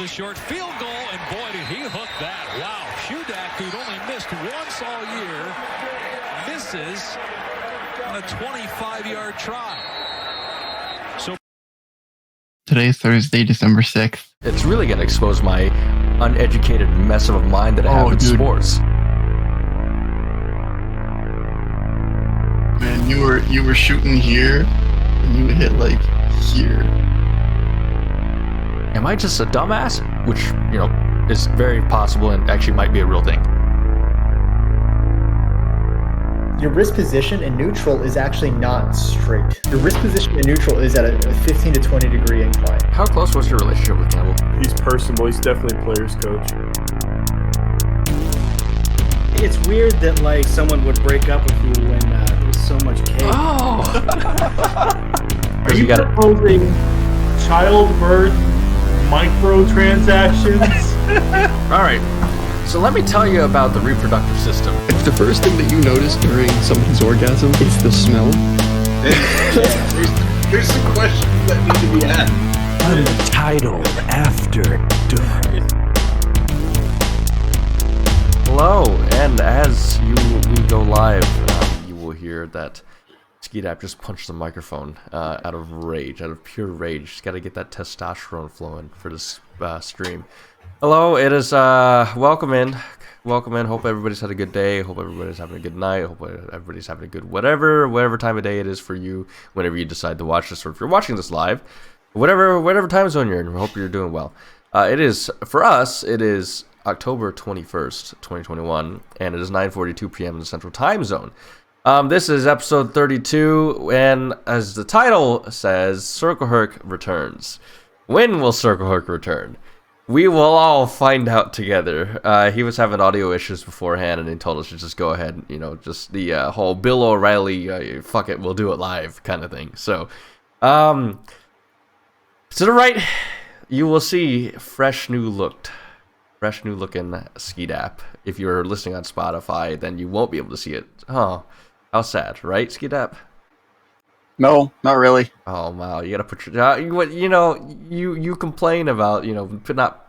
the short field goal, and boy, did he hook that. Wow. Shudak, who'd only missed once all year, misses on a 25-yard try. So Today's Thursday, December 6th. It's really going to expose my uneducated mess of a mind that I have in sports. Man, you were shooting here, and you hit like here. Am I just a dumbass? Which, is very possible and actually might be a real thing. Your wrist position in neutral is actually not straight. Your wrist position in neutral is at a 15 to 20 degree incline. How close was your relationship with Campbell? He's personable. He's definitely a player's coach. It's weird that someone would break up with you when there's so much cake. Oh! Are you proposing childbirth microtransactions? All right. So let me tell you about the reproductive system. If the first thing that you notice during someone's orgasm is the smell, there's some questions that need to be asked. Untitled After Dark. Hello, and as we go live, you will hear that Skeetap just punched the microphone out of pure rage. Just got to get that testosterone flowing for this stream. Hello, it is welcome in. Hope everybody's had a good day. Hope everybody's having a good night. Hope everybody's having a good whatever time of day it is for you. Whenever you decide to watch this, or if you're watching this live, whatever time zone you're in, we hope you're doing well. It is for us. It is October 21st, 2021, and it is 9:42 p.m. in the Central Time Zone. This is episode 32, and as the title says, Circleherk returns. When will Circleherk return? We will all find out together. He was having audio issues beforehand, and he told us to just go ahead, just the whole Bill O'Reilly, fuck it, we'll do it live kind of thing. So, to the right, you will see fresh new looking Skeetap. If you're listening on Spotify, then you won't be able to see it. Oh, how sad, right, Skeetap? No, not really. Oh wow, you gotta put your you complain about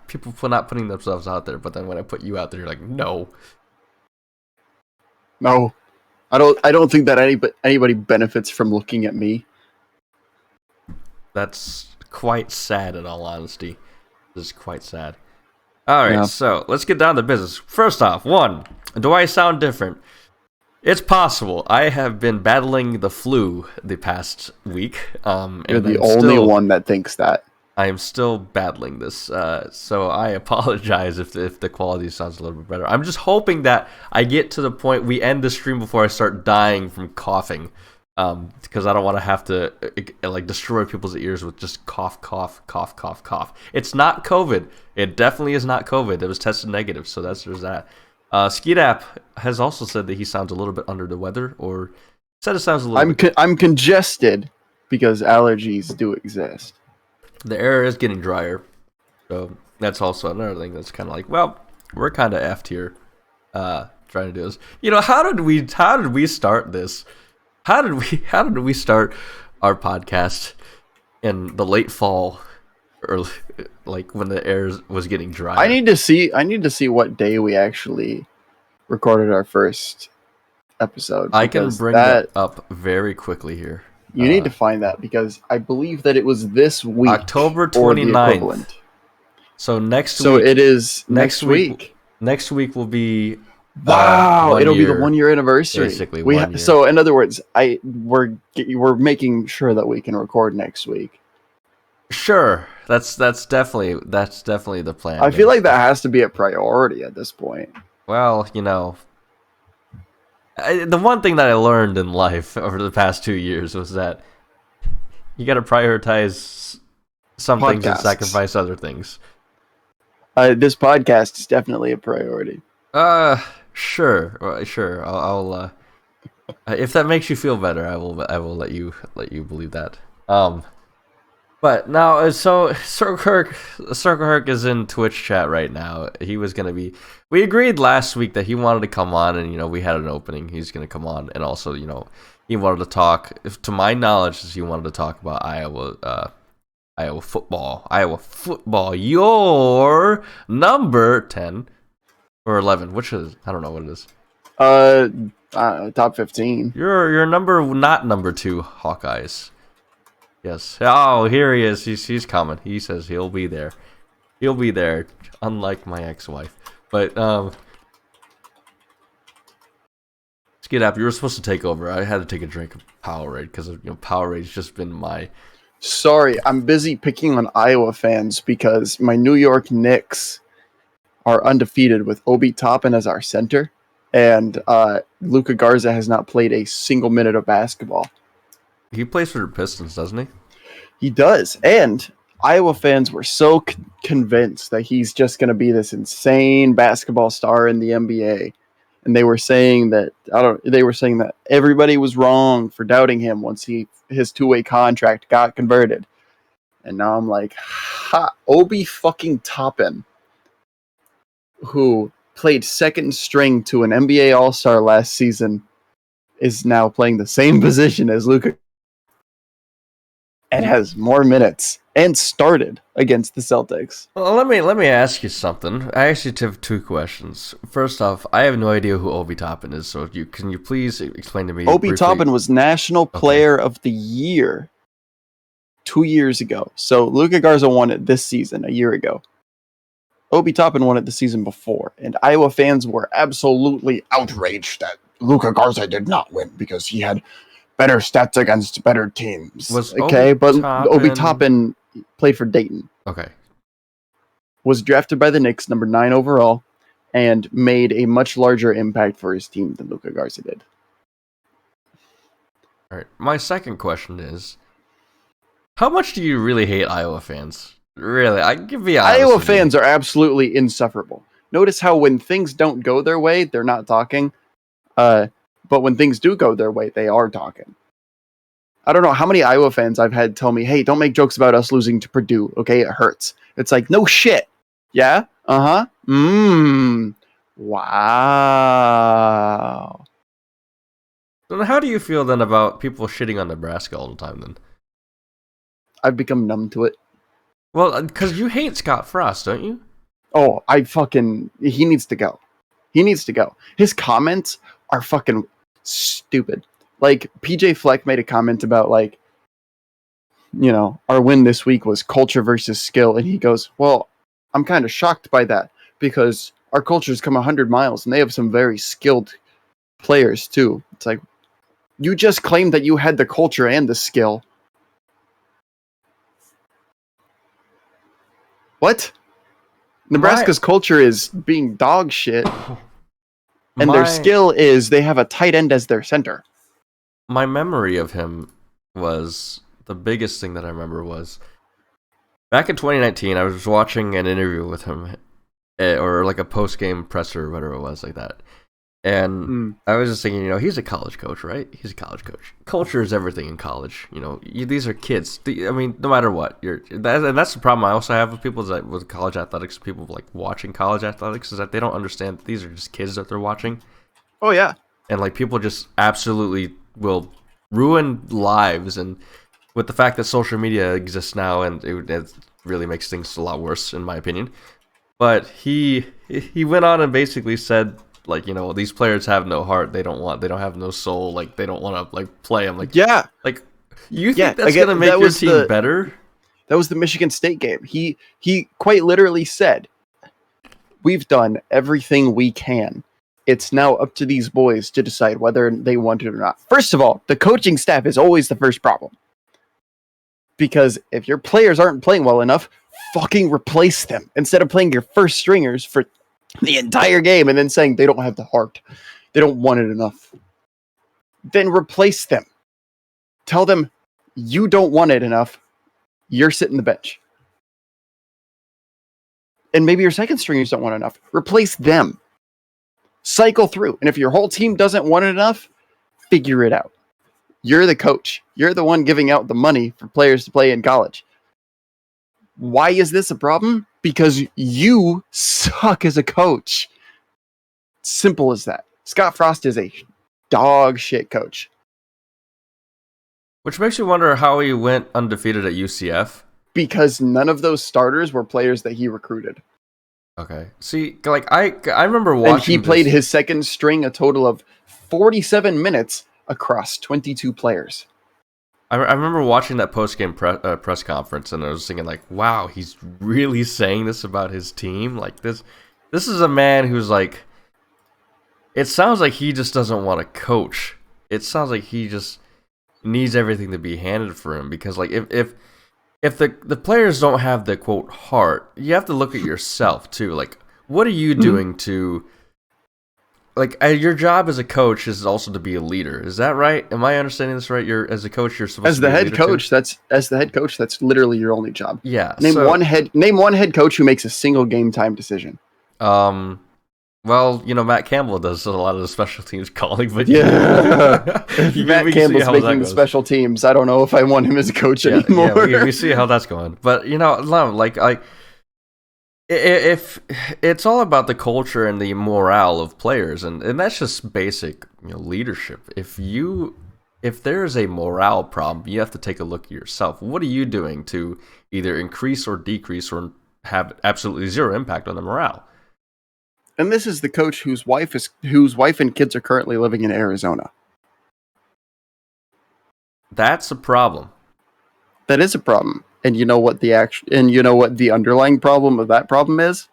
people not putting themselves out there, but then when I put you out there, you're like, no, I don't think that anybody benefits from looking at me. That's quite sad. In all honesty, this is quite sad. All right, So let's get down to business. First off, do I sound different? It's possible. I have been battling the flu the past week. You're the only one that thinks that. I am still battling this, so I apologize if the quality sounds a little bit better. I'm just hoping that I get to the point we end the stream before I start dying from coughing, because I don't want to have to destroy people's ears with just cough. It's not COVID. It definitely is not COVID. It was tested negative, so there's that. Skeetap has also said that he sounds a little bit under the weather, or said it sounds a little bit... I'm congested because allergies do exist. The air is getting drier, so that's also another thing that's kind of like, well, we're kind of effed here, trying to do this. How did we start this? How did we start our podcast in the late fall, or when the air was getting dry? I need to see what day we actually recorded our first episode. I can bring that up very quickly here. You need to find that, because I believe that it was this week, October 29th. So next week. So it is next week. Next week will be it'll be the 1 year anniversary. Basically, 1 year. So in other words, we're making sure that we can record next week. Sure, that's definitely the plan. I feel like that has to be a priority at this point. Well, the one thing that I learned in life over the past 2 years was that you got to prioritize some things and sacrifice other things. This podcast is definitely a priority. Sure. I'll if that makes you feel better, I will let you believe that. But now, so Circleherk is in Twitch chat right now. He was going to be... We agreed last week that he wanted to come on, and, we had an opening. He's going to come on, and also, he wanted to talk... to my knowledge, he wanted to talk about Iowa Iowa football. Your number 10 or 11, which is, I don't know what it is. Top 15. Your not number 2 Hawkeyes. Yes. Oh, here he is. He's coming. He says he'll be there. He'll be there, unlike my ex-wife. But Skid App, you were supposed to take over. I had to take a drink of Powerade because Powerade's just been my. Sorry, I'm busy picking on Iowa fans because my New York Knicks are undefeated with Obi Toppin as our center, and Luka Garza has not played a single minute of basketball. He plays for the Pistons, doesn't he? He does, and Iowa fans were so convinced that he's just going to be this insane basketball star in the NBA, and they were saying that everybody was wrong for doubting him once his two-way contract got converted. And now I'm like, Obi fucking Toppin, who played second string to an NBA All-Star last season, is now playing the same position as Luka and has more minutes and started against the Celtics. Well, let me ask you something. I actually have 2 questions. First off, I have no idea who Obi Toppin is, so can you please explain to me? Obi briefly? Toppin was National Player of the Year 2 years ago. So Luka Garza won it this season, a year ago. Obi Toppin won it the season before, and Iowa fans were absolutely outraged that Luka Garza did not win because he had better stats against better teams. Obi Toppin played for Dayton. Okay. Was drafted by the Knicks, number 9 overall, and made a much larger impact for his team than Luka Garza did. All right. My second question is, how much do you really hate Iowa fans? Really, I can be honest. Iowa fans are absolutely insufferable. Notice how when things don't go their way, they're not talking. But when things do go their way, they are talking. I don't know how many Iowa fans I've had tell me, hey, don't make jokes about us losing to Purdue, okay? It hurts. It's like, no shit. Yeah? Uh-huh. Wow. So how do you feel then about people shitting on Nebraska all the time then? I've become numb to it. Well, because you hate Scott Frost, don't you? Oh, he needs to go. He needs to go. His comments are fucking stupid. Like, PJ Fleck made a comment about, like, our win this week was culture versus skill. And he goes, well, I'm kind of shocked by that because our culture's come 100 miles and they have some very skilled players too. It's like, you just claimed that you had the culture and the skill. What? Nebraska's culture is being dog shit. And their skill is they have a tight end as their center. My memory of him was, the biggest thing that I remember was, back in 2019, I was watching an interview with him, or like a post-game presser or whatever it was, like that. And I was just thinking, he's a college coach, right? He's a college coach. Culture is everything in college. These are kids. No matter what, and that's the problem I also have with people with college athletics. People like watching college athletics is that they don't understand that these are just kids that they're watching. Oh yeah, and like people just absolutely will ruin lives, and with the fact that social media exists now, and it really makes things a lot worse, in my opinion. But he went on and basically said, like, these players have no heart. They don't have no soul. Like, they don't want to like play. I'm like, yeah. Like, you think that's gonna make your team better? That was the Michigan State game. He quite literally said, "We've done everything we can. It's now up to these boys to decide whether they want it or not." First of all, the coaching staff is always the first problem. Because if your players aren't playing well enough, fucking replace them instead of playing your first stringers for the entire game and then saying they don't have the heart. They don't want it enough. Then replace them. Tell them you don't want it enough. You're sitting the bench. And maybe your second stringers don't want enough. Replace them. Cycle through. And if your whole team doesn't want it enough, figure it out. You're the coach. You're the one giving out the money for players to play in college. Why is this a problem? Because you suck as a coach. Simple as that. Scott Frost is a dog shit coach. Which makes you wonder how he went undefeated at UCF. because none of those starters were players that he recruited. Okay. See, like I remember watching. And he played his second string a total of 47 minutes across 22 players. I remember watching that post-game press conference, and I was thinking, like, wow, he's really saying this about his team? Like, this is a man who's, like, it sounds like he just doesn't want to coach. It sounds like he just needs everything to be handed for him, because, like, if the players don't have the, quote, heart, you have to look at yourself, too. Like, what are you doing to... Like, your job as a coach is also to be a leader. Is that right? Am I understanding this right? As a coach, you're supposed to be a leader as the head coach, that's literally your only job. Yeah. Name one head coach who makes a single game time decision. Well, Matt Campbell does a lot of the special teams calling, but Matt Campbell's making the special teams. I don't know if I want him as a coach anymore. Yeah, we see how that's going. But if it's all about the culture and the morale of players, and that's just basic, leadership. If there's a morale problem, you have to take a look at yourself. What are you doing to either increase or decrease or have absolutely zero impact on the morale? And this is the coach whose wife and kids are currently living in Arizona. That's a problem. That is a problem. And you know what the underlying problem of that problem is?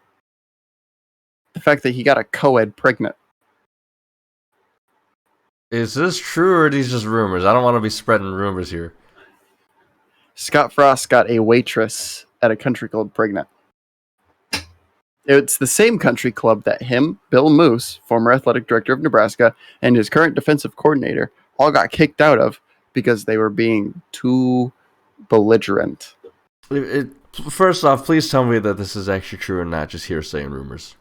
The fact that he got a co-ed pregnant. Is this true, or are these just rumors? I don't want to be spreading rumors here. Scott Frost got a waitress at a country club pregnant. It's the same country club that him, Bill Moose, former athletic director of Nebraska, and his current defensive coordinator all got kicked out of because they were being too belligerent. First off, please tell me that this is actually true and not just hearsay and rumors.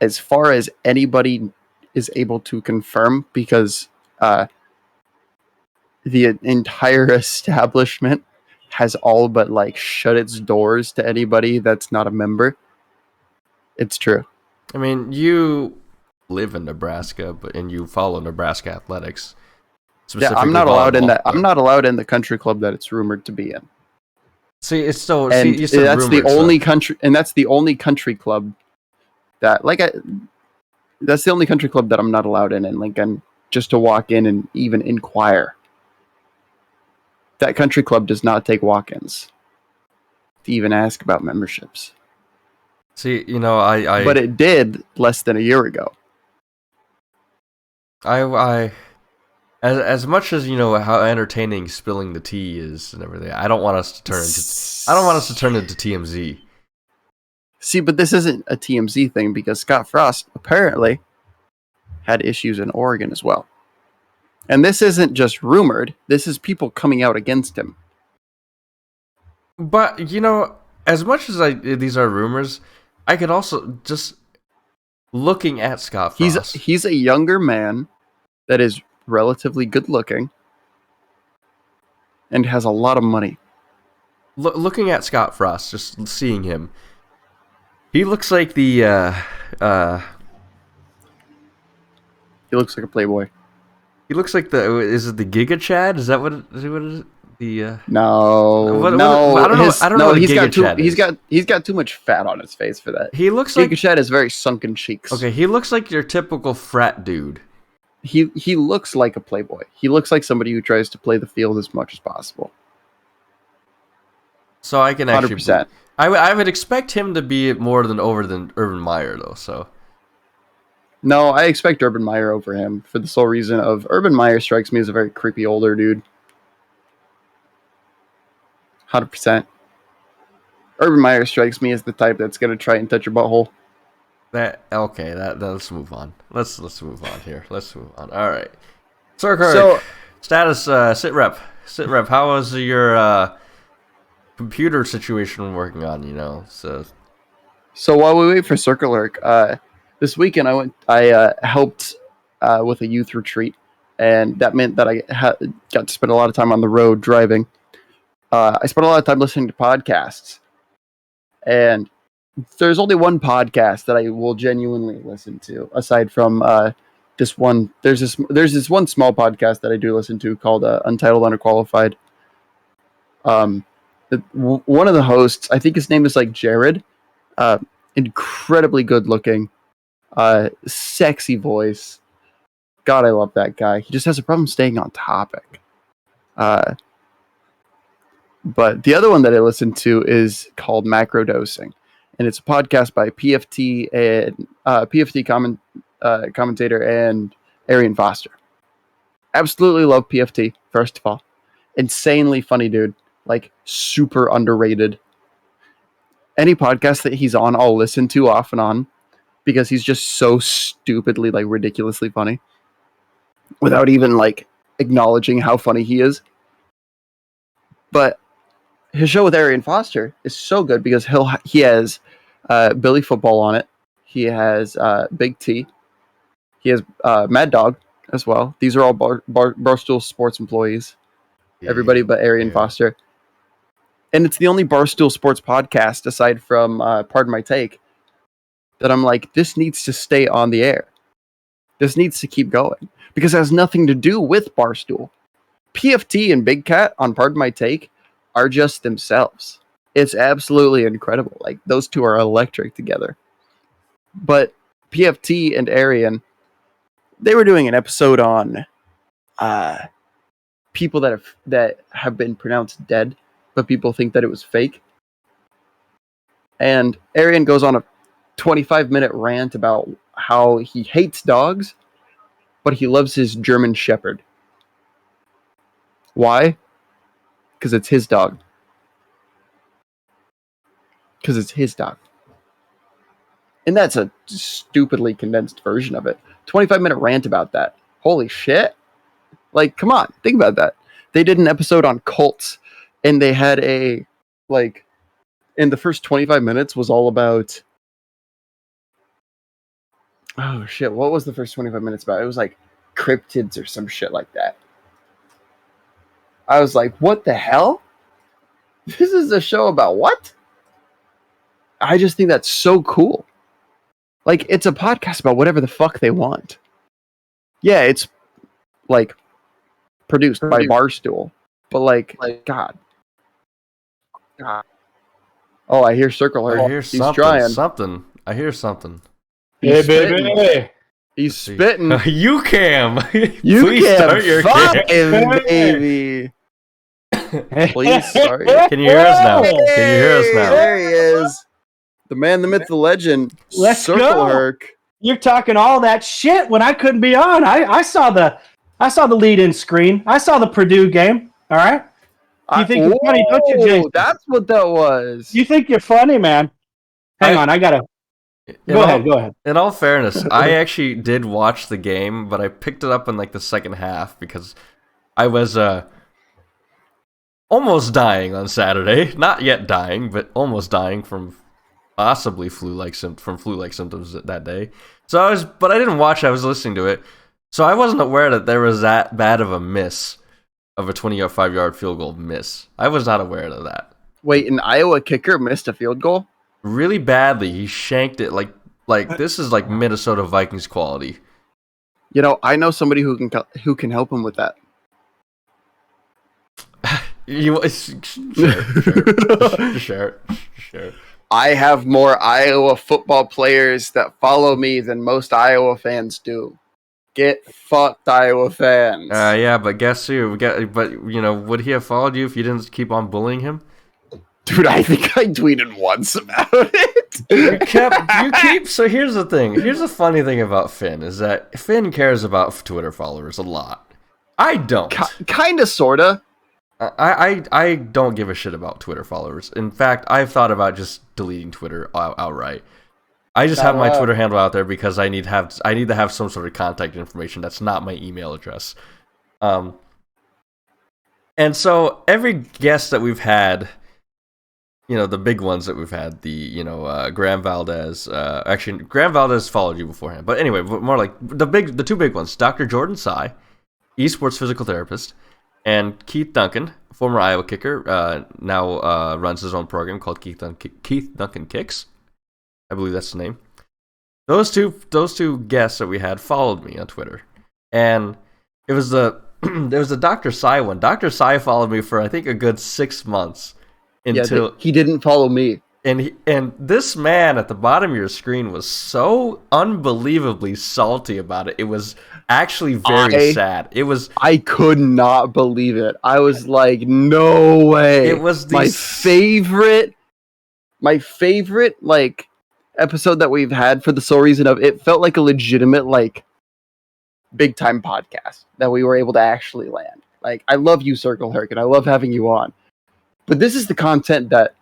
As far as anybody is able to confirm, because the entire establishment has all but shut its doors to anybody that's not a member. It's true. I mean, you live in Nebraska, and you follow Nebraska athletics. Yeah, I'm not allowed in that. I'm not allowed in the country club that it's rumored to be in. See, it's still. And you said that's rumors, the only country, and that's the only country club that that's the only country club that I'm not allowed in Lincoln, just to walk in and even inquire. That country club does not take walk-ins to even ask about memberships. See, I but it did less than a year ago. As much as how entertaining spilling the tea is and everything, I don't want us to turn into TMZ. See, but this isn't a TMZ thing, because Scott Frost apparently had issues in Oregon as well. And this isn't just rumored, this is people coming out against him. But, as much as these are rumors, I could also just looking at Scott Frost. He's a younger man that is relatively good looking and has a lot of money. Looking at Scott Frost, just seeing him, he looks like the he looks like a playboy. He looks like is it the Giga Chad? Is that what it is? No. I don't know. He's got too much fat on his face for that. He looks Giga Chad has very sunken cheeks. Okay, he looks like your typical frat dude. He looks like a playboy. He looks like somebody who tries to play the field as much as possible. So I can actually 100%. I would expect him to be more than Urban Meyer though. So no, I expect Urban Meyer over him for the sole reason of Urban Meyer strikes me as a very creepy older dude. 100%. Urban Meyer strikes me as the type that's going to try and touch your butthole. Let's move on. Let's move on here. Let's move on. All right. Circleherk, status sit rep. How is your computer situation working on? So while we wait for Circleherk, this weekend I helped with a youth retreat, and that meant that I got to spend a lot of time on the road driving. I spent a lot of time listening to podcasts, and there's only one podcast that I will genuinely listen to, aside from this one. There's this one small podcast that I do listen to called Untitled Underqualified. One of the hosts, I think his name is like Jared, incredibly good looking, sexy voice. God, I love that guy. He just has a problem staying on topic. But the other one that I listen to is called Macrodosing, and it's a podcast by PFT and commentator and Arian Foster. Absolutely love PFT. First of all, insanely funny dude, like super underrated. Any podcast that he's on, I'll listen to off and on because he's just so stupidly, like ridiculously funny, without even like acknowledging how funny he is. But his show with Arian Foster is so good because he has Billy Football on it. He has Big T. He has Mad Dog as well. These are all Barstool Sports employees. Everybody but Arian Foster. And it's the only Barstool Sports podcast, aside from Pardon My Take, that I'm like, this needs to stay on the air. This needs to keep going. Because it has nothing to do with Barstool. PFT and Big Cat on Pardon My Take are just themselves. It's absolutely incredible. Like, those two are electric together. But PFT and Arian, they were doing an episode on people that have been pronounced dead, but people think that it was fake. And Arian goes on a 25-minute rant about how he hates dogs, but he loves his German Shepherd. Why? Because it's his dog. Because it's his dog. And that's a stupidly condensed version of it. 25-minute rant about that. Holy shit. Like, come on. Think about that. They did an episode on cults, and they had in the first 25 minutes was all about... Oh, shit. What was the first 25 minutes about? It was like cryptids or some shit like that. I was like, what the hell? This is a show about what? I just think that's so cool. Like, it's a podcast about whatever the fuck they want. Yeah, it's, like, produced by Barstool. But, like God. Oh, I hear Circleherk. I hear He's something. trying. I hear something. Hey, baby. He's spitting. You cam. You Please start your fuck cam. him, baby. Please start. Can you hear us now? Can you hear us now? There he is. The man, the myth, the legend. Let's go. Circleherk. You're talking all that shit when I couldn't be on. I saw the lead-in screen. I saw the Purdue game. All right. You think you're funny, don't you, Jason? That's what that was. You think you're funny, man? Hang on, I gotta. Go ahead. In all fairness, I actually did watch the game, but I picked it up in like the second half because I was almost dying on Saturday. Not yet dying, but almost dying from possibly flu-like symptoms that day. But I didn't watch it. I was listening to it, so I wasn't aware that there was that bad of a miss of a 25-yard field goal miss. I was not aware of that. Wait, an Iowa kicker missed a field goal? Really badly. He shanked it like this is like Minnesota Vikings quality. You know, I know somebody who can help him with that. Sure. I have more Iowa football players that follow me than most Iowa fans do. Get fucked, Iowa fans. Yeah, but guess who? Would he have followed you if you didn't keep on bullying him? Dude, I think I tweeted once about it. So here's the thing. Here's the funny thing about Finn is that Finn cares about Twitter followers a lot. I don't. Kinda, sorta. I don't give a shit about Twitter followers. In fact, I've thought about just deleting Twitter outright. I just have my Twitter handle out there because I need to have some sort of contact information that's not my email address. And so every guest that we've had, the big ones that we've had, Graham Valdez. Actually, Graham Valdez followed you beforehand, but anyway, more like the two big ones: Dr. Jordan Tsai, esports physical therapist, and Keith Duncan, former Iowa kicker, now runs his own program called Keith Duncan Kicks. I believe that's the name. Those two guests that we had followed me on Twitter, and it was the Dr. Tsai one. Dr. Tsai followed me for I think a good 6 months until he didn't follow me. and this man at the bottom of your screen was so unbelievably salty about it. It was actually very sad. It was. I could not believe it. I was like, no way. It was my favorite like episode that we've had for the sole reason of it felt like a legitimate like big time podcast that we were able to actually land. Like, I love you, Circleherk, and I love having you on. But this is the content that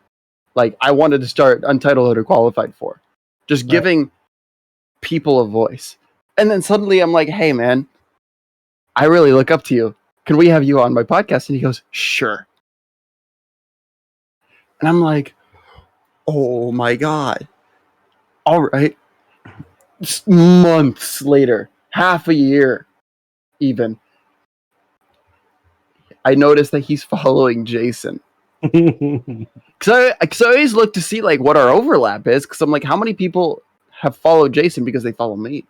like I wanted to start Untitled Underqualified for. Just giving people a voice. And then suddenly I'm like, hey man, I really look up to you. Can we have you on my podcast? And he goes, sure. And I'm like, oh my God. All right. Just months later, half a year even, I noticed that he's following Jason. Because I always look to see like what our overlap is, because I'm like, how many people have followed Jason because they follow me?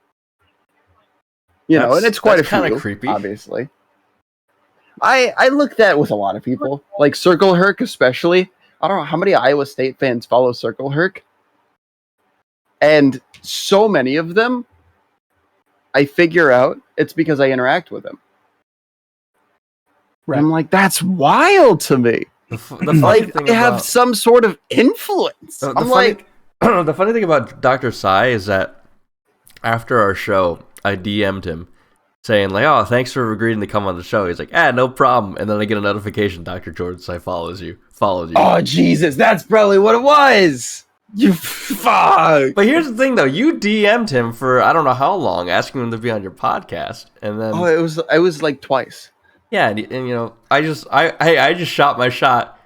You know, and it's quite a few. Kind of creepy, obviously. I looked at with a lot of people, like Circleherk especially. I don't know how many Iowa State fans follow Circleherk, and so many of them, I figure out it's because I interact with them. Right. I'm like, that's wild to me. Like, they have some sort of influence. The funny thing about Dr. Sai is that after our show, I DM'd him saying like, "Oh, thanks for agreeing to come on the show." He's like, no problem." And then I get a notification, Dr. Jordan Sai follows you. Oh, Jesus, that's probably what it was. You fuck. But here's the thing, though. You DM'd him for I don't know how long, asking him to be on your podcast, and then it was like twice. Yeah, and you know, I just shot my shot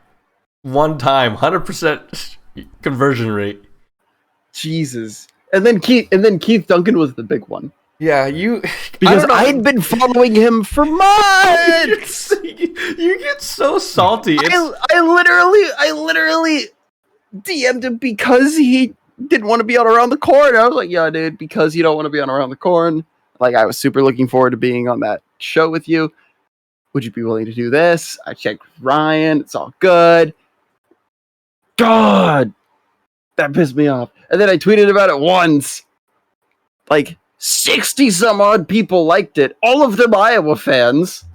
one time, 100% conversion rate. Jesus. And then Keith Duncan was the big one. Yeah, because I'd been following him for months. You get so salty. I literally DM'd him because he didn't want to be on Around the Corn. I was like, yeah, dude, because you don't want to be on Around the Corn. Like, I was super looking forward to being on that show with you. Would you be willing to do this? I checked with Ryan. It's all good. God, that pissed me off. And then I tweeted about it once. Like, 60 some odd people liked it. All of them Iowa fans.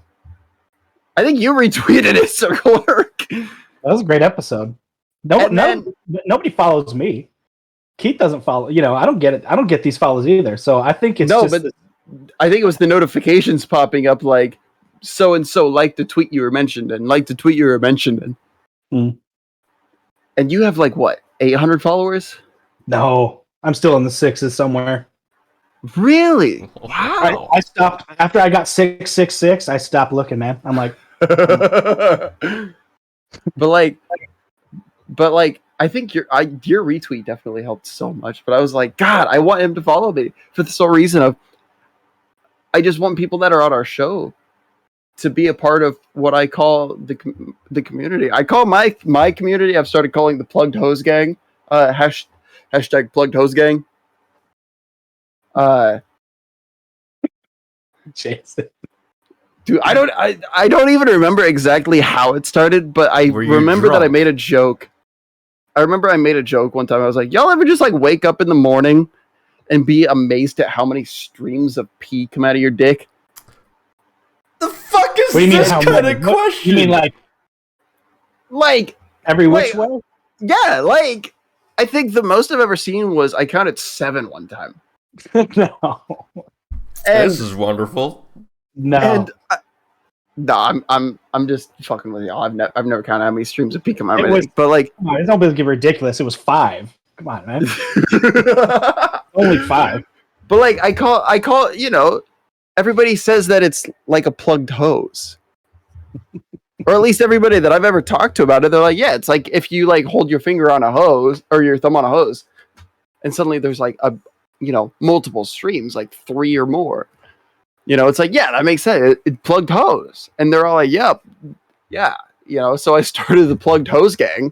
I think you retweeted it, Circleherk. That was a great episode. Nobody follows me. Keith doesn't follow. You know, I don't get it. I don't get these follows either. So I think it's but I think it was the notifications popping up like, so-and-so liked the tweet you were mentioned and liked the tweet you were mentioned in. Mm. And you have like, what, 800 followers? No, I'm still in the sixes somewhere. Really? Wow. I stopped after I got 666. I stopped looking, man. I'm like, but like, I think your retweet definitely helped so much. But I was like, God, I want him to follow me for the sole reason of I just want people that are on our show to be a part of what I call the community. I call my community, I've started calling the Plugged Hose Gang. Hashtag Plugged Hose Gang. Jason. Dude, I don't even remember exactly how it started, but I remember that I made a joke. I remember I made a joke one time. I was like, y'all ever just like wake up in the morning and be amazed at how many streams of pee come out of your dick? The fuck is this kind of question? You mean like every which way? Yeah, like I think the most I've ever seen was I counted 7 one time. No, this is wonderful. No, I'm just fucking with y'all. I've never counted how many streams of pee come out of my dick. But like, come on, it's almost ridiculous. It was 5. Come on, man. Only 5. But like, I call. You know, everybody says that it's like a plugged hose. Or at least everybody that I've ever talked to about it, they're like, yeah, it's like if you like hold your finger on a hose or your thumb on a hose, and suddenly there's like multiple streams, like 3 or more. You know, it's like, yeah, that makes sense. It plugged hose, and they're all like, yep, yeah. You know, so I started the Plugged Hose Gang,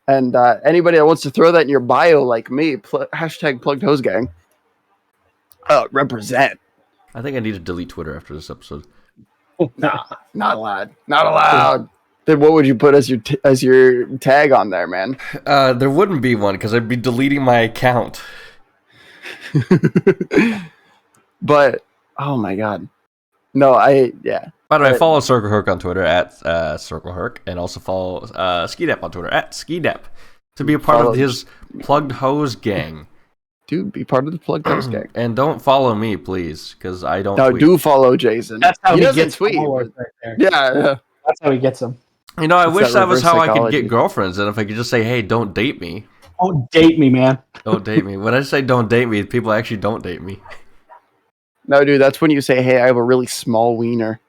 and anybody that wants to throw that in your bio, like me, hashtag Plugged Hose Gang, represent. I think I need to delete Twitter after this episode. Nah, not allowed. Not allowed. Then what would you put as your tag on there, man? There wouldn't be one because I'd be deleting my account. But oh my god, no, yeah. By the way, follow Circleherk on Twitter at Circleherk, and also follow Skidap on Twitter at Skidap to be a part of his Plugged Hose gang. Dude, be part of the Plugged Hose gang. And don't follow me, please, because I don't. No, tweet. do follow Jason. That's how he doesn't gets tweet. followers right there. Yeah. That's how he gets them. You know, I wish that was reverse how I could psychology. get girlfriends, and if I could just say, "Hey, don't date me." Don't date me, man. Don't date me. When I say don't date me, people actually don't date me. No, dude, that's when you say, "Hey, I have a really small wiener,"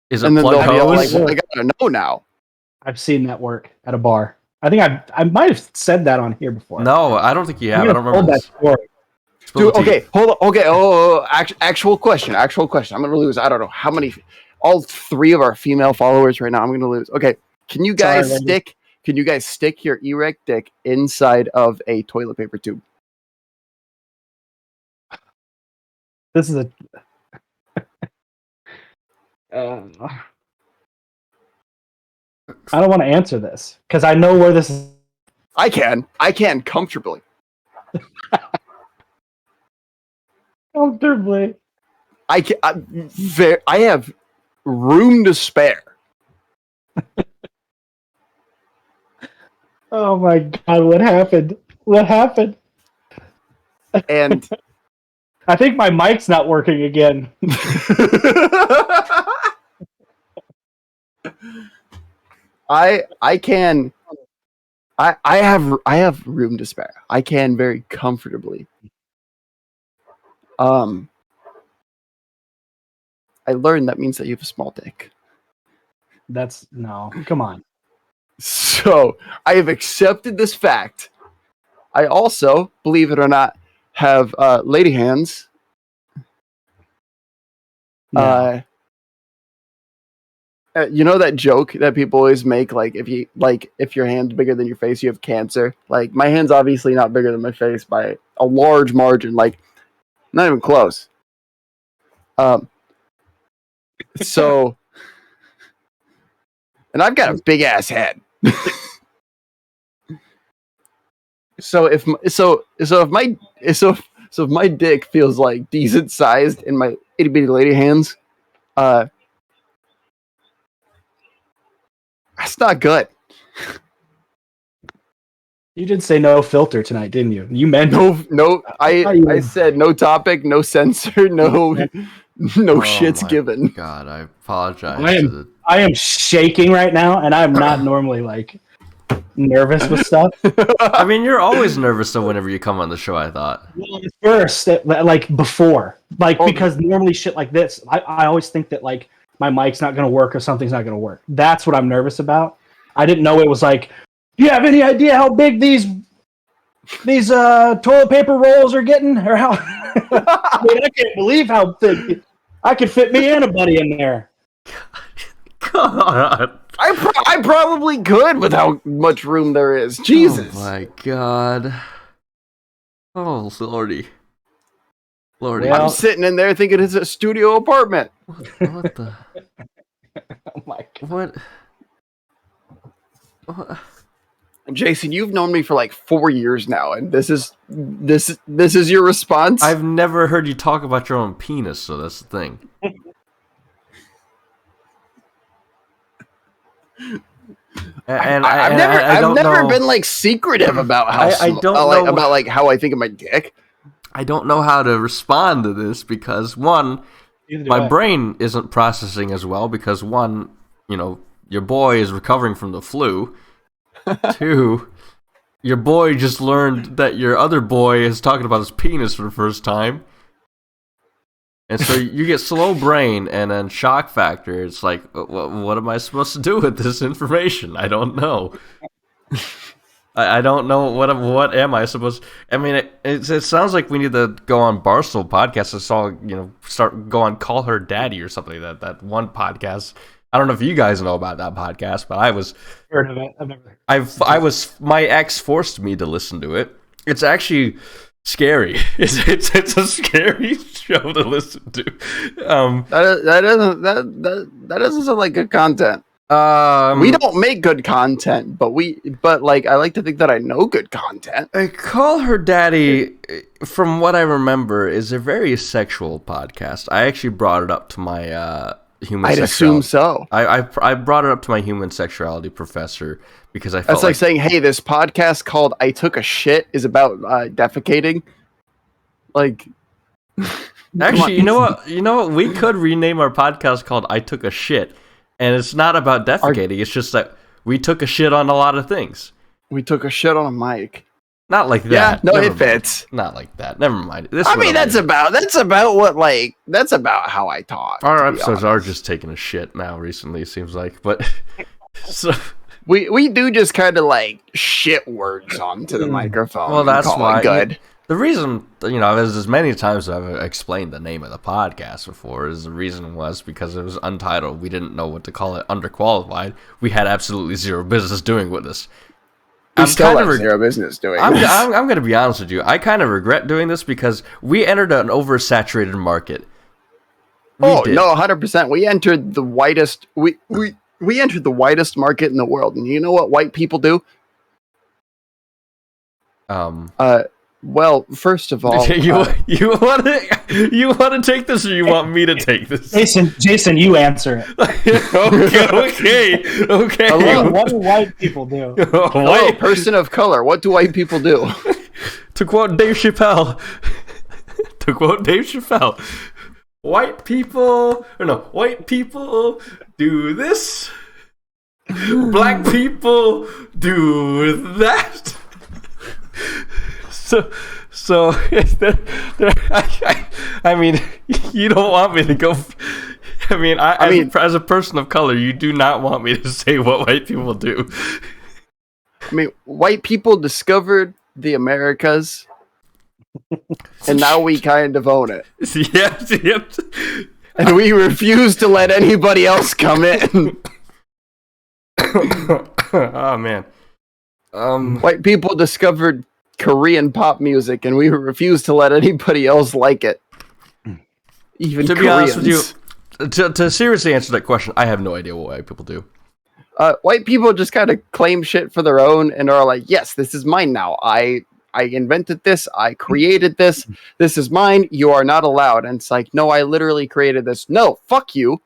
Is it and then Plugged they'll be all like, Hose? "Well, I gotta know now." I've seen that work at a bar. I think I might have said that on here before. No, I don't think you have. I don't told remember that this. story. Spill Dude, the tea. okay, hold on. Okay, actual question. I'm gonna lose. I don't know how many. All 3 of our female followers right now. I'm gonna lose. Okay, can you guys Sorry, Randy. stick your erect dick inside of a toilet paper tube? This is a. I don't want to answer this because I know where this is. I can comfortably. Comfortably. I have room to spare. Oh my god! What happened? What happened? And I think my mic's not working again. I have room to spare. I can very comfortably. I learned that means that you have a small dick. That's no. Come on. So I have accepted this fact. I also, believe it or not, have lady hands. No. You know that joke that people always make, like if your hand's bigger than your face, you have cancer. Like my hand's obviously not bigger than my face by a large margin, like not even close. So, and I've got a big ass head. So if my dick feels like decent sized in my itty bitty lady hands, that's not good. You did say no filter tonight, didn't you? You meant No. I said no topic, no censor, no shits my given. God, I apologize. I am shaking right now, and I'm not normally like nervous with stuff. I mean, you're always nervous though whenever you come on the show. I thought. Well, first, like before, like because normally shit like this, I always think that like my mic's not gonna work or something's not gonna work. That's what I'm nervous about. I didn't know it was like. Do you have any idea how big these toilet paper rolls are getting, or how? I mean, I can't believe how thick. I could fit me and a buddy in there. God. I probably could with how much room there is. Jesus. Oh my God. Oh lordy. Lordy. Well, I'm sitting in there thinking it's a studio apartment. What the? Oh my God. What? Jason, you've known me for like 4 years now, and this is your response. I've never heard you talk about your own penis, so that's the thing. I've never been like secretive about how about like how I think of my dick. I don't know how to respond to this because one, my brain isn't processing as well because one, you know, your boy is recovering from the flu. 2, your boy just learned that your other boy is talking about his penis for the first time. And so you get slow brain and then shock factor. It's like, what am I supposed to do with this information? I don't know. I don't know what am I supposed to... I mean, it sounds like we need to go on Barstool podcast. I saw, go on Call Her Daddy or something, that one podcast. I don't know if you guys know about that podcast, but I was... Heard of it. I've never... My ex forced me to listen to it. It's actually scary. It's a scary show to listen to. That doesn't sound like good content. We don't make good content, but like I like to think that I know good content. Call Her Daddy, from what I remember, is a very sexual podcast. I actually brought it up to my human I'd sexuality. assume so. I brought it up to my human sexuality professor because I felt That's like saying, hey, this podcast called I Took a Shit is about defecating. Like, actually, you know what? We could rename our podcast called I Took a Shit. And it's not about defecating. It's just that we took a shit on a lot of things. We took a shit on a mic. Not like that. Yeah, no, Never it mind. Fits. Not like that. Never mind. That's about how I talk. Our episodes are just taking a shit now recently, it seems like. But so we do just kind of like shit words onto the microphone. well, that's why good. The reason, as many times as I've explained the name of the podcast before, is the reason was because it was untitled. We didn't know what to call it. Underqualified. We had absolutely zero business doing with this. We still have zero business doing this. I'm going to be honest with you. I kind of regret doing this because we entered an oversaturated market. No, 100%. We entered the widest. We entered the widest market in the world, and you know what white people do? Well, first of all, you want to take this, or you want me to take this? Jason, you answer it. Okay. What do white people do? Hello, person of color. What do white people do? To quote Dave Chappelle, white people do this. Black people do that. So I mean, you don't want me to go. I mean, as a person of color, you do not want me to say what white people do. I mean, white people discovered the Americas, and now we kind of own it. Yep. And we refuse to let anybody else come in. Oh man. White people discovered Korean pop music, and we refuse to let anybody else like it. Even to be Koreans. honest with you, to seriously answer that question, I have no idea what white people do. White people just kind of claim shit for their own and are like, yes, this is mine now. I invented this. I created this. This is mine. You are not allowed. And it's like, no, I literally created this. No, fuck you.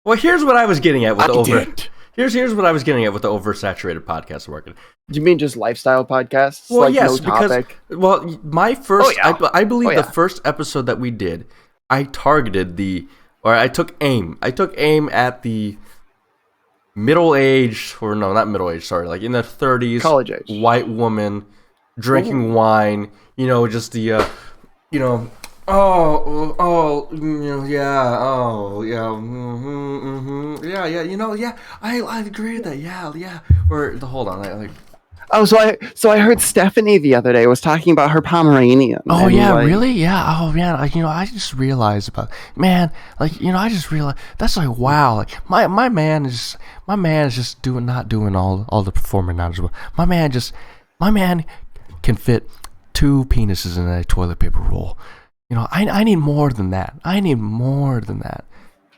Well, here's what I was getting at with Here's what I was getting at with the oversaturated podcast market. Do you mean just lifestyle podcasts? Well, like yes, no topic? because my first, I believe the first episode that we did, I targeted I took aim at the middle-aged, or no, not middle-aged, sorry, like in their 30s, college age, white woman drinking wine. Just the, yeah, I agree with that, yeah. Or hold on, so I heard Stephanie the other day was talking about her Pomeranian. Oh yeah, really? Yeah. Oh man, I just realized I just realized that's like wow. Like my man is just not doing all the performing now as well. My man can fit 2 penises in a toilet paper roll. I need more than that.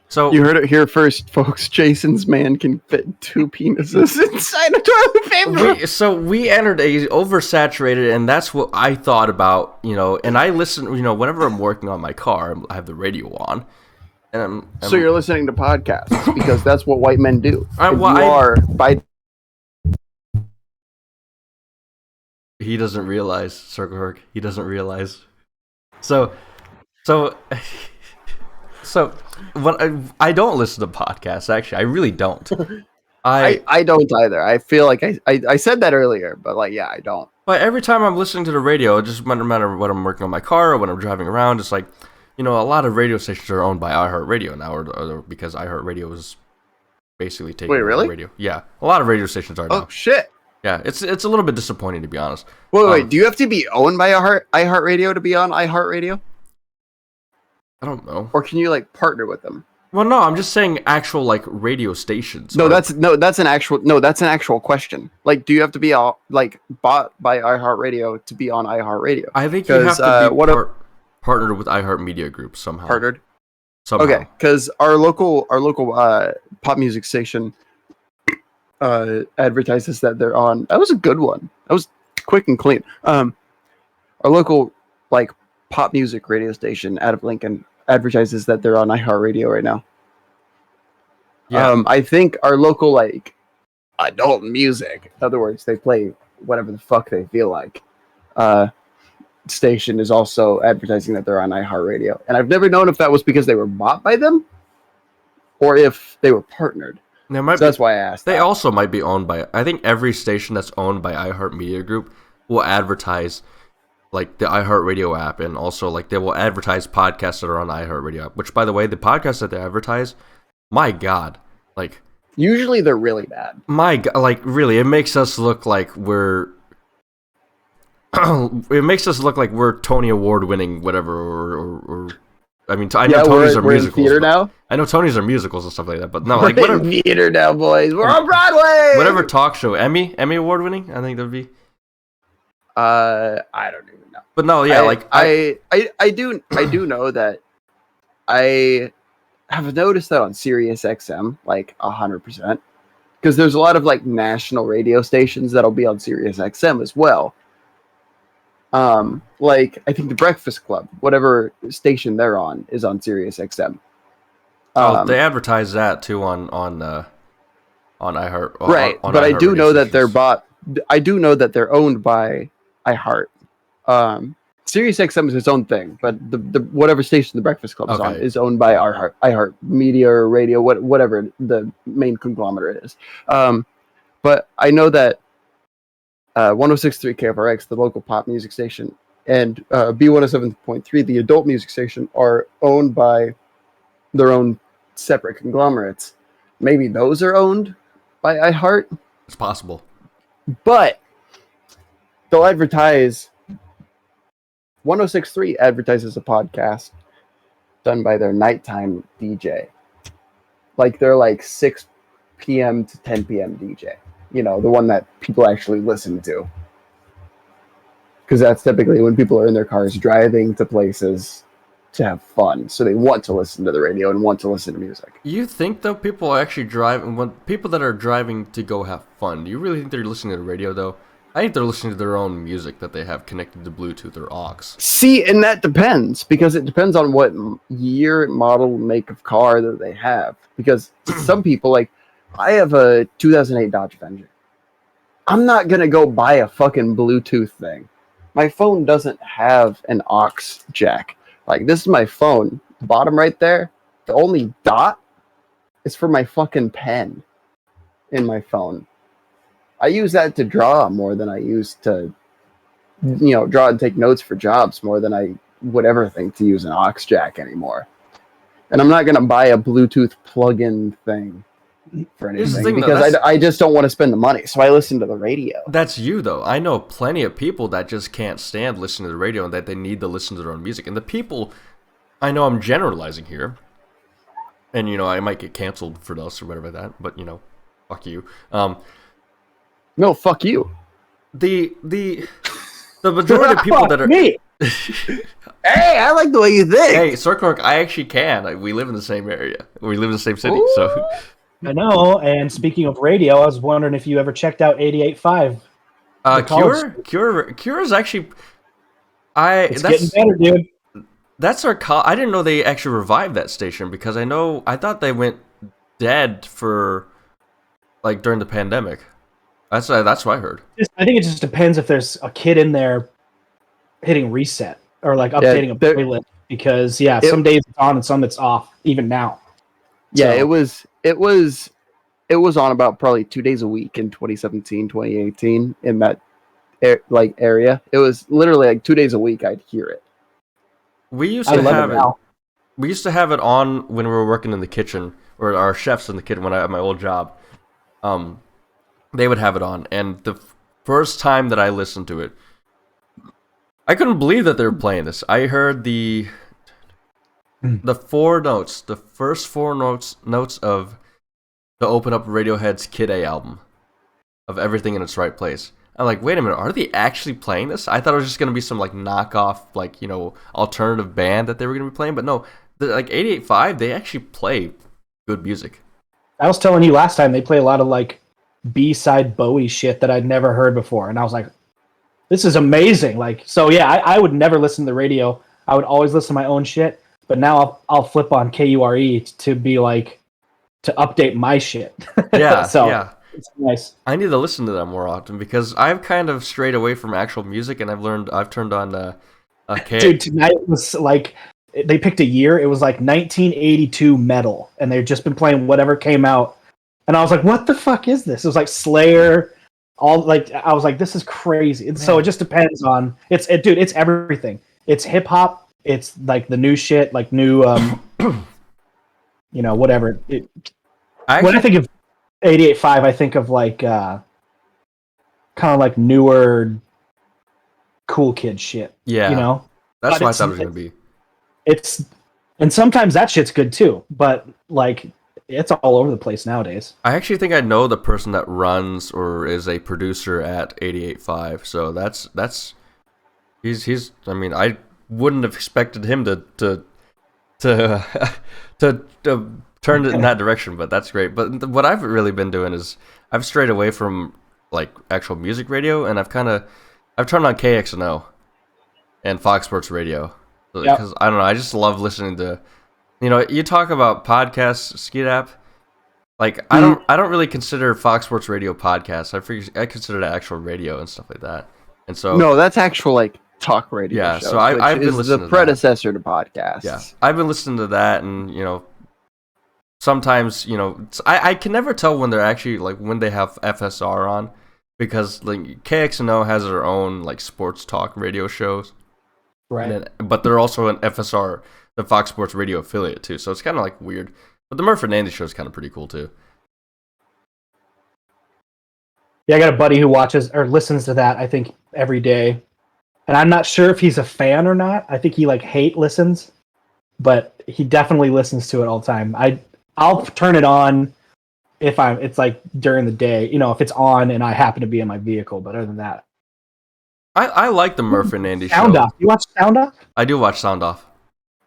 So you heard it here first, folks. Jason's man can fit 2 penises inside a toilet paper. So we entered a oversaturated, and that's what I thought about. And I listen. Whenever I'm working on my car, I have the radio on, and so you're listening to podcasts because that's what white men do. He doesn't realize, Circleherk. He doesn't realize. So when I don't listen to podcasts, actually, I really don't. I don't either. I feel like I said that earlier, but I don't. But every time I'm listening to the radio, just no matter what I'm working on my car or when I'm driving around, it's like, a lot of radio stations are owned by iHeartRadio now, or because iHeartRadio is basically taking over the radio. Yeah, a lot of radio stations are now. Oh shit. Yeah, it's a little bit disappointing, to be honest. Wait, do you have to be owned by iHeartRadio to be on iHeartRadio? I don't know. Or can you partner with them? Well, no, I'm just saying actual radio stations. That's an actual question. Do you have to be bought by iHeartRadio to be on iHeartRadio? I think you have to be partnered with iHeartMedia Group somehow. Partnered. Somehow. Okay, because our local pop music station advertises that they're on. That was a good one. That was quick and clean. Our local like pop music radio station out of Lincoln advertises that they're on iHeartRadio right now. Yeah. I think our local like adult music, in other words, they play whatever the fuck they feel like. Station is also advertising that they're on iHeartRadio, and I've never known if that was because they were bought by them or if they were partnered. That's why I asked. They also might be owned by. I think every station that's owned by iHeartMedia Group will advertise like the iHeartRadio app, and also like they will advertise podcasts that are on the iHeartRadio app. Which, by the way, the podcasts that they advertise, my God, like usually they're really bad. My God, like really, it makes us look like we're. It makes us look like we're Tony Award winning whatever, or I mean, I know Tonys are musicals. In theater now? I know Tonys are musicals and stuff like that, but no, we're like whatever. In theater now, boys. We're on Broadway. Whatever talk show, Emmy Award winning. I think that'd be. I don't even know. But no, yeah, I do know that I have noticed that on Sirius XM, like 100%, because there's a lot of like national radio stations that'll be on Sirius XM as well. Like I think the Breakfast Club, whatever station they're on, is on Sirius XM. They advertise that too on iHeart. Right, but I do know that they're bought. I do know that they're owned by iHeart. Sirius XM is its own thing, but the whatever station the Breakfast Club is on is owned by iHeart Media or Radio, whatever the main conglomerate is. But I know that 106.3 KFRX, the local pop music station, and B107.3, the adult music station, are owned by their own separate conglomerates. Maybe those are owned by iHeart. It's possible. But they'll advertise. 106.3 advertises a podcast done by their nighttime DJ. Like they're like 6 p.m. to 10 p.m. DJ. You know, the one that people actually listen to. Because that's typically when people are in their cars driving to places to have fun. So they want to listen to the radio and want to listen to music. You think, though, people are actually driving... When people that are driving to go have fun, do you really think they're listening to the radio, though? I think they're listening to their own music that they have connected to Bluetooth or aux. See, and that depends. Because it depends on what year, model, make of car that they have. Because some people, like... I have a 2008 Dodge Avenger. I'm not going to go buy a fucking Bluetooth thing. My phone doesn't have an aux jack. Like, this is my phone. The bottom right there, the only dot is for my fucking pen in my phone. I use that to draw more than I use to, draw and take notes for jobs more than I would ever think to use an aux jack anymore. And I'm not going to buy a Bluetooth plug-in thing for anything because I just don't want to spend the money, so I listen to the radio. That's you, though. I know plenty of people that just can't stand listening to the radio and that they need to listen to their own music. And the people, I know I'm generalizing here, and I might get canceled for this or whatever that, but fuck you. No, fuck you. The majority of people that are me. Hey, I like the way you think. Hey, Circleherk, I actually can. We live in the same area. We live in the same city, Ooh. So. I know, and speaking of radio, I was wondering if you ever checked out 88.5. Cure is actually... It's getting better, dude. That's our... I didn't know they actually revived that station, because I thought they went dead for, during the pandemic. That's what I heard. I think it just depends if there's a kid in there hitting reset, or updating a playlist, because, some days it's on and some it's off, even now. Yeah, so. It was on about probably 2 days a week in 2017, 2018 in that area. It was literally 2 days a week I'd hear it. We used to have it. We used to have it on when we were working in the kitchen, or our chefs in the kitchen when I had my old job. They would have it on, and the first time that I listened to it, I couldn't believe that they were playing this. I heard the first 4 notes of the Open Up Radiohead's Kid A album, of Everything in Its Right Place. I'm like, wait a minute, are they actually playing this? I thought it was just going to be some knockoff, alternative band that they were going to be playing, but no, 88.5, they actually play good music. I was telling you last time, they play a lot of B-side Bowie shit that I'd never heard before, and I was like, this is amazing. Like, so yeah, I would never listen to the radio. I would always listen to my own shit, but now I'll flip on KURE to be like, to update my shit. Yeah, so yeah. it's nice. I need to listen to that more often because I've kind of strayed away from actual music, and I've turned on a Dude, tonight was like, they picked a year. It was like 1982 metal, and they've just been playing whatever came out. And I was like, what the fuck is this? It was like Slayer. All like, I was like, this is crazy. And so it just depends on dude, it's everything. It's hip hop. It's like the new shit, like new, whatever. When I think of 88.5, I think of like, kind of like newer, cool kid shit. Yeah, that's But what I thought it was gonna be. And sometimes that shit's good too, but like, it's all over the place nowadays. I actually think I know the person that runs or is a producer at 88.5. So that's he's. I mean, I wouldn't have expected him to turn it in that direction, but that's great. But what I've really been doing is I've strayed away from like actual music radio, and I've turned on KXNO and Fox Sports Radio because I don't know. I just love listening to. You talk about podcasts, Skeet App. Like I don't really consider Fox Sports Radio podcasts. I consider it actual radio and stuff like that. And so no, that's actual like talk radio. Yeah, shows, so I've been listening the to predecessor to podcasts. Yeah, I've been listening to that, and sometimes I can never tell when they're actually like when they have FSR on because like KXNO has their own like sports talk radio shows, right? But they're also an FSR. The Fox Sports Radio affiliate too, so it's kind of like weird. But the Murph and Andy show is kind of pretty cool too. Yeah, I got a buddy who watches or listens to that. I think every day, and I'm not sure if he's a fan or not. I think he like listens, but he definitely listens to it all the time. I'll turn it on if it's like during the day, if it's on and I happen to be in my vehicle. But other than that, I like the Murph and Andy show. Sound Off. You watch Sound Off? I do watch Sound Off.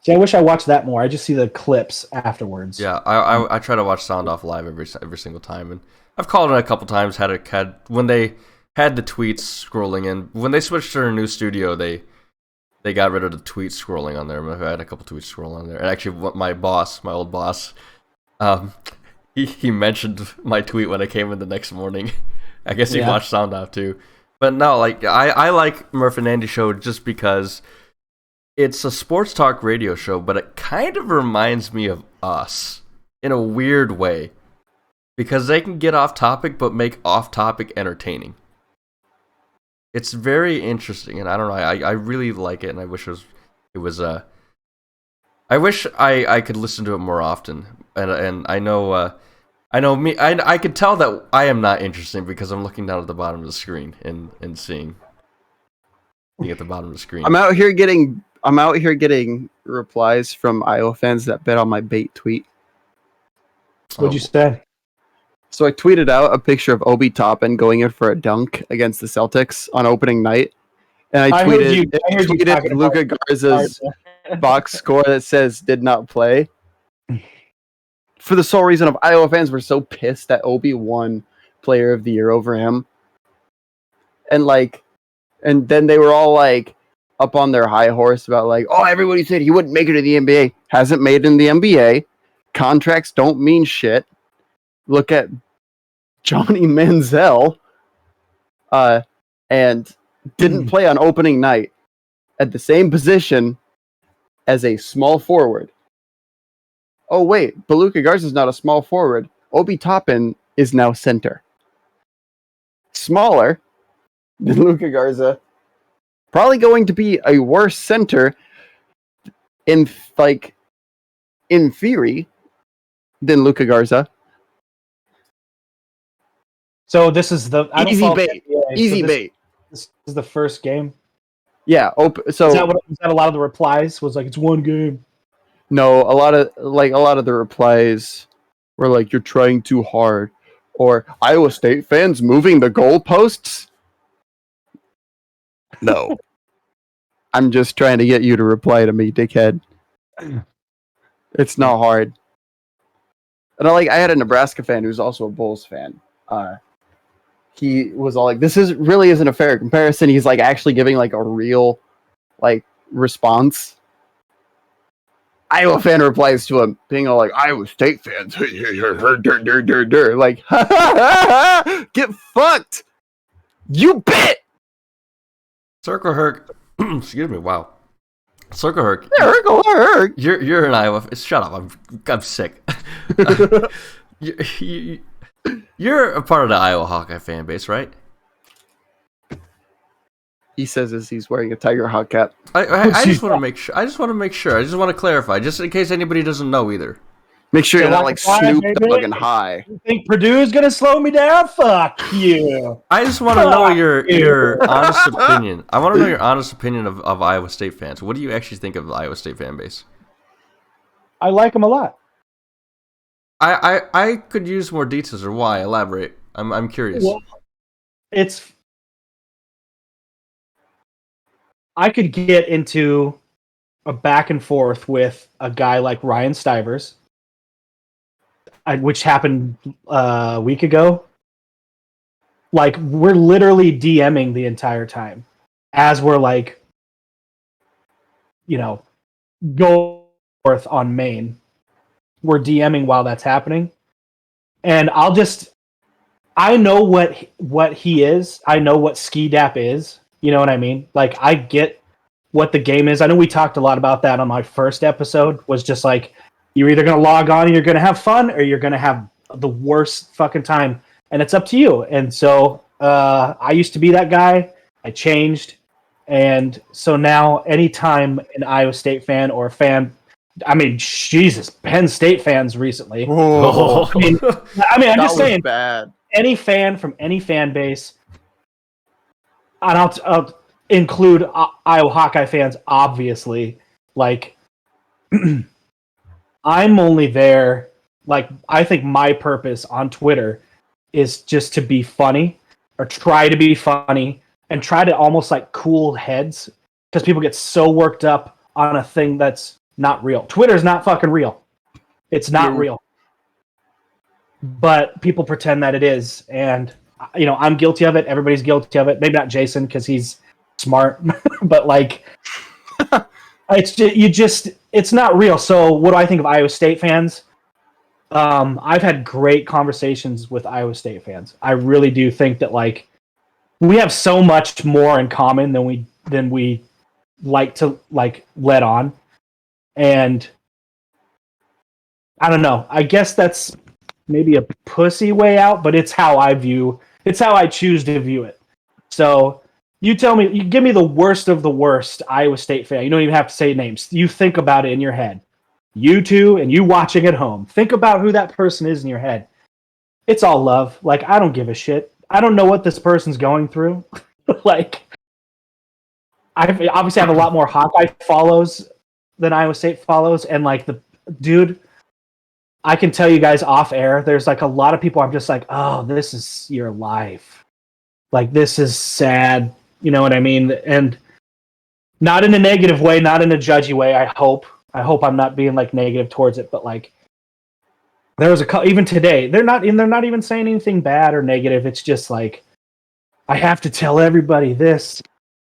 See, I wish I watched that more. I just see the clips afterwards. Yeah, I try to watch Sound Off live every single time, and I've called it a couple times. Had when they had the tweets scrolling in. When they switched to their new studio, they got rid of the tweet scrolling on there. I had a couple tweets scrolling on there, and actually, my old boss, he mentioned my tweet when I came in the next morning. I guess he watched Sound Off too, but no, like I like Murph and Andy show just because. It's a sports talk radio show, but it kind of reminds me of us in a weird way because they can get off topic but make off topic entertaining. It's very interesting, and I don't know. I really like it, and I wish it was. I wish I could listen to it more often, and I know me. I could tell that I am not interesting because I'm looking down at the bottom of the screen and seeing at the bottom of the screen. I'm out here getting replies from Iowa fans that bet on my bait tweet. What'd you say? So I tweeted out a picture of Obi Toppin going in for a dunk against the Celtics on opening night. And I tweeted Luka Garza's box score that says did not play. For the sole reason of Iowa fans were so pissed that Obi won Player of the Year over him. And then they were all like up on their high horse about like, oh, everybody said he wouldn't make it to the NBA. Hasn't made it in the NBA. Contracts don't mean shit. Look at Johnny Manziel. And didn't play on opening night at the same position as a small forward. Oh, wait. But Luka Garza is not a small forward. Obi Toppin is now center. Smaller than Luka Garza. Probably going to be a worse center in theory than Luka Garza. So this is the easy bait. Easy bait. This is the first game. Yeah. So is that a lot of the replies was like it's one game? No, a lot of the replies were like you're trying too hard, or Iowa State fans moving the goalposts. No. I'm just trying to get you to reply to me, dickhead. It's not hard. And I had a Nebraska fan who's also a Bulls fan. he was all like, "This really isn't a fair comparison." He's like actually giving like a real like response. Iowa fan replies to him, being all like, "Iowa State fans, like, get fucked, you bit." Circleherk, excuse me. Wow, Circleherk. Circleherk. You're an Iowa. Shut up. I'm sick. You're a part of the Iowa Hawkeye fan base, right? He says as he's wearing a Tiger Hawk cap. I just want to make sure. I just want to clarify, just in case anybody doesn't know either. Make sure you're not like Snoop baby. Dogg and high. You think Purdue's gonna slow me down? Fuck you. I just want to know your honest opinion. I want to know your honest opinion of Iowa State fans. What do you actually think of the Iowa State fan base? I like them a lot. I could use more details or why. Elaborate. I'm curious. Well, I could get into a back and forth with a guy like Ryan Stivers, which happened a week ago. Like, we're literally DMing the entire time as we're like, go north on Maine. We're DMing while that's happening. And I know what he is. I know what Ski Dap is. You know what I mean? Like, I get what the game is. I know we talked a lot about that on my first episode, was just like, you're either going to log on and you're going to have fun, or you're going to have the worst fucking time. And it's up to you. And so I used to be that guy. I changed. And so now anytime an Iowa State fan or a fan, I mean, Jesus, Penn State fans recently. Oh. I mean, I'm just saying, bad. any fan from any fan base, and I'll include Iowa Hawkeye fans, obviously. Like, I'm only there, like, I think my purpose on Twitter is just to be funny, or try to be funny, and try to almost like cool heads, because people get so worked up on a thing that's not real. Twitter's not fucking real. It's not real. But people pretend that it is, and I'm guilty of it. Everybody's guilty of it. Maybe not Jason, because he's smart, but like, it's not real. So what do I think of Iowa State fans? I've had great conversations with Iowa State fans. I really do think that, like, we have so much more in common than we like to like let on. And I don't know. I guess that's maybe a pussy way out, but it's how I choose to view it. So you tell me, you give me the worst of the worst Iowa State fan. You don't even have to say names. You think about it in your head. You two, and you watching at home, think about who that person is in your head. It's all love. Like, I don't give a shit. I don't know what this person's going through. Like, I obviously have a lot more Hawkeye follows than Iowa State follows, and like, the dude, I can tell you guys off air, there's like a lot of people I'm just like, oh, this is your life. Like, this is sad. You know what I mean? And not in a negative way, not in a judgy way. I hope I'm not being like negative towards it, but like, there was even today, they're not even saying anything bad or negative. It's just like, I have to tell everybody this.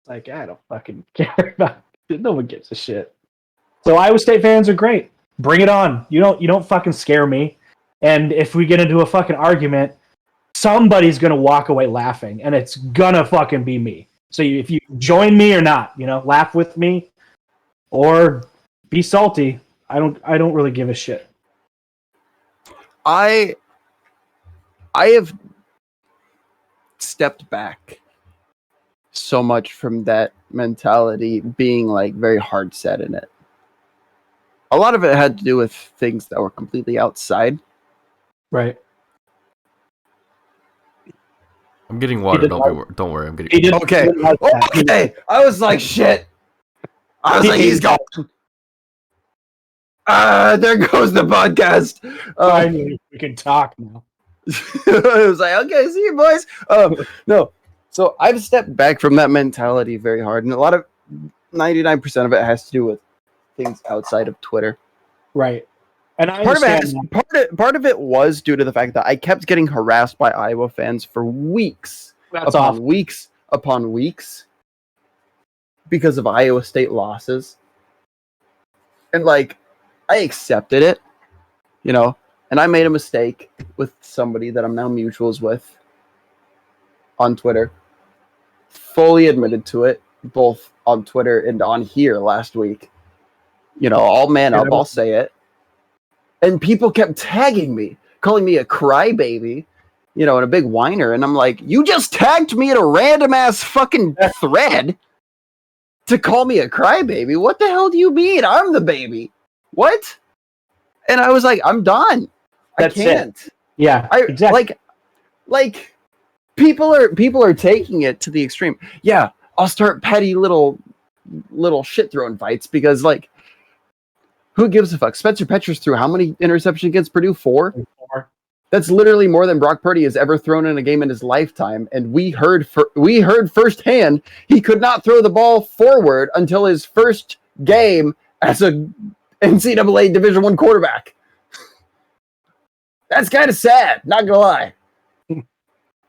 Like, I don't fucking care about it. No one gives a shit. So Iowa State fans are great. Bring it on. You don't fucking scare me. And if we get into a fucking argument, somebody's gonna walk away laughing, and it's gonna fucking be me. So if you join me or not, laugh with me or be salty. I don't really give a shit. I have stepped back so much from that mentality, being like very hard set in it. A lot of it had to do with things that were completely outside. Right. I'm getting water. Don't worry. I'm getting. Okay. Okay. I was like, shit. I was like, he's gone. There goes the podcast. Finally, we can talk now. I was like, okay, see you, boys. No. So I've stepped back from that mentality very hard, and 99% of it has to do with things outside of Twitter. Right. And I Part of understand it, part of it was due to the fact that I kept getting harassed by Iowa fans for weeks that's upon awful. weeks upon weeks because of Iowa State losses. And like, I accepted it, you know, and I made a mistake with somebody that I'm now mutuals with on Twitter. Fully admitted to it, both on Twitter and on here last week. You know, all man up, I'll say it. And people kept tagging me, calling me a crybaby, you know, and a big whiner. And I'm like, you just tagged me in a random ass fucking thread to call me a crybaby. What the hell do you mean? I'm the baby. What? And I was like, I'm done. That's I can't. Yeah, exactly. Like people are taking it to the extreme. Yeah, I'll start petty little shit throwing fights because like, who gives a fuck? Spencer Petras threw how many interceptions against Purdue? 4? That's literally more than Brock Purdy has ever thrown in a game in his lifetime. And we heard firsthand he could not throw the ball forward until his first game as a NCAA Division I quarterback. That's kind of sad, not gonna lie.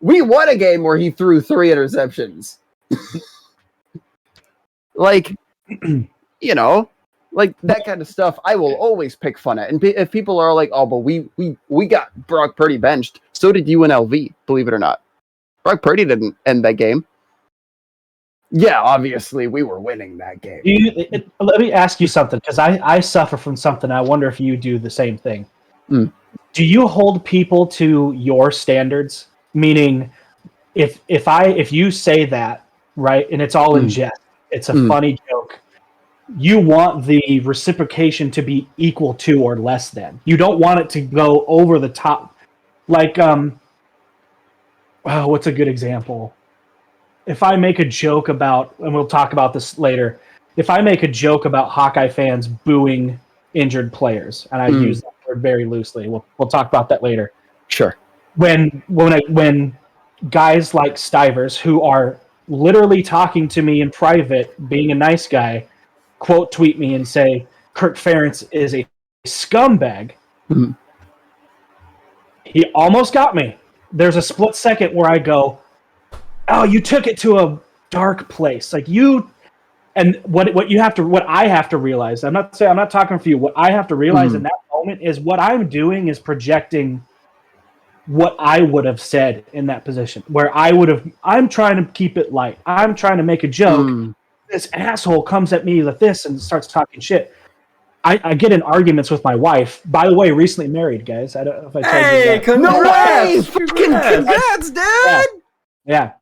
We won a game where he threw 3 interceptions. Like, you know, like that kind of stuff, I will always pick fun at. And if people are like, "Oh, but we got Brock Purdy benched," so did UNLV. Believe it or not, Brock Purdy didn't end that game. Yeah, obviously we were winning that game. Let me ask you something, because I suffer from something. I wonder if you do the same thing. Mm. Do you hold people to your standards? Meaning, if you say that, right, and it's all in jest, it's a funny joke. You want the reciprocation to be equal to or less than. You don't want it to go over the top. Like, what's a good example? If I make a joke about, and we'll talk about this later, if I make a joke about Hawkeye fans booing injured players, and I use that word very loosely, we'll talk about that later. Sure. When guys like Stivers, who are literally talking to me in private, being a nice guy, quote tweet me and say Kirk Ferentz is a scumbag. Mm-hmm. He almost got me. There's a split second where I go, "Oh, you took it to a dark place." Like you, and what I have to realize. I'm not talking for you. What I have to realize in that moment is what I'm doing is projecting what I would have said in that position, where I'm trying to keep it light. I'm trying to make a joke. This asshole comes at me with this and starts talking shit. I get in arguments with my wife. By the way, recently married, guys. I don't know if I told you that. No way! Congrats, dude! Yeah.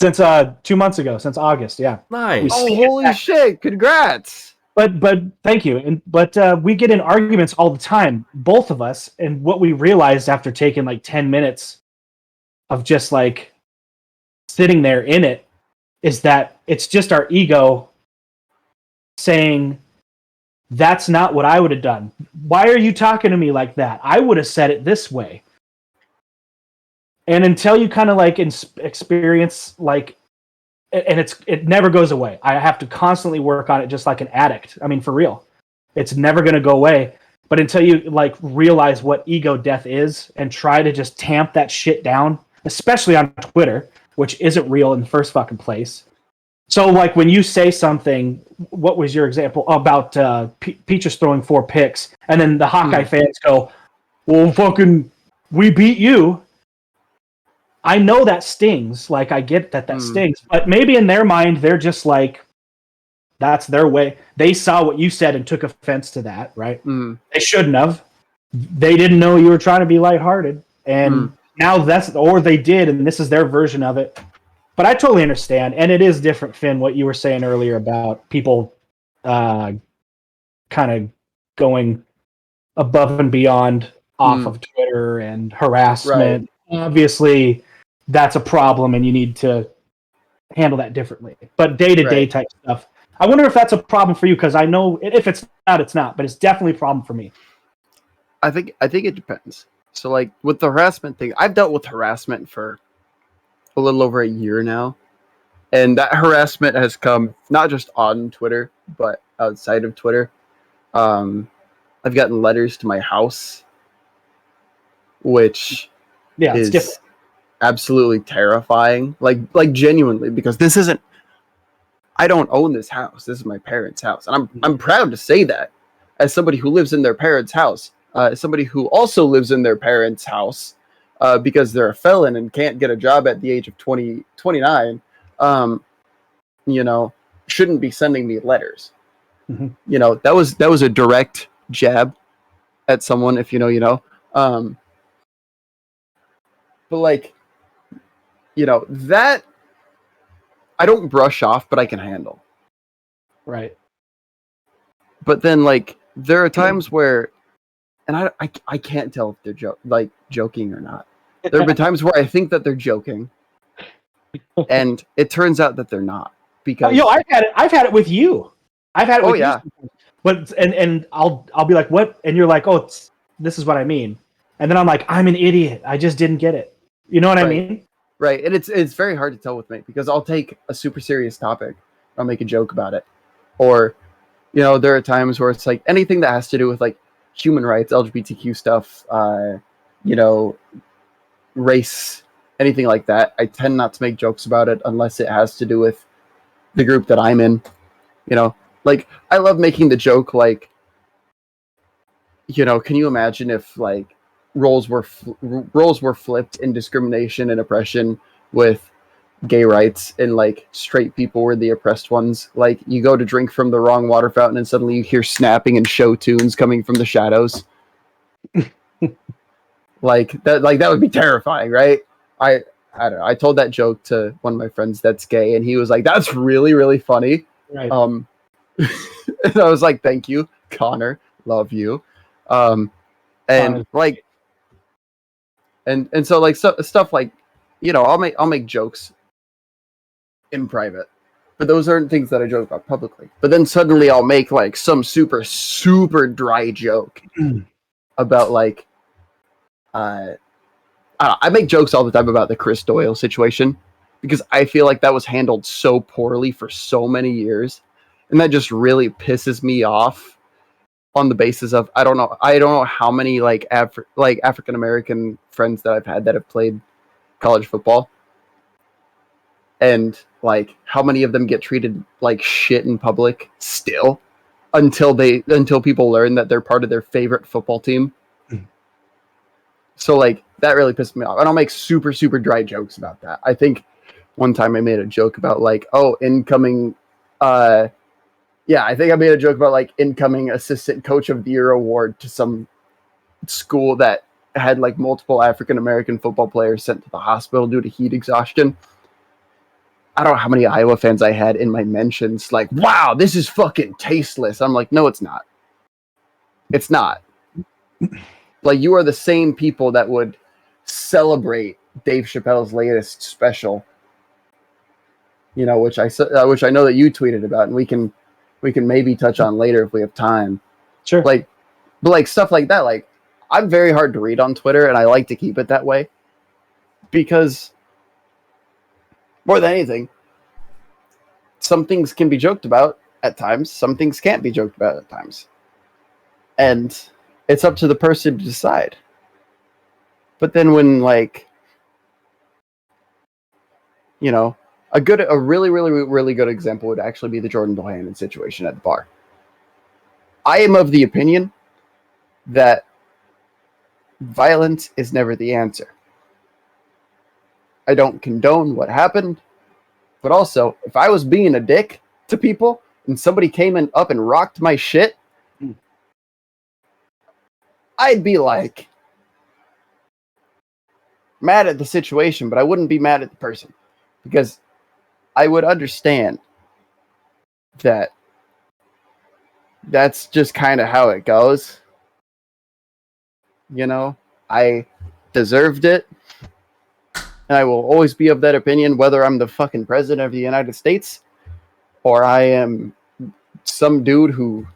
Since 2 months ago, since August, yeah. Nice. Oh, holy shit! Congrats! But thank you. But we get in arguments all the time, both of us. And what we realized after taking like 10 minutes of just like sitting there in it is that it's just our ego saying, "That's not what I would have done. Why are you talking to me like that? I would have said it this way." And until you kind of like experience like, and it never goes away. I have to constantly work on it, just like an addict. I mean, for real, it's never going to go away. But until you like realize what ego death is and try to just tamp that shit down, especially on Twitter, which isn't real in the first fucking place. So like when you say something, what was your example about Peaches throwing 4 picks, and then the Hawkeye fans go, "Well, fucking, we beat you." I know that stings. Like, I get that stings. But maybe in their mind, they're just like, that's their way. They saw what you said and took offense to that, right? They shouldn't have. They didn't know you were trying to be lighthearted. And now or they did, and this is their version of it. But I totally understand. And it is different, Finn, what you were saying earlier about people kind of going above and beyond off of Twitter and harassment. Right. Obviously, that's a problem, and you need to handle that differently. But day-to-day type stuff, I wonder if that's a problem for you, because I know if it's not, it's not. But it's definitely a problem for me. I think it depends. So, like, with the harassment thing, I've dealt with harassment for a little over a year now. And that harassment has come not just on Twitter, but outside of Twitter. I've gotten letters to my house, which Yeah, it's is different. absolutely terrifying. Like genuinely, because this isn't. I don't own this house. This is my parents' house, and I'm proud to say that as somebody who lives in their parents' house, as somebody who also lives in their parents' house because they're a felon and can't get a job at the age of 29. Shouldn't be sending me letters. Mhm. That was a direct jab at someone. If you know, you know. But like, that I don't brush off, but I can handle. Right. But then, like, there are times where, and I can't tell if they're joking or not. There have been times where I think that they're joking, and it turns out that they're not. Because I've had it with you. I've had it with yeah. you. But and I'll be like, what? And you're like, oh, this is what I mean. And then I'm like, I'm an idiot. I just didn't get it. You know what I mean? Right. And it's very hard to tell with me because I'll take a super serious topic, I'll make a joke about it, or there are times where it's like anything that has to do with like human rights, LGBTQ stuff, race, anything like that. I tend not to make jokes about it unless it has to do with the group that I'm in. Like I love making the joke like, can you imagine if like roles were flipped in discrimination and oppression with gay rights and like straight people were the oppressed ones? Like you go to drink from the wrong water fountain and suddenly you hear snapping and show tunes coming from the shadows. like that would be terrifying, right? I don't know. I told that joke to one of my friends that's gay and he was like, that's really, really funny. Right. And I was like, thank you, Connor. Love you. And like, and so like stuff like, I'll make jokes in private, but those aren't things that I joke about publicly. But then suddenly I'll make like some super, super dry joke about like, I make jokes all the time about the Chris Doyle situation because I feel like that was handled so poorly for so many years. And that just really pisses me off on the basis of I don't know how many like African American friends that I've had that have played college football, and like how many of them get treated like shit in public still until people learn that they're part of their favorite football team. So like that really pissed me off, and I'll make super, super dry jokes about that. I think one time I made a joke about like, incoming. I think I made a joke about like incoming assistant coach of the year award to some school that had like multiple African American football players sent to the hospital due to heat exhaustion. I don't know how many Iowa fans I had in my mentions like, wow, this is fucking tasteless. I'm like, no, it's not. It's not. Like, you are the same people that would celebrate Dave Chappelle's latest special, which I know that you tweeted about, and we can maybe touch on later if we have time. Sure. But like stuff like that, like I'm very hard to read on Twitter, and I like to keep it that way because more than anything, some things can be joked about at times, some things can't be joked about at times, and it's up to the person to decide. But then when like, a really, really, really good example would actually be the Jordan Bohannon situation at the bar. I am of the opinion that violence is never the answer. I don't condone what happened, but also, if I was being a dick to people and somebody came up and rocked my shit, I'd be like mad at the situation, but I wouldn't be mad at the person because I would understand that that's just kind of how it goes. I deserved it. And I will always be of that opinion, whether I'm the fucking president of the United States or I am some dude who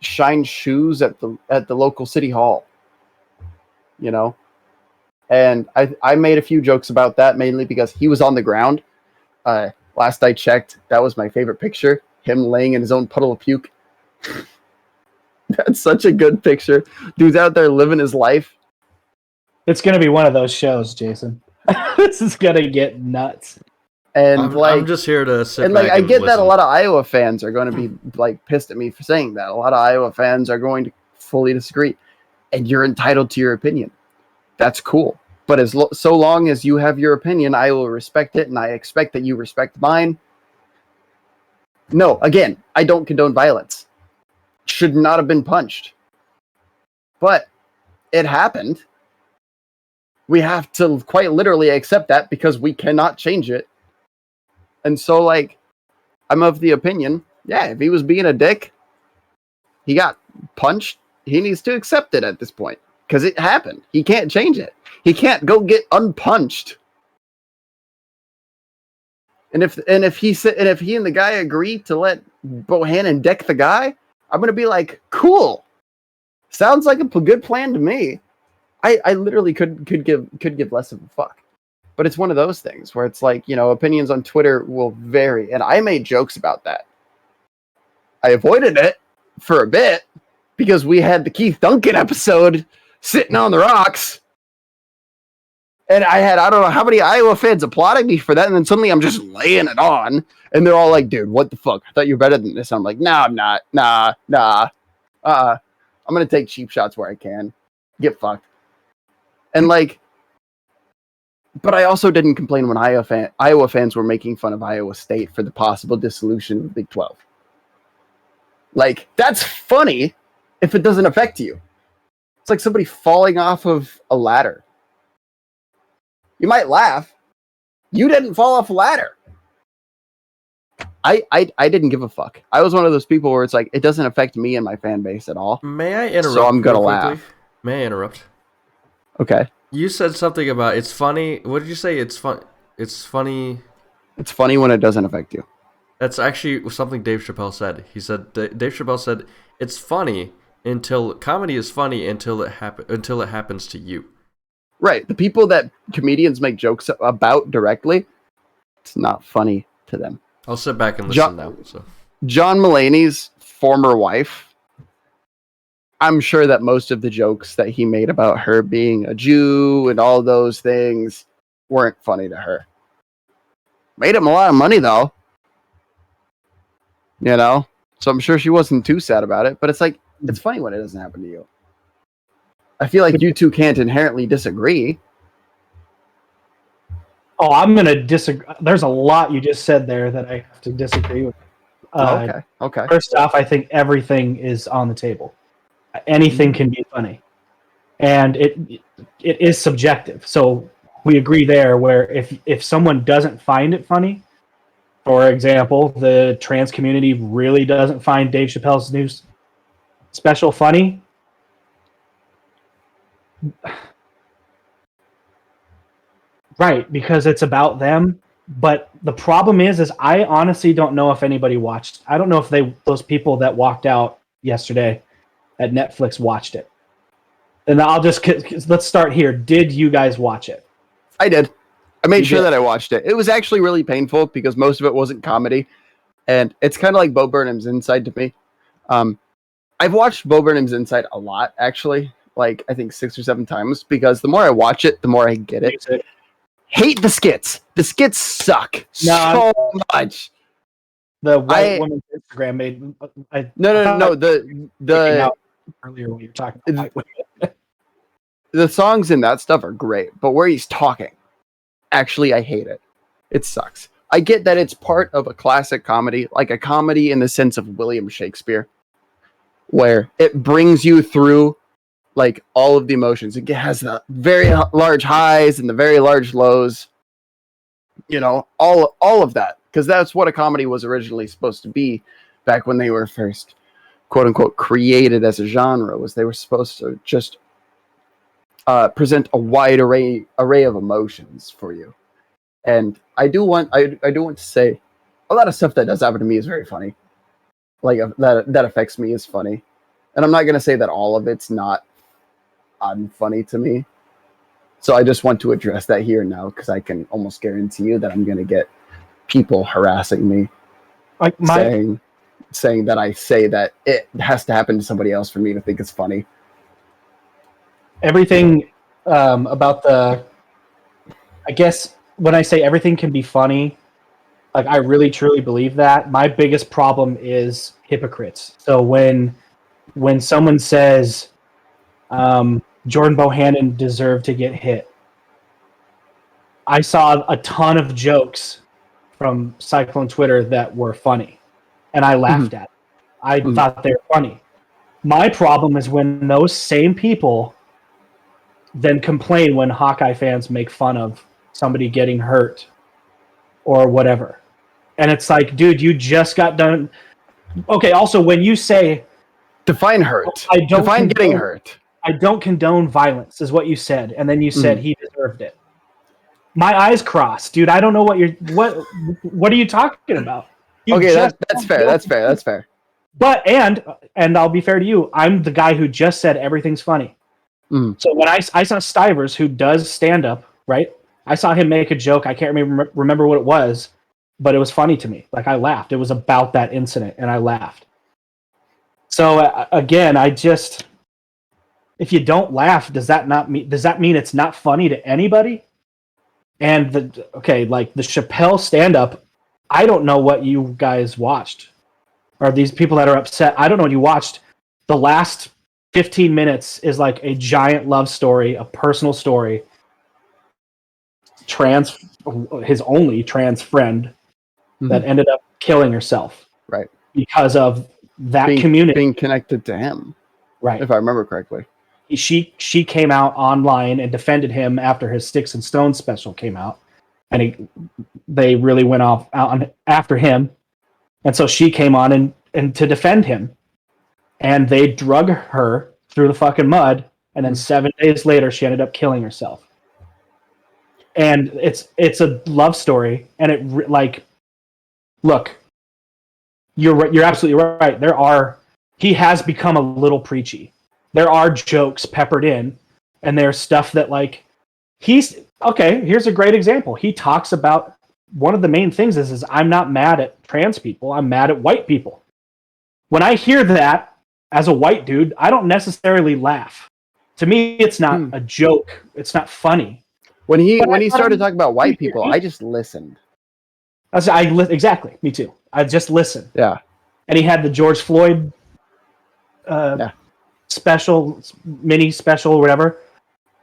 shines shoes at the local city hall. And I made a few jokes about that mainly because he was on the ground. Last I checked, that was my favorite picture. Him laying in his own puddle of puke. That's such a good picture. Dude's out there living his life. It's gonna be one of those shows, Jason. This is gonna get nuts. And I'm just here to sit and back like I and get that listen. a lot of Iowa fans are going to be like pissed at me for saying that. A lot of Iowa fans are going to fully disagree, and you're entitled to your opinion. That's cool. But so long as you have your opinion, I will respect it, and I expect that you respect mine. No, again, I don't condone violence. Should not have been punched. But it happened. We have to quite literally accept that because we cannot change it. And so, like, I'm of the opinion, yeah, if he was being a dick, he got punched, he needs to accept it at this point. Because it happened. He can't change it. He can't go get unpunched. And if he and the guy agree to let Bohannon deck the guy, I'm gonna be like, cool. Sounds like a good plan to me. I literally could give less of a fuck. But it's one of those things where it's like, you know, opinions on Twitter will vary, and I made jokes about that. I avoided it for a bit because we had the Keith Duncan episode sitting on the rocks. And I don't know how many Iowa fans applauding me for that, and then suddenly I'm just laying it on, and they're all like, dude, what the fuck? I thought you were better than this. And I'm like, nah, I'm not. Nah. I'm going to take cheap shots where I can. Get fucked. And like, but I also didn't complain when Iowa fans were making fun of Iowa State for the possible dissolution of the Big 12. Like, that's funny if it doesn't affect you. It's like somebody falling off of a ladder. You might laugh. You didn't fall off a ladder. I didn't give a fuck. I was one of those people where it's like, it doesn't affect me and my fan base at all. May I interrupt? So I'm going to real laugh. quickly? May I interrupt? Okay. You said something about it's funny. What did you say? It's fun. It's funny. It's funny when it doesn't affect you. That's actually something Dave Chappelle said. He said Dave Chappelle said it's funny until comedy is funny until it happens to you. Right. The people that comedians make jokes about directly, it's not funny to them. I'll sit back and listen now. So John Mulaney's former wife, I'm sure that most of the jokes that he made about her being a Jew and all those things weren't funny to her. Made him a lot of money, though. You know? So I'm sure she wasn't too sad about it. But it's like, it's funny when it doesn't happen to you. I feel like you two can't inherently disagree. Oh, I'm going to disagree. There's a lot you just said there that I have to disagree with. Okay. First off, I think everything is on the table. Anything can be funny. And it is subjective. So we agree there where if someone doesn't find it funny, for example, the trans community really doesn't find Dave Chappelle's new special funny, right, because it's about them. But the problem is I honestly don't know if anybody watched. I don't know if those people that walked out yesterday at Netflix watched it. And let's start here. Did you guys watch it? I did. I made sure that I watched it. It was actually really painful because most of it wasn't comedy. And it's kind of like Bo Burnham's Inside to me. I've watched Bo Burnham's Inside a lot, actually. Like, I think 6 or 7 times. Because the more I watch it, the more I get it. Hate the skits. The skits suck so much. The white woman's Instagram made... No. The earlier when you were talking about white women. The songs in that stuff are great. But where he's talking... Actually, I hate it. It sucks. I get that it's part of a classic comedy, like a comedy in the sense of William Shakespeare, where it brings you through like all of the emotions. It has the very large highs and the very large lows. You know, all of that, because that's what a comedy was originally supposed to be back when they were first, quote unquote, created as a genre. Was they were supposed to just present a wide array of emotions for you. And I do want to say a lot of stuff that does happen to me is very funny. Like that affects me is funny. And I'm not going to say that all of it's not unfunny to me. So I just want to address that here now because I can almost guarantee you that I'm going to get people harassing me saying saying that I say that it has to happen to somebody else for me to think it's funny. Everything about I guess when I say everything can be funny, like I really truly believe that. My biggest problem is hypocrites. So when someone says Jordan Bohannon deserved to get hit, I saw a ton of jokes from Cyclone Twitter that were funny, and I laughed at it. I thought they were funny. My problem is when those same people then complain when Hawkeye fans make fun of somebody getting hurt or whatever. And it's like, dude, you just got done. Okay, also, when you say... Define hurt. Define getting hurt. I don't condone violence, is what you said. And then you said he deserved it. My eyes crossed, dude. I don't know what are you talking about? Okay, that's fair. That's fair. But, and I'll be fair to you, I'm the guy who just said everything's funny. So when I saw Stivers, who does stand-up, right? I saw him make a joke. I can't remember what it was, but it was funny to me. Like, I laughed. It was about that incident, and I laughed. So, again, if you don't laugh, does that mean it's not funny to anybody? And the Chappelle stand-up, I don't know what you guys watched. Or these people that are upset, I don't know what you watched. The last 15 minutes is like a giant love story, a personal story. His only trans friend that ended up killing herself. Right. Because of that community. Being connected to him. Right. If I remember correctly. She came out online and defended him after his Sticks and Stones special came out. And they really went out after him. And so she came on and to defend him. And they drug her through the fucking mud, and then 7 days later, she ended up killing herself. And it's a love story, and look, you're absolutely right. He has become a little preachy. There are jokes peppered in, and there's stuff that here's a great example. He talks about one of the main things is I'm not mad at trans people. I'm mad at white people. When I hear that, as a white dude, I don't necessarily laugh. To me, it's not a joke. It's not funny. When he started talking about white people, I just listened. Exactly. Me too. I just listened. Yeah. And he had the George Floyd special, mini special, or whatever.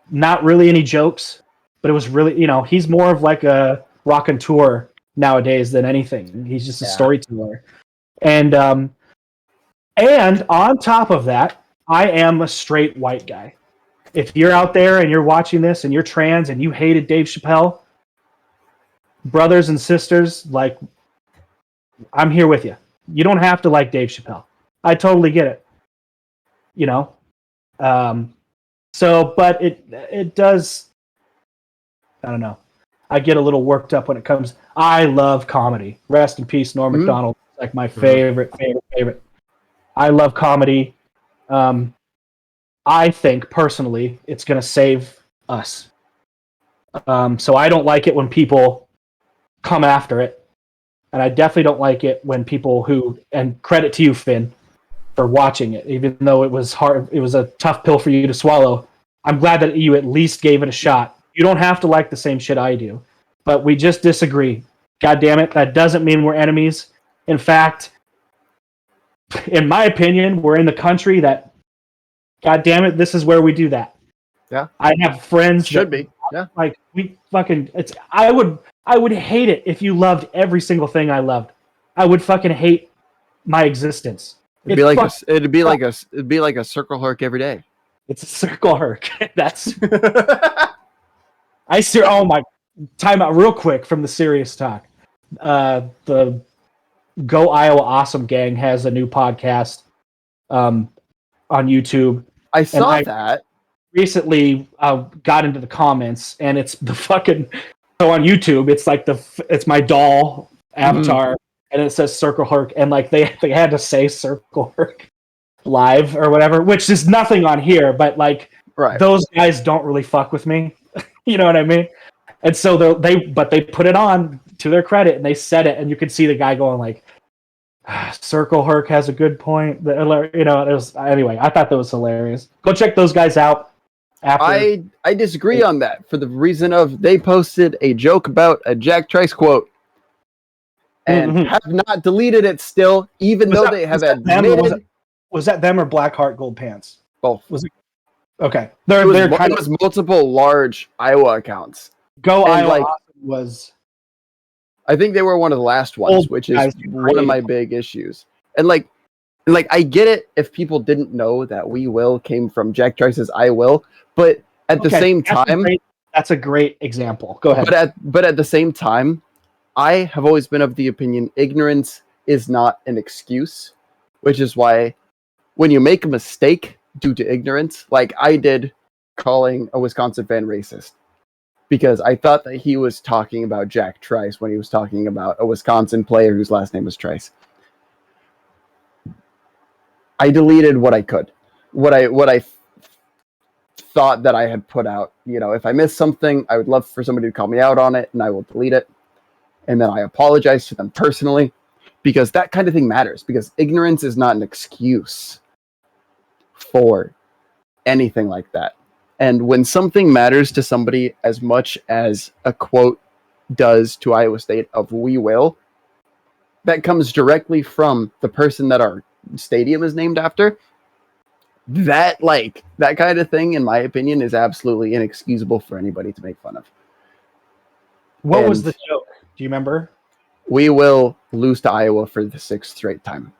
Not really any jokes, but it was really, he's more of like a raconteur nowadays than anything. He's just a storyteller. And on top of that, I am a straight white guy. If you're out there and you're watching this and you're trans and you hated Dave Chappelle, brothers and sisters, I'm here with you. You don't have to like Dave Chappelle. I totally get it. But it does, I don't know. I get a little worked up when it comes. I love comedy. Rest in peace, Norm Macdonald. Like my favorite. I love comedy. I think personally it's going to save us. So I don't like it when people come after it. And I definitely don't like it when people and credit to you, Finn, for watching it, even though it was hard. It was a tough pill for you to swallow. I'm glad that you at least gave it a shot. You don't have to like the same shit I do, but we just disagree. God damn it. That doesn't mean we're enemies. In fact, in my opinion, we're in the country that, God damn it, this is where we do that. Yeah. I have friends Should be. Yeah. I would hate it if you loved every single thing I loved. I would fucking hate my existence. It'd be like a Circleherk every day. It's a Circleherk. That's oh my, time out real quick from the serious talk. The Go Iowa Awesome Gang has a new podcast on YouTube. I saw that. Recently got into the comments, and it's the fucking, so on YouTube it's my doll avatar, and it says Circleherk, and they had to say Circleherk live or whatever, which is nothing on here, but those guys don't really fuck with me. You know what I mean? And so they put it on to their credit, and they said it, and you could see the guy going Circleherk has a good point. Anyway, I thought that was hilarious. Go check those guys out. After I disagree on that for the reason of they posted a joke about a Jack Trice quote and have not deleted it still, even though they have admitted. Was that them or Blackheart Gold Pants? Both. Was it? Okay. It was multiple large Iowa accounts. Go Iowa was. I think they were one of the last ones, which is one of my big issues. And I get it if people didn't know that We Will came from Jack Trice's I Will, but at the same time, that's a great example. Go ahead. But at the same time, I have always been of the opinion ignorance is not an excuse, which is why when you make a mistake due to ignorance, like I did calling a Wisconsin fan racist, because I thought that he was talking about Jack Trice when he was talking about a Wisconsin player whose last name was Trice. I deleted what I could, what I thought that I had put out. You know, if I missed something, I would love for somebody to call me out on it, and I will delete it. And then I apologize to them personally, because that kind of thing matters, because ignorance is not an excuse for anything like that. And when something matters to somebody as much as a quote does to Iowa State of We Will, that comes directly from the person that our stadium is named after. That kind of thing, in my opinion, is absolutely inexcusable for anybody to make fun of. What was the joke? Do you remember? We will lose to Iowa for the 6th straight time.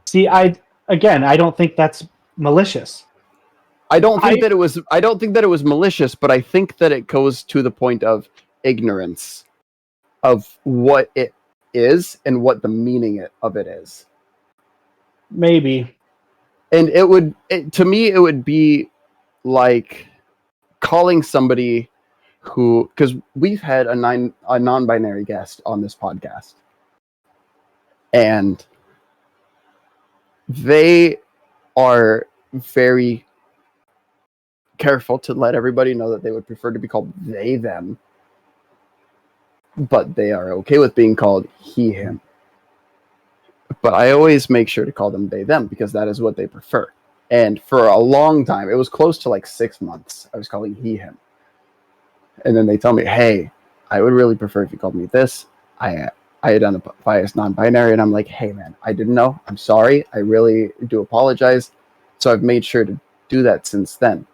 See, I don't think that's malicious. I don't think that it was malicious, but I think that it goes to the point of ignorance of what it is and what the meaning of it is. Maybe. And to me, it would be like calling somebody who, because we've had a non-binary guest on this podcast, and they are very careful to let everybody know that they would prefer to be called they, them, but they are okay with being called he, him. But I always make sure to call them they, them, because that is what they prefer. And for a long time, it was close to 6 months, I was calling he, him. And then they tell me, hey, I would really prefer if you called me this. I identify as non-binary, and I'm like, hey, man, I didn't know. I'm sorry. I really do apologize. So I've made sure to do that since then.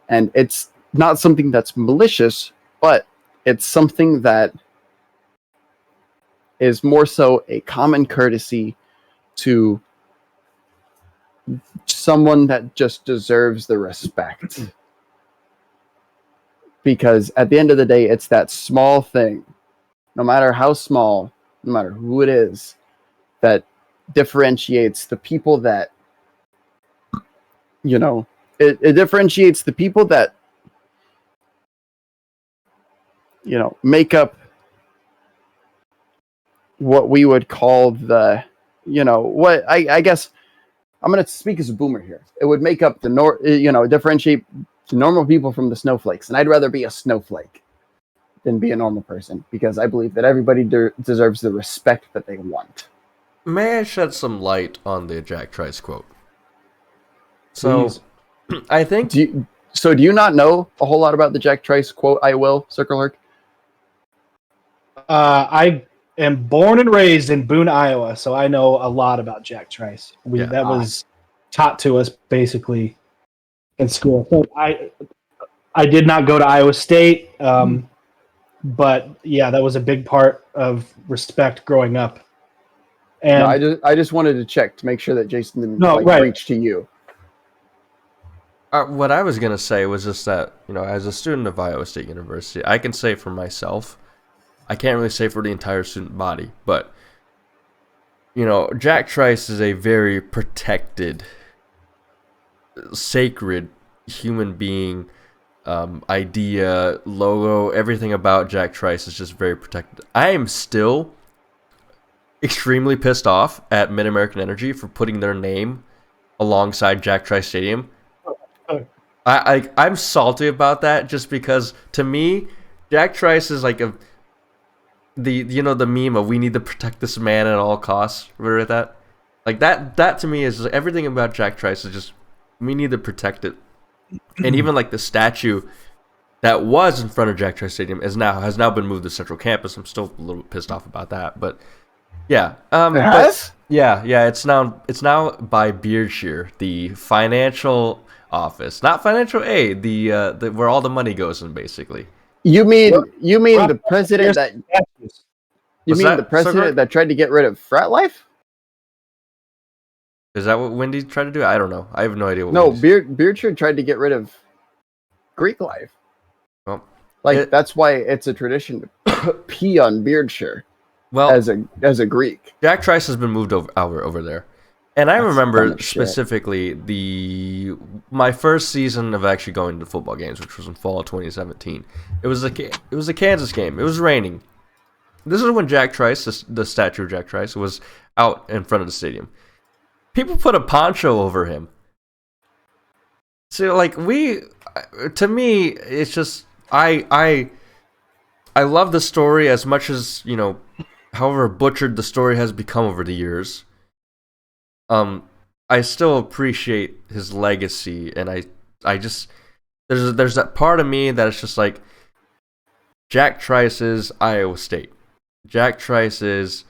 And it's not something that's malicious, but it's something that is more so a common courtesy to someone that just deserves the respect. Because at the end of the day, it's that small thing, no matter how small, no matter who it is, that differentiates the people that, it differentiates the people that, make up what we would call the, what I guess I'm going to speak as a boomer here. It would make up differentiate the normal people from the snowflakes. And I'd rather be a snowflake than be a normal person, because I believe that everybody deserves the respect that they want. May I shed some light on the Jack Trice quote? So, I think... Do you not know a whole lot about the Jack Trice quote, I will, Circleherk? I am born and raised in Boone, Iowa, so I know a lot about Jack Trice. That was taught to us, basically, in school. So I did not go to Iowa State, but yeah, that was a big part of respect growing up. And no, I just wanted to check to make sure that Jason didn't reach to you. What I was going to say was just that, as a student of Iowa State University, I can say for myself, I can't really say for the entire student body, but, Jack Trice is a very protected, sacred human being, idea, logo, everything about Jack Trice is just very protected. I am still extremely pissed off at Mid-American Energy for putting their name alongside Jack Trice Stadium. I'm salty about that, just because to me, Jack Trice is like the meme of we need to protect this man at all costs. Remember that? Like that to me is everything about Jack Trice is just we need to protect it. And even like the statue that was in front of Jack Trice Stadium has now been moved to Central Campus. I'm still a little pissed off about that, but yeah. Yeah, it's now by Beardshear, the financial office, not financial aid, the where all the money goes in basically. You mean the president that that tried to get rid of frat life? Is that what Wendy tried to do? I don't know. I have no idea what. No, Beardshear tried to get rid of Greek life. Well, that's why it's a tradition to pee on Beardshear. Well, as a Greek, Jack Trice has been moved over there, and I remember specifically my first season of actually going to football games, which was in fall of 2017. It was a Kansas game. It was raining. This is when Jack Trice, the statue of Jack Trice, was out in front of the stadium. People put a poncho over him. So like to me, it's just I love the story as much as however butchered the story has become over the years. I still appreciate his legacy, and I just there's that part of me that is just like Jack Trice is Iowa State. Jack Trice is.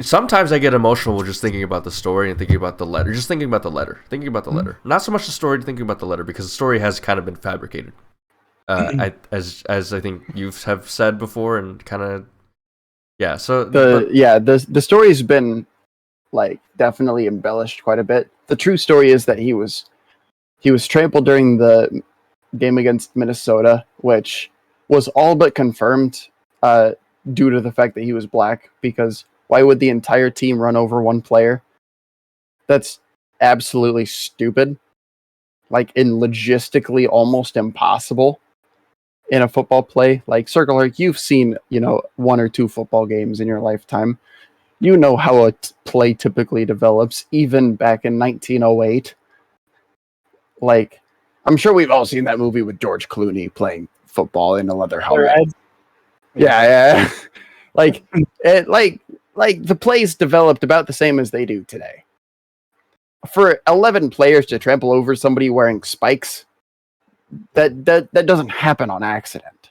Sometimes I get emotional just thinking about the story and thinking about the letter. Just thinking about the letter. Not so much the story, thinking about the letter, because the story has kind of been fabricated. As I think you have said before, and kind of, yeah. So the story's been like definitely embellished quite a bit. The true story is that he was trampled during the game against Minnesota, which was all but confirmed. Due to the fact that he was black, because why would the entire team run over one player? That's absolutely stupid. Like, in logistically almost impossible in a football play. Like, Circleherk, you've seen, one or two football games in your lifetime. You know how a play typically develops, even back in 1908. Like, I'm sure we've all seen that movie with George Clooney playing football in a leather helmet. Yeah. like the plays developed about the same as they do today. For 11 players to trample over somebody wearing spikes, that doesn't happen on accident.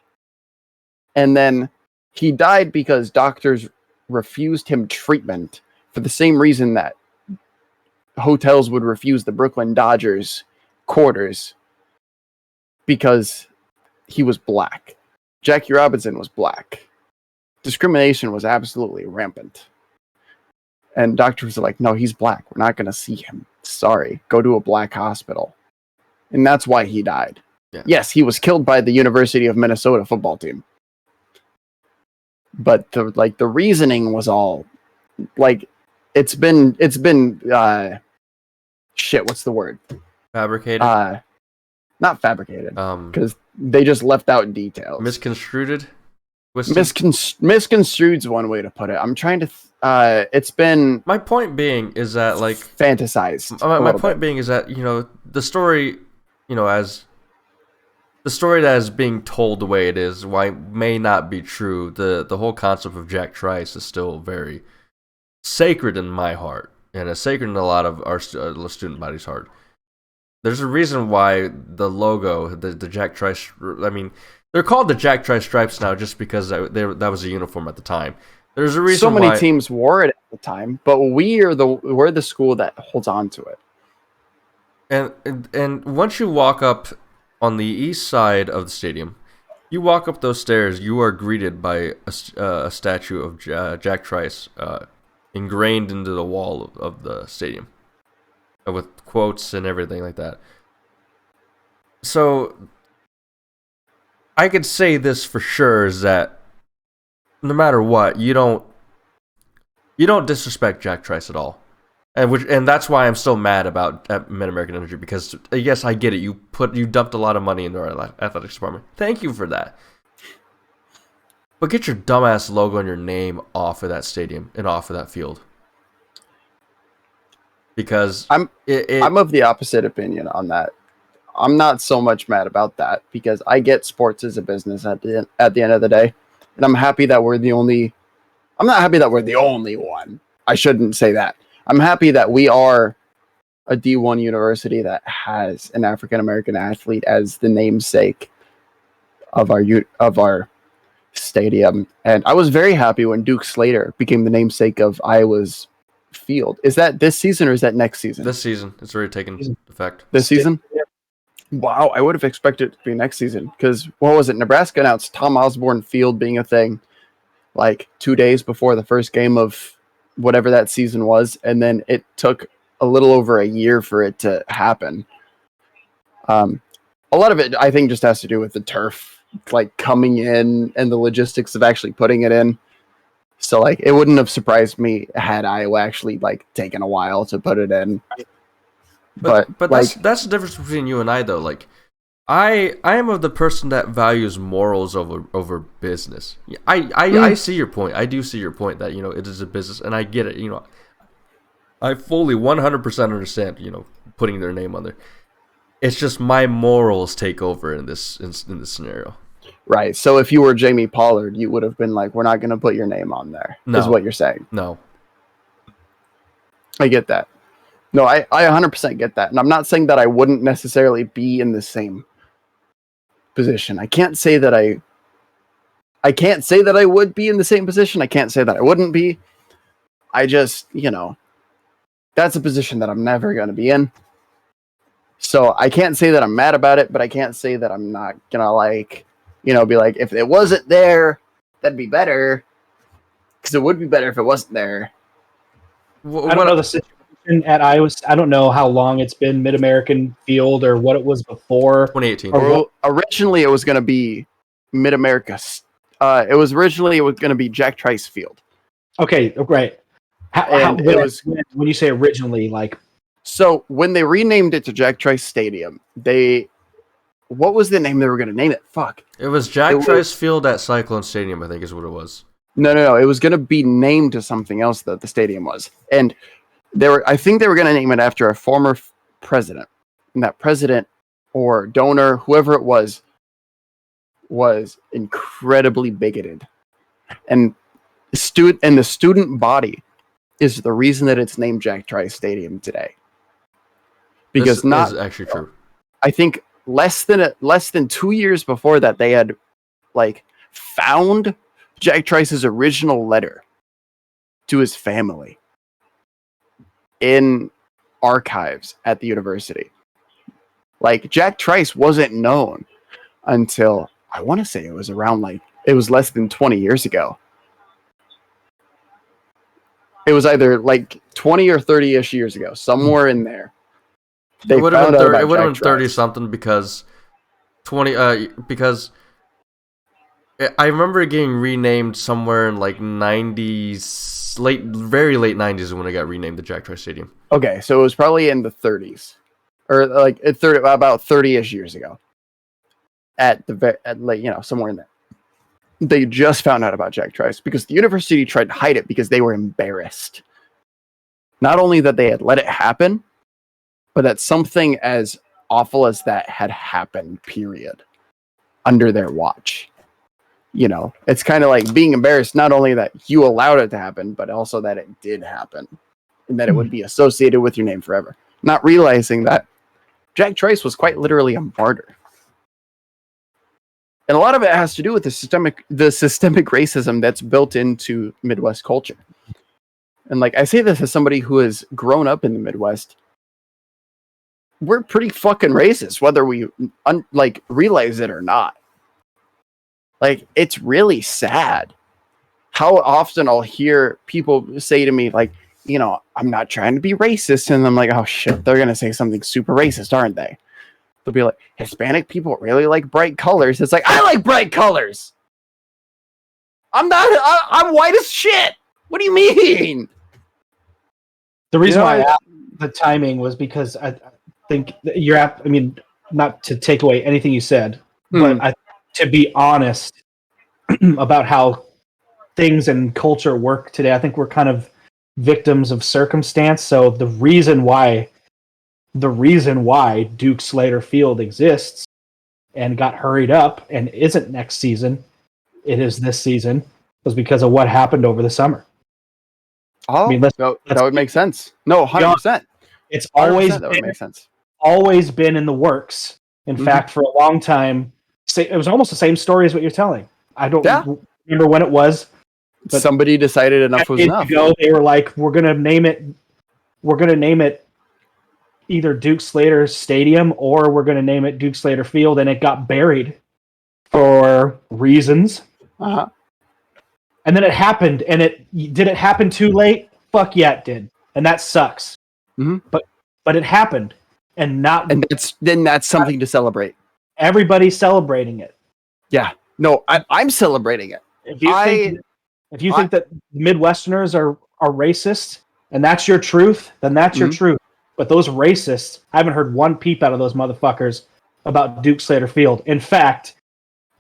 And then he died because doctors refused him treatment for the same reason that hotels would refuse the Brooklyn Dodgers quarters, because he was black. Jackie Robinson was black. Discrimination was absolutely rampant. And doctors are like, no, he's black. We're not going to see him. Sorry. Go to a black hospital. And that's why he died. Yeah. Yes, he was killed by the University of Minnesota football team. But the reasoning was all like, it's been shit, what's the word? Fabricated? Not fabricated. Because they just left out details. Misconstrued? Misconstrued's one way to put it. I'm trying to. It's been. My point being is that like fantasized. My point being is that the story, as the story that is being told the way it is, why may not be true. The whole concept of Jack Trice is still very sacred in my heart, and it's sacred in a lot of our student body's heart. There's a reason why the logo, the Jack Trice. I mean, they're called the Jack Trice stripes now, just because that was a uniform at the time. There's a reason. So many teams wore it at the time, but we're the school that holds on to it. And once you walk up on the east side of the stadium, you walk up those stairs, you are greeted by a statue of Jack Trice ingrained into the wall of the stadium, with quotes and everything like that. So I could say this for sure, is that no matter what, you don't disrespect Jack Trice at all. And that's why I'm still mad about Mid-American Energy, because yes, I get it. You dumped a lot of money into our athletics department. Thank you for that. But get your dumbass logo and your name off of that stadium and off of that field. Because I'm of the opposite opinion on that. I'm not so much mad about that, because I get sports as a business at the end of the day, and I'm happy that we're the only I'm not happy that we're the only one. I shouldn't say that. I'm happy that we are a D1 university that has an African American athlete as the namesake of our stadium. And I was very happy when Duke Slater became the namesake of Iowa's field. Is that this season or is that next season? This season. It's already taken effect. This season? Wow, I would have expected it to be next season because what was it? Nebraska announced Tom Osborne Field being a thing like 2 days before the first game of whatever that season was, and then it took a little over a year for it to happen. A lot of it, I think, just has to do with the turf, like coming in and the logistics of actually putting it in. So, like, it wouldn't have surprised me had Iowa actually like taken a while to put it in. But like, that's the difference between you and I, though. Like, I am of the person that values morals over business. I see your point. I do see your point that, you know, it is a business, and I get it. You know, I fully 100% understand, you know, putting their name on there. It's just my morals take over in this scenario. Right. So if you were Jamie Pollard, you would have been like, "We're not going to put your name on there." No. Is what you're saying? No. I get that. No, I 100% get that, and I'm not saying that I wouldn't necessarily be in the same position. I can't say that I would be in the same position. I can't say that I wouldn't be. I just, you know, that's a position that I'm never going to be in. So I can't say that I'm mad about it, but I can't say that I'm not going to, like, you know, be like, if it wasn't there, that'd be better. Because it would be better if it wasn't there. I don't know the situation at Iowa. I don't know how long it's been Mid-American Field or what it was before. 2018. Originally, it was going to be Mid-America. It was going to be Jack Trice Field. Okay, right. When you say originally, like... So when they renamed it to Jack Trice Stadium, what was the name they were going to name it? Fuck. It was Jack Trice Field at Cyclone Stadium, I think is what it was. No. It was going to be named to something else that the stadium was. And I think they were going to name it after a former president. And that president or donor, whoever it was incredibly bigoted. And the student body is the reason that it's named Jack Trice Stadium today. Because this is actually true. I think less than 2 years before that, they had like found Jack Trice's original letter to his family in archives at the university. Like, Jack Trice wasn't known until, I want to say it was less than 20 years ago. It was either like 20 or 30-ish years ago, somewhere in there. It would have been 30 something because because I remember it getting renamed somewhere in like 90s, very late 90s when it got renamed the Jack Trice Stadium. Okay, so it was probably in the 30s, or like about 30-ish years ago. At somewhere in there. They just found out about Jack Trice because the university tried to hide it because they were embarrassed. Not only that they had let it happen, but that something as awful as that had happened, period, under their watch. You know, it's kind of like being embarrassed, not only that you allowed it to happen, but also that it did happen and that it would be associated with your name forever. Not realizing that Jack Trice was quite literally a martyr. And a lot of it has to do with the systemic racism that's built into Midwest culture. And like, I say this as somebody who has grown up in the Midwest. We're pretty fucking racist, whether we realize it or not. Like, it's really sad how often I'll hear people say to me, like, you know, I'm not trying to be racist. And I'm like, oh shit, they're going to say something super racist, aren't they? They'll be like, Hispanic people really like bright colors. It's like, I like bright colors. I'm white as shit. What do you mean? The reason why I asked the timing was because I think not to take away anything you said, but to be honest about how things and culture work today, I think we're kind of victims of circumstance. So the reason why Duke Slater Field exists and got hurried up and isn't next season, it is this season, was because of what happened over the summer. Oh, I mean, that would make sense. No, 100%. It's always that would make sense. always been in the works. In fact, for a long time, it was almost the same story as what you're telling. I don't remember when it was. But somebody decided enough was enough. Ago, they were like, we're gonna name it either Duke Slater Stadium or we're gonna name it Duke Slater Field, and it got buried for reasons. Uh-huh. And then it happened, and did it happen too late? Fuck yeah, it did, and that sucks. Mm-hmm. But it happened, and that's something to celebrate. Everybody's celebrating it. Yeah, no, I'm celebrating it. If you think that Midwesterners are racist, and that's your truth, then that's your truth. But those racists, I haven't heard one peep out of those motherfuckers about Duke Slater Field. In fact,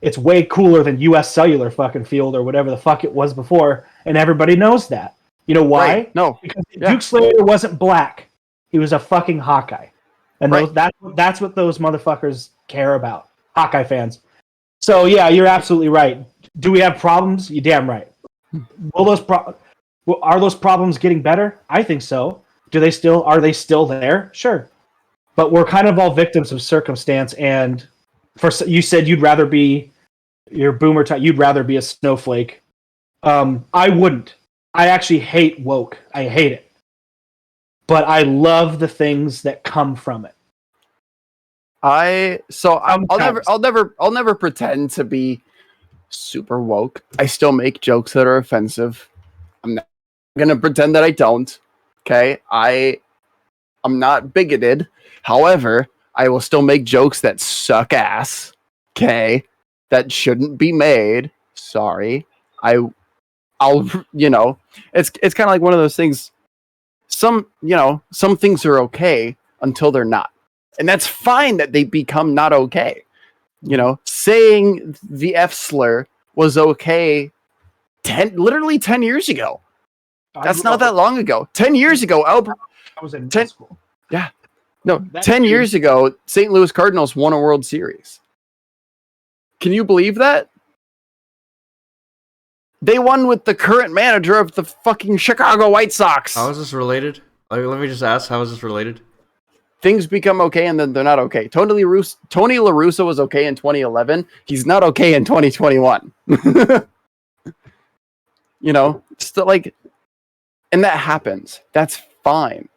it's way cooler than U.S. Cellular fucking Field or whatever the fuck it was before, and everybody knows that. You know why? Right. No. Because Duke Slater wasn't black. He was a fucking Hawkeye. And that's what those motherfuckers care about. Hawkeye fans. So, yeah, you're absolutely right. Do we have problems? You're damn right. Are those problems getting better? I think so. Are they still there? Sure. But we're kind of all victims of circumstance, and you said you'd rather be your boomer type, you'd rather be a snowflake. I wouldn't. I actually hate woke. I hate it. But I love the things that come from it. I'll never pretend to be super woke. I still make jokes that are offensive. I'm not gonna pretend that I don't. Okay, I'm not bigoted. However, I will still make jokes that suck ass. Okay, that shouldn't be made. Sorry, I'll it's kind of like one of those things. Some things are okay until they're not, and that's fine that they become not okay. Saying the F slur was okay literally 10 years ago. That's not that long ago. 10 years ago, Albert. I was in high school. Yeah. No, 10 years ago, St. Louis Cardinals won a World Series. Can you believe that? They won with the current manager of the fucking Chicago White Sox. How is this related? Let me just ask, how is this related? Things become okay and then they're not okay. Tony La Russa was okay in 2011. He's not okay in 2021. Still like, and that happens. That's fine.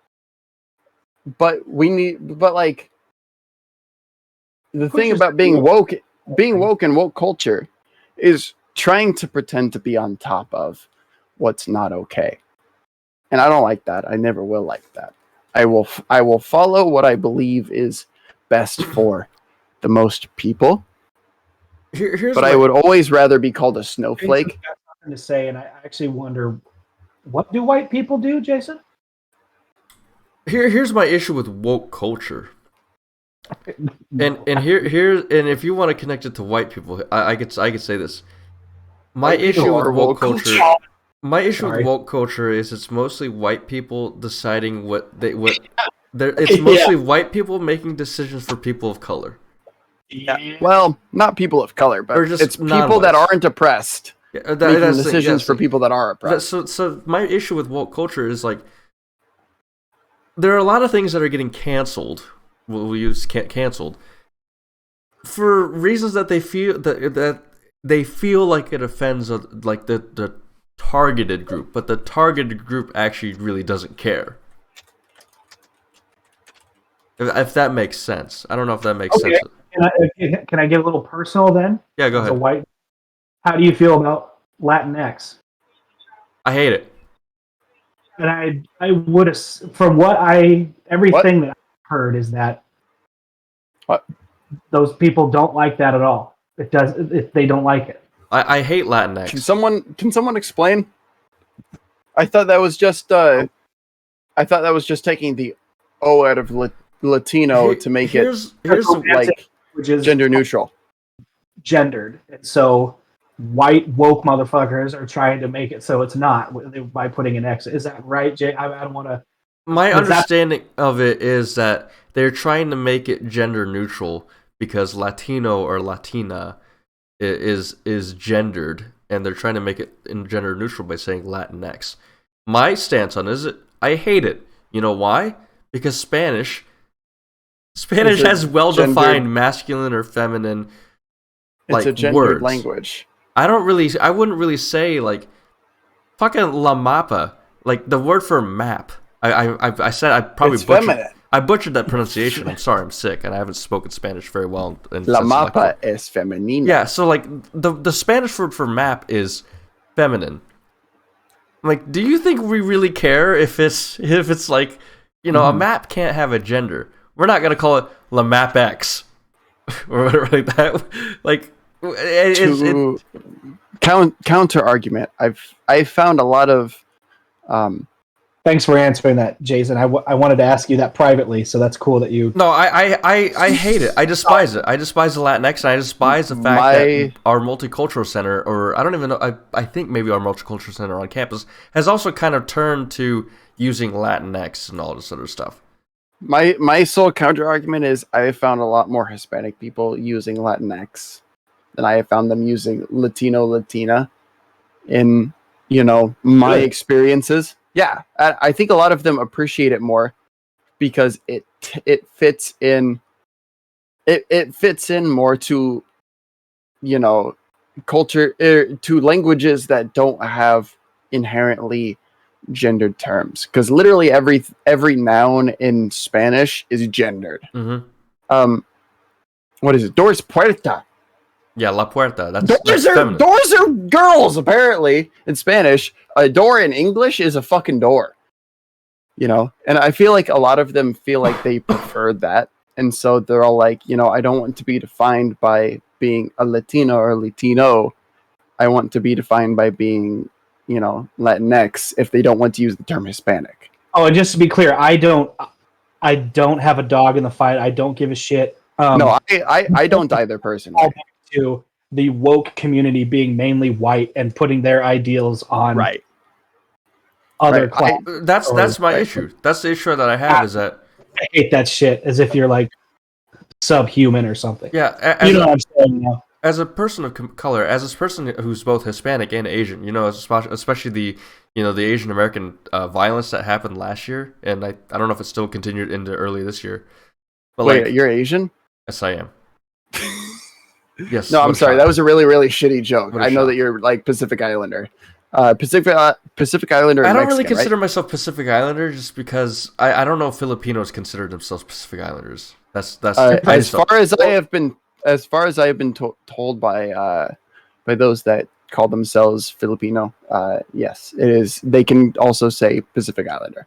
But the thing about being woke and woke culture is trying to pretend to be on top of what's not okay. And I don't like that. I never will like that. I will follow what I believe is best for the most people. But I would always rather be called a snowflake. I've got something to say, and I actually wonder, what do white people do, Jason? Here's my issue with woke culture. And if you want to connect it to white people, I could say this. My issue with woke culture. My issue with woke culture is it's mostly white people deciding it's mostly white people making decisions for people of color. Yeah. Well, not people of color, but it's people that aren't oppressed making decisions for people that are oppressed. So my issue with woke culture is like there are a lot of things that are getting canceled. We'll use canceled for reasons that they feel that they feel like it offends like the targeted group, but the targeted group actually really doesn't care. If that makes sense. I don't know if that makes sense. Can I get a little personal then? Yeah, go ahead. How do you feel about Latinx? I hate it. And I would have, from everything that I've heard is that those people don't like that at all. They don't like it. I hate Latinx. Can someone explain? I thought that was just taking the O out of Latino to make it gender neutral. Gendered. And so white woke motherfuckers are trying to make it so it's not by putting an X. Is that right, Jay? I don't want to. My understanding of it is that they're trying to make it gender neutral because Latino or Latina is gendered, and they're trying to make it in gender neutral by saying Latinx. My stance on it is I hate it. You know why? Because Spanish has well-defined masculine or feminine it's a gendered words. language. I wouldn't really say like fucking la mapa, like the word for map. I said I probably It's feminine. I butchered that pronunciation. I'm sorry, I'm sick, and I haven't spoken Spanish very well. La mapa es femenina. Yeah, so like the Spanish word for map is feminine. Like, do you think we really care if it's like, you know, a map can't have a gender? We're not gonna call it la map X or whatever like that. Like, counter argument. I've found a lot of. Thanks for answering that, Jason. I wanted to ask you that privately, so that's cool that you. No, I hate it. I despise it. I despise the Latinx, and I despise the fact that our multicultural center, or I don't even know, I think maybe our multicultural center on campus has also kind of turned to using Latinx and all this other stuff. My sole counter argument is I have found a lot more Hispanic people using Latinx than I have found them using Latino, Latina in, you know, my experiences. Yeah, I think a lot of them appreciate it more because it fits in. It fits in more to, you know, culture, to languages that don't have inherently gendered terms. Because literally every noun in Spanish is gendered. Mm-hmm. What is it? Doors puerta. Yeah, la puerta. Doors are girls apparently in Spanish. A door in English is a fucking door. You know, and I feel like a lot of them feel like they prefer that, and so they're all like, you know, I don't want to be defined by being a Latino or Latino. I want to be defined by being, you know, Latinx. If they don't want to use the term Hispanic. Oh, and just to be clear, I don't have a dog in the fight. I don't give a shit. No, I don't either personally. All back to the woke community being mainly white and putting their ideals on other classes. That's my issue. That's the issue that I have is that I hate that shit as if you're like subhuman or something. Yeah, you know what I'm saying now. As a person of color, as a person who's both Hispanic and Asian, you know, especially the Asian American violence that happened last year, and I don't know if it still continued into early this year. But wait, you're Asian? Yes, I am. Yes. No, I'm sorry. That was a really, really shitty joke. I know that you're like Pacific Islander. Pacific Islander. I don't really Mexican, consider right? myself Pacific Islander just because I don't know if Filipinos consider themselves Pacific Islanders. That's as far as I have been told by those that call themselves Filipino. Yes, it is. They can also say Pacific Islander.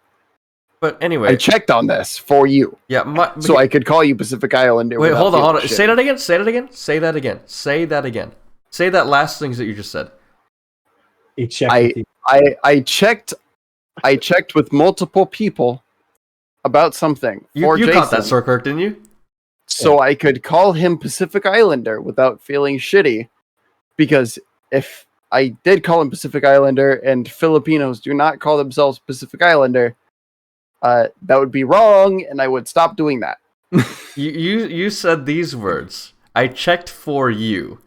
But anyway, I checked on this for you. Yeah, so I could call you Pacific Islander. Wait, hold on. Say that again. Say that again. Say that last things that you just said. I checked with multiple people about something. You caught that, Circleherk, didn't you? So I could call him Pacific Islander without feeling shitty, because if I did call him Pacific Islander and Filipinos do not call themselves Pacific Islander, that would be wrong, and I would stop doing that. You said these words. I checked for you.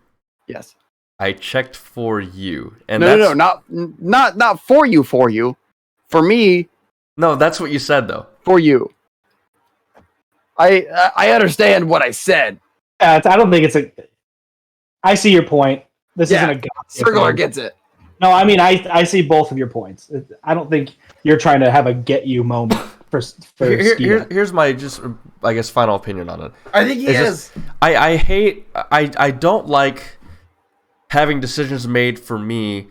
Yes. I checked for you. And no, not for you. For me. No, that's what you said though. For you. I understand what I said. I don't think it's a. I see your point. This isn't a Circleherk gets it. No, I mean I see both of your points. I don't think you're trying to have a get you moment for here's my just I guess final opinion on it. I think he is. I don't like having decisions made for me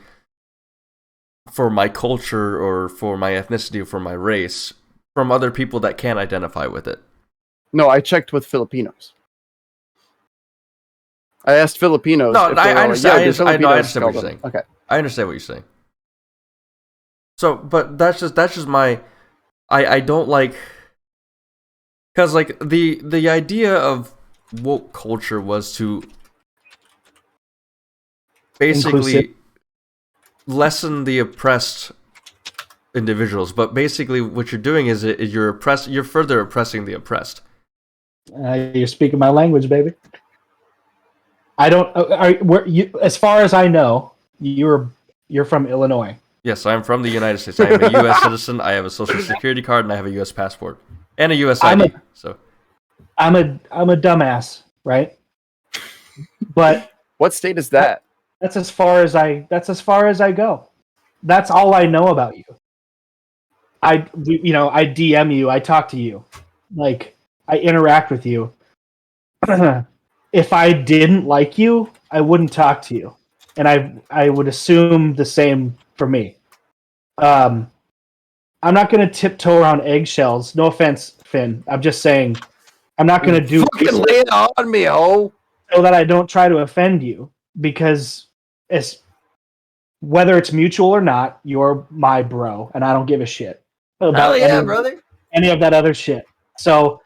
for my culture or for my ethnicity or for my race from other people that can't identify with it. No, I checked with Filipinos. I asked Filipinos. No, I understand. I understand what you're saying. Okay, I understand what you're saying. So, but that's just my. I don't like, because like the idea of woke culture was to basically lessen the oppressed individuals, but basically what you're doing is you're further oppressing the oppressed. You're speaking my language, baby. I don't. As far as I know, You're from Illinois. Yes, I'm from the United States. I am a U.S. citizen. I have a social security card, and I have a U.S. passport and a U.S. ID. I'm a dumbass, right? But What state is that? that's as far as I go. That's all I know about you. I DM you, I talk to you, like I interact with you. If I didn't like you, I wouldn't talk to you, and I would assume the same for me. I'm not going to tiptoe around eggshells. No offense, Finn. I'm just saying, I'm not going to do Fucking lay it on me, oh. so that I don't try to offend you, because whether it's mutual or not, you're my bro, and I don't give a shit about brother. any of that other shit. So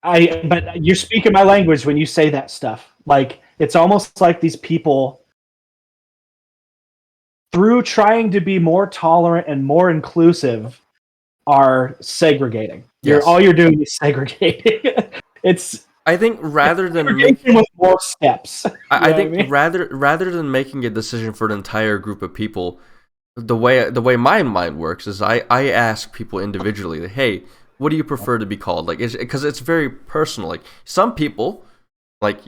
but you're speaking my language when you say that stuff. Like, it's almost like these people, through trying to be more tolerant and more inclusive, are segregating. Yes. All you're doing is segregating. I think rather than with more steps. I think rather than making a decision for an entire group of people, the way my mind works is I ask people individually, hey, what do you prefer to be called? Like, because it's very personal. Like, some people, like,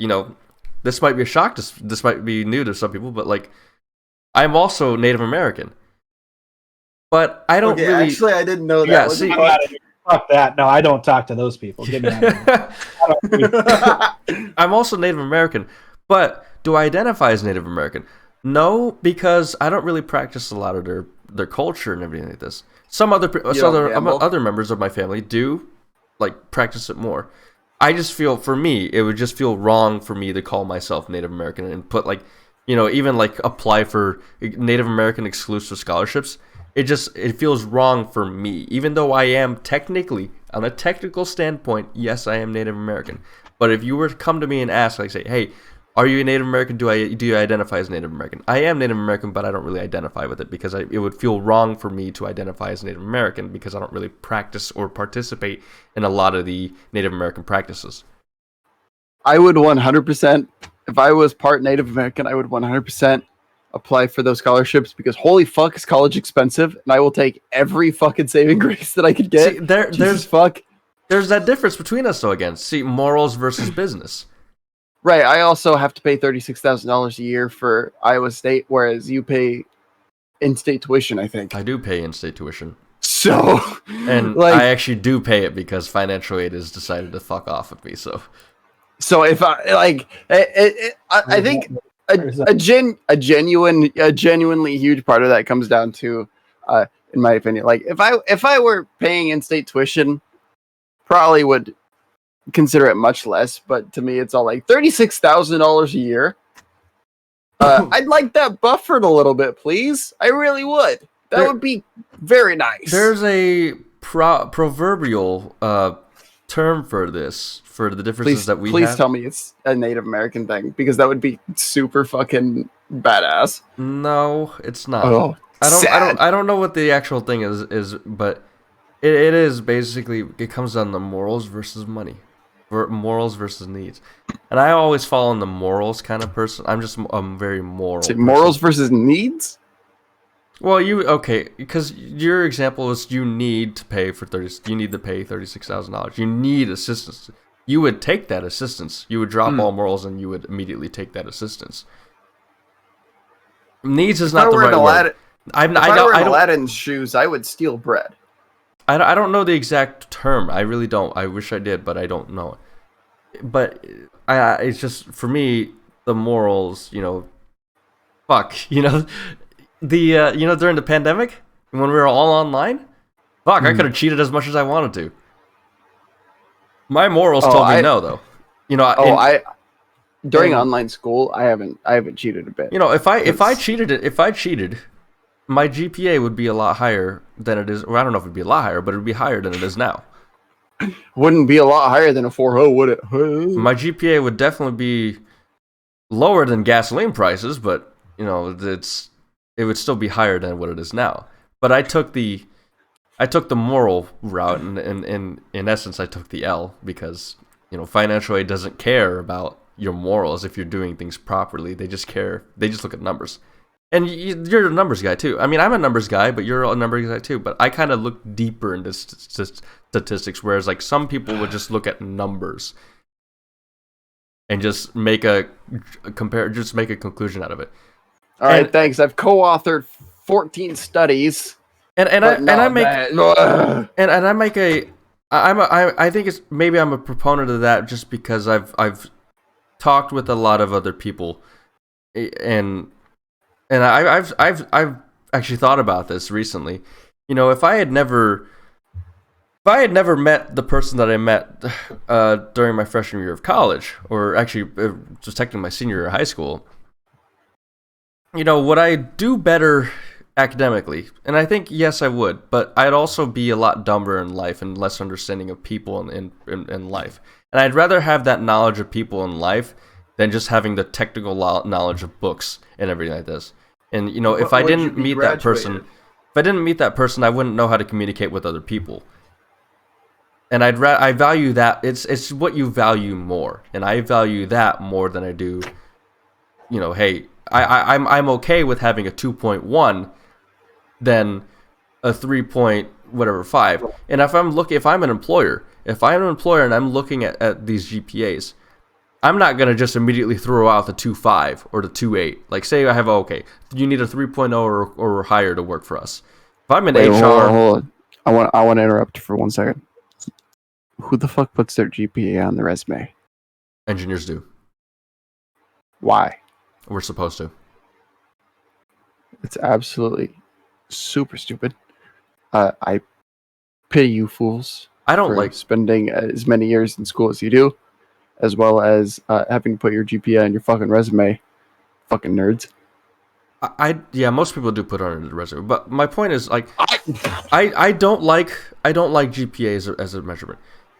this might be a shock. This might be new to some people, but like, I'm also Native American. But I don't really. Actually, I didn't know that. Yeah, see, fuck that. No, I don't talk to those people. Get me out of here. I'm also Native American, but do I identify as Native American? No, because I don't really practice a lot of their culture and everything like this. Some other members of my family do, like, practice it more. I just feel, for me, it would just feel wrong for me to call myself Native American and put, like, even like apply for Native American exclusive scholarships. It feels wrong for me, even though I am technically, on a technical standpoint, yes, I am Native American. But if you were to come to me and ask, like, say, hey, are you a Native American? Do you identify as Native American? I am Native American, but I don't really identify with it, because it would feel wrong for me to identify as Native American, because I don't really practice or participate in a lot of the Native American practices. I would 100%, if I was part Native American, I would 100% apply for those scholarships, because holy fuck, is college expensive, and I will take every fucking saving grace that I could get. See, there's that difference between us, though, again. See, morals versus business. Right, I also have to pay $36,000 a year for Iowa State, whereas you pay in-state tuition, I think. I do pay in-state tuition. So, and like, I actually do pay it because financial aid has decided to fuck off with me. So if I think a genuinely huge part of that comes down to, in my opinion, like if I were paying in-state tuition, probably would consider it much less, but to me it's all like $36,000 a year. I'd like that buffered a little bit, please. I really would. That would be very nice. There's a proverbial term for this, for the differences that we have. Please tell me it's a Native American thing, because that would be super fucking badass. No, it's not. Oh, I don't know what the actual thing is, but it is basically, it comes down to morals versus money. Morals versus needs, and I always fall in the morals kind of person. I'm very moral. So morals versus needs. Well, because your example is you need to pay $36,000. You need assistance. You would take that assistance. You would drop all morals and you would immediately take that assistance. Needs is not the right word. If I were in Aladdin's shoes, I would steal bread. I don't know the exact term. I really don't. I wish I did, but I don't know it. But it's just, for me, the morals, fuck, during the pandemic, when we were all online, fuck, I could have cheated as much as I wanted to. My morals told me no, though. During online school, I haven't cheated a bit. If I cheated, my GPA would be a lot higher than it is. Well, I don't know if it'd be a lot higher, but it'd be higher than it is now. Wouldn't be a lot higher than a 4.0, would it? My GPA would definitely be lower than gasoline prices, but it would still be higher than what it is now. But I took the moral route, and in essence, I took the L, because financial aid doesn't care about your morals if you're doing things properly. They just look at numbers. And you're a numbers guy too. I mean, I'm a numbers guy, but you're a numbers guy too. But I kind of look deeper into statistics, whereas like some people would just look at numbers and just make a conclusion out of it. All right, thanks. I've co-authored 14 studies, I think it's maybe I'm a proponent of that just because I've talked with a lot of other people, and I've actually thought about this recently. You know, if I had never met the person that I met during my freshman year of college, or actually just technically my senior year of high school, you know, would I do better academically? And I think yes, I would, but I'd also be a lot dumber in life and less understanding of people in life. And I'd rather have that knowledge of people in life than just having the technical knowledge of books and everything like this. And you know, if I didn't meet that person, I wouldn't know how to communicate with other people. And I value that. It's what you value more, and I value that more than I do. You know, hey, I'm okay with having a 2.1 than a 3.5. And if I'm an employer and I'm looking at these GPAs, I'm not gonna just immediately throw out the 2.5 or the 2.8. Like, say I have you need a 3.0 or higher to work for us. If I'm in HR, hold on. I want to interrupt for 1 second. Who the fuck puts their GPA on the resume? engineers do. Why? We're supposed to. It's absolutely super stupid. I pity you fools. I don't for like spending as many years in school as you do, as well as having to put your GPA on your fucking resume. Fucking nerds. Yeah, most people do put it on the resume, but my point is like I don't like GPA as a measurement.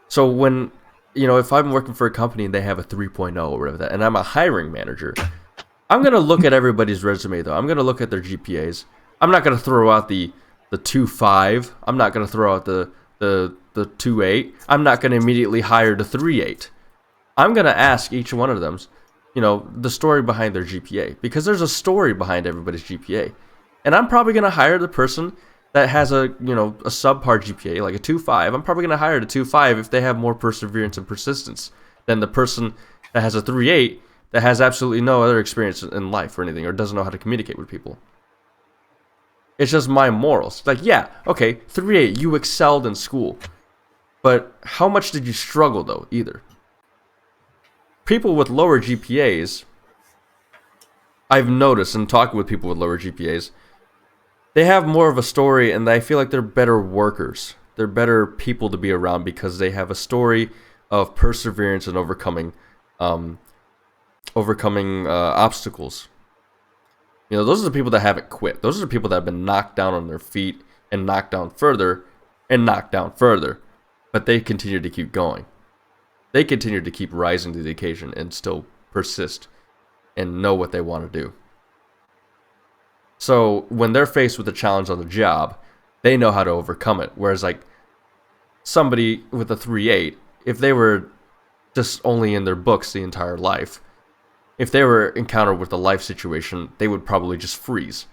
So when if I'm working for a company and they have a 3.0 or whatever that, and I'm a hiring manager, I'm gonna look at everybody's resume though. I'm gonna look at their GPAs. I'm not gonna throw out the 2.5. I'm not gonna throw out the 2.8. I'm not gonna immediately hire the 3.8. I'm gonna ask each one of them, the story behind their GPA, because there's a story behind everybody's GPA, and I'm probably gonna hire the person that has a subpar GPA, like a 2.5. I'm probably gonna hire the 2.5 if they have more perseverance and persistence than the person that has a 3.8 that has absolutely no other experience in life or anything, or doesn't know how to communicate with people. It's just my morals. Like, yeah, okay, 3.8, you excelled in school, but how much did you struggle though? Either. People with lower GPAs, I've noticed in talking with people with lower GPAs, they have more of a story, and I feel like they're better workers. They're better people to be around because they have a story of perseverance and overcoming obstacles. Those are the people that haven't quit. Those are the people that have been knocked down on their feet and knocked down further and knocked down further, but they continue to keep going. They continue to keep rising to the occasion and still persist and know what they want to do. So when they're faced with a challenge on the job, they know how to overcome it. Whereas like somebody with a 3.8, if they were just only in their books the entire life, if they were encountered with a life situation, they would probably just freeze.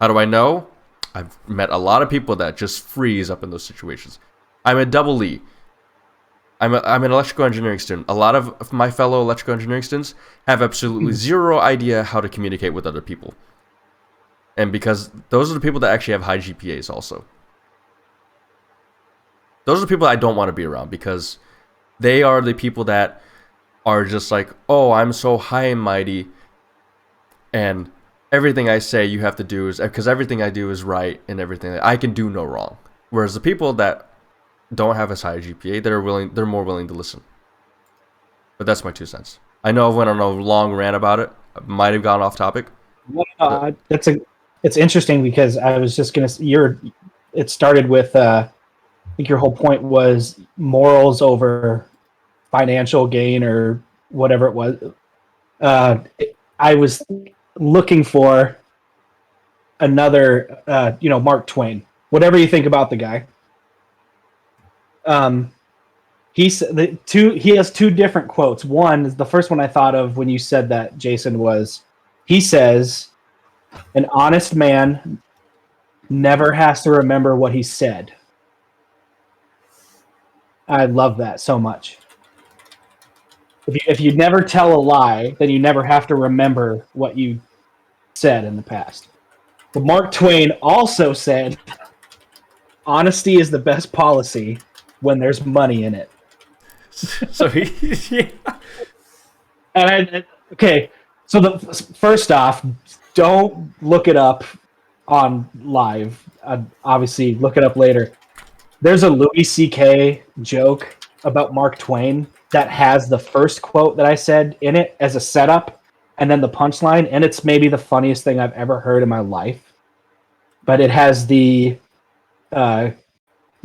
How do I know? I've met a lot of people that just freeze up in those situations. I'm a double E. I'm an electrical engineering student. A lot of my fellow electrical engineering students have absolutely zero idea how to communicate with other people. And because those are the people that actually have high GPAs also. Those are the people I don't want to be around, because they are the people that are just like, oh, I'm so high and mighty, and everything I say you have to do is, because everything I do is right, and everything I can do no wrong. Whereas the people that don't have as high a GPA, they're more willing to listen. But that's my 2 cents. I know I went on a long rant about it. I might have gone off topic. It's interesting because I was just gonna. It started with. I think your whole point was morals over financial gain or whatever it was. I was looking for another. Mark Twain. Whatever you think about the guy. He has two different quotes. One is the first one I thought of when you said that, Jason, was he says, "An honest man never has to remember what he said." I love that so much. If you never tell a lie, then you never have to remember what you said in the past. But Mark Twain also said, "Honesty is the best policy when there's money in it." So yeah. And okay, so first off, don't look it up on live. Obviously, look it up later. There's a Louis C.K. joke about Mark Twain that has the first quote that I said in it as a setup, and then the punchline, and it's maybe the funniest thing I've ever heard in my life. But it has the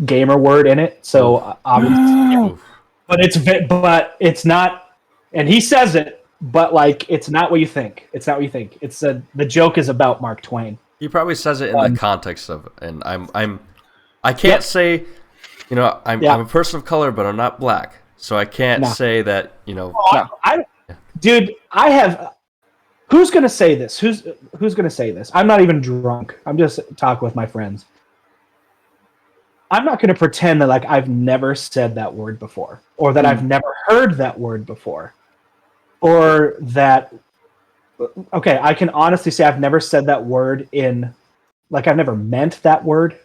gamer word in it, so obviously. But it's not, and he says it, but like it's not what you think. It's not what you think. It's the joke is about Mark Twain. He probably says it in the context of, and I can't say, I'm a person of color, but I'm not black, so I can't say that, Dude, I have. Who's gonna say this? Who's gonna say this? I'm not even drunk. I'm just talking with my friends. I'm not going to pretend that like I've never said that word before, or that I've never heard that word before, or that. Okay, I can honestly say I've never said that word I've never meant that word.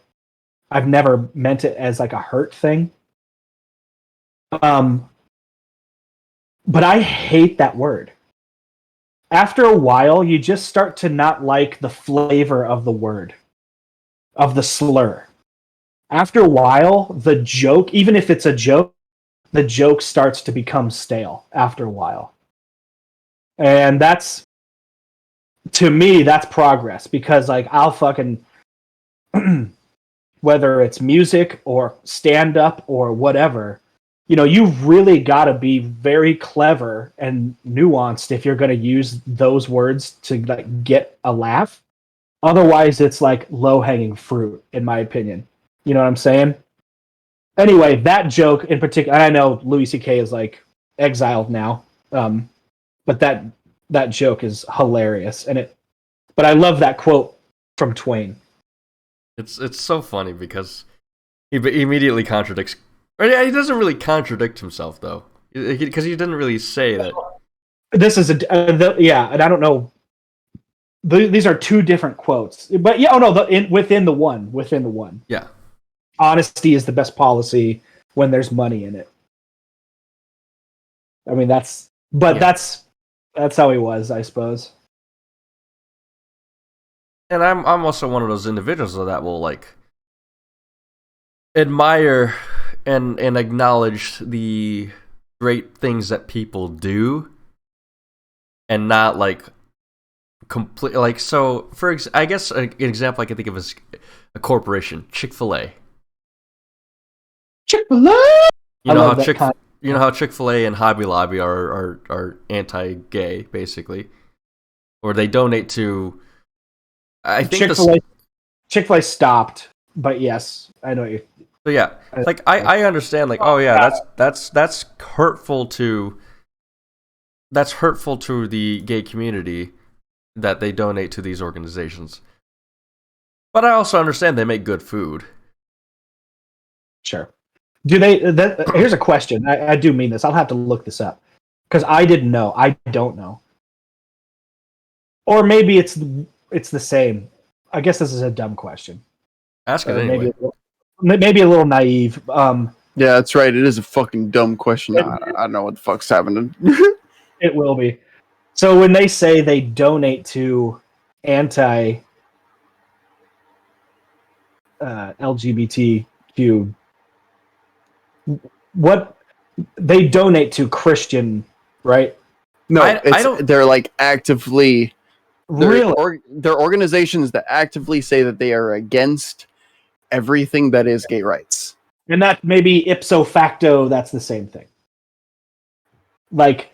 I've never meant it as like a hurt thing. But I hate that word. After a while, you just start to not like the flavor of the word, of the slur. After a while, the joke, even if it's a joke, the joke starts to become stale after a while. And to me, that's progress, because like I'll fucking, whether it's music or stand-up or whatever, you've really got to be very clever and nuanced if you're going to use those words to like get a laugh. Otherwise, it's like low-hanging fruit, in my opinion. You know what I'm saying? Anyway, that joke in particular, I know Louis C.K. is like exiled now, but that joke is hilarious, but I love that quote from Twain. It's so funny because he immediately contradicts. Or he doesn't really contradict himself though, because he didn't really say that. This is and I don't know. These are two different quotes, but within the one. Yeah. Honesty is the best policy when there's money in it. I mean, that's how he was, I suppose. And I'm also one of those individuals that will like admire and acknowledge the great things that people do, and not like complete like so. I guess an example I can think of is a corporation, Chick-fil-A. Chick-fil-A. You know how Chick-fil-A and Hobby Lobby are anti-gay, basically, or they donate to. I think Chick-fil-A stopped, but yes, I know you. So yeah, like I understand, like that's hurtful to. That's hurtful to the gay community that they donate to these organizations. But I also understand they make good food. Sure. Do they? Here's a question. I do mean this. I'll have to look this up because I didn't know. I don't know. Or maybe it's the same. I guess this is a dumb question. Ask it anyway. Maybe a little naive. Yeah, that's right. It is a fucking dumb question. I don't know what the fuck's happening. It will be. So when they say they donate to anti-LGBTQ, what they donate to Christian, right? No, I don't. They're like actively. Really? They're organizations that actively say that they are against everything that is gay rights. And that maybe ipso facto, that's the same thing. Like,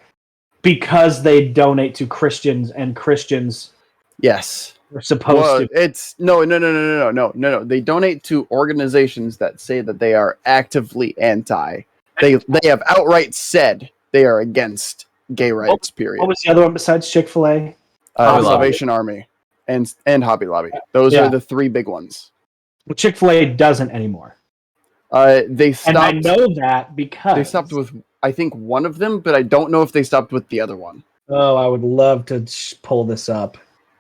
because they donate to Christians and Christians. Yes. Are supposed to. It's no. They donate to organizations that say that they are actively anti They have outright said they are against gay rights. Period. What was the other one besides Chick-fil-A? Hobby Lobby. Salvation Army and Hobby Lobby. Those are the three big ones. Well, Chick-fil-A doesn't anymore. They stopped. And I know that because they stopped with, I think, one of them, but I don't know if they stopped with the other one. Oh, I would love to pull this up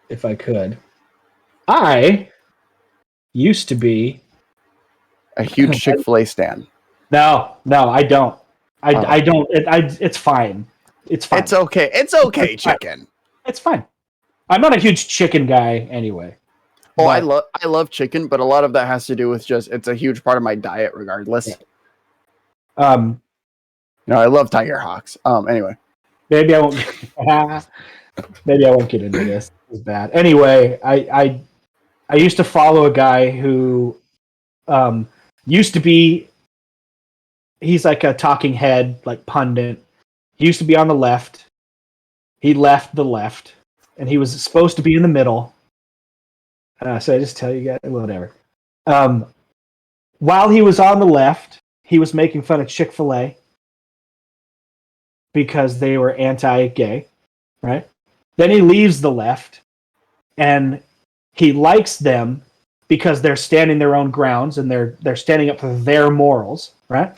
if I could. I used to be a huge Chick-fil-A stan. No, I don't. I don't. It's fine. It's fine. It's okay. It's okay, chicken. It's fine. I'm not a huge chicken guy anyway. Oh, I love chicken, but a lot of that has to do with just it's a huge part of my diet, regardless. Yeah. No, I love Tiger Hawks. Anyway, maybe I won't. Maybe I won't get into this. It's bad. Anyway, I used to follow a guy who used to be. He's like a talking head, like pundit. He used to be on the left. He left the left, and he was supposed to be in the middle. So I just tell you guys, whatever. While he was on the left, he was making fun of Chick-fil-A because they were anti-gay, right? Then he leaves the left, and he likes them because they're standing their own grounds and they're standing up for their morals, right?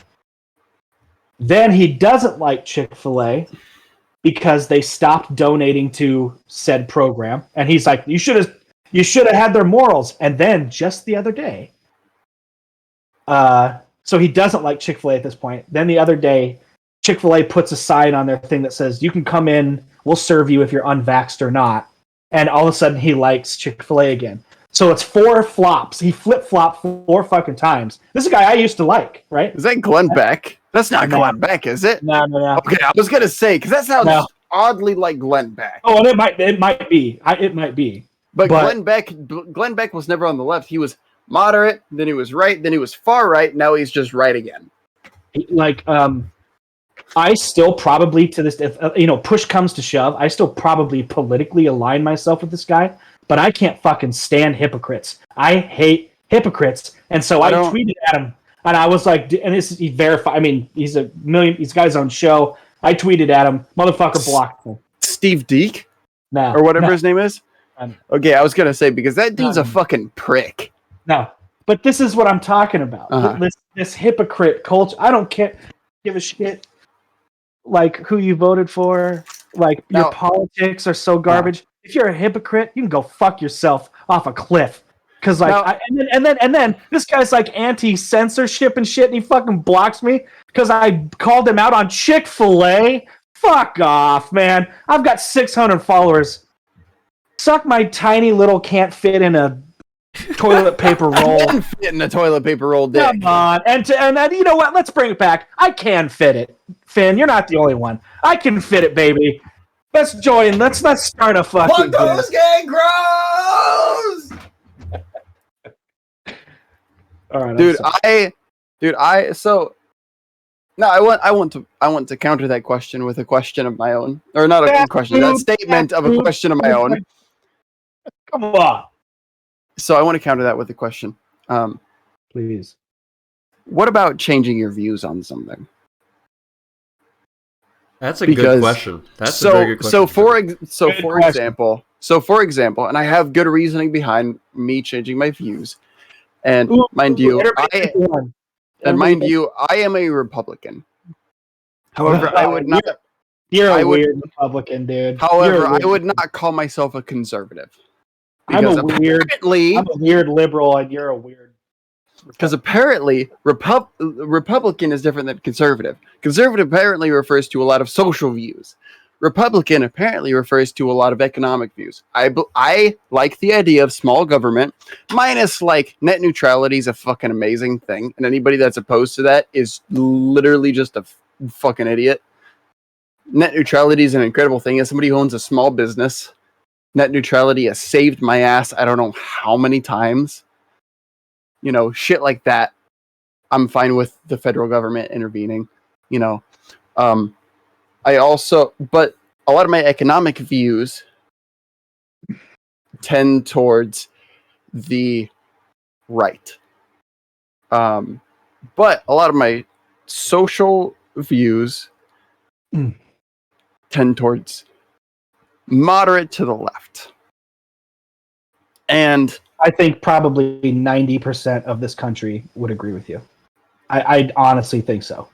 Then he doesn't like Chick-fil-A because they stopped donating to said program, and he's like, "You should have had their morals." And then just the other day, so he doesn't like Chick-fil-A at this point. Then the other day, Chick-fil-A puts a sign on their thing that says, "You can come in, we'll serve you if you're unvaxxed or not." And all of a sudden, he likes Chick-fil-A again. So it's 4 flops. He flip-flopped 4 fucking times. This is a guy I used to like, right? Is that Glenn Beck? That's not Glenn Beck, is it? No. Okay, I was gonna say because that sounds oddly like Glenn Beck. Oh, and it might be. It might be. But Glenn Beck was never on the left. He was moderate, then he was right, then he was far right. Now he's just right again. Like, I still probably to this, if push comes to shove, I still probably politically align myself with this guy. But I can't fucking stand hypocrites. I hate hypocrites, and so I tweeted at him, and I was like, and he verified. I mean, he's got his own show. I tweeted at him, motherfucker blocked me. Steve Deek, no, or whatever his name is. Okay, I was gonna say because that dude's a fucking prick. No, but this is what I'm talking about. This hypocrite culture. I don't give a shit. Like who you voted for. Like your politics are so garbage. If you're a hypocrite, you can go fuck yourself off a cliff. Because and then this guy's like anti-censorship and shit, and he fucking blocks me because I called him out on Chick-fil-A. Fuck off, man. I've got 600 followers. Suck my tiny little can't fit in a toilet paper roll. I can fit in a toilet paper roll dick. Come on, and you know what? Let's bring it back. I can fit it, Finn. You're not the only one. I can fit it, baby. Let's join. Let's start a fucking. Fuck those gay grows. All right, I want to counter that question with a question of my own, or not a question, that statement of a question of my own. Come on. So I want to counter that with a question. Please. What about changing your views on something? That's a good question. That's a very good question. For example, and I have good reasoning behind me changing my views. And mind you, I am a Republican. However, I would not. You're a weird Republican, dude. However, I would not call myself a conservative. I'm a weird liberal, and you're a weird. Because apparently, Republican is different than conservative. Conservative apparently refers to a lot of social views. Republican apparently refers to a lot of economic views. I like the idea of small government, minus like net neutrality is a fucking amazing thing, and anybody that's opposed to that is literally just a fucking idiot. Net neutrality is an incredible thing. As somebody who owns a small business, net neutrality has saved my ass I don't know how many times. Shit like that. I'm fine with the federal government intervening, but a lot of my economic views tend towards the right. But a lot of my social views tend towards moderate to the left. And I think probably 90% of this country would agree with you. I honestly think so.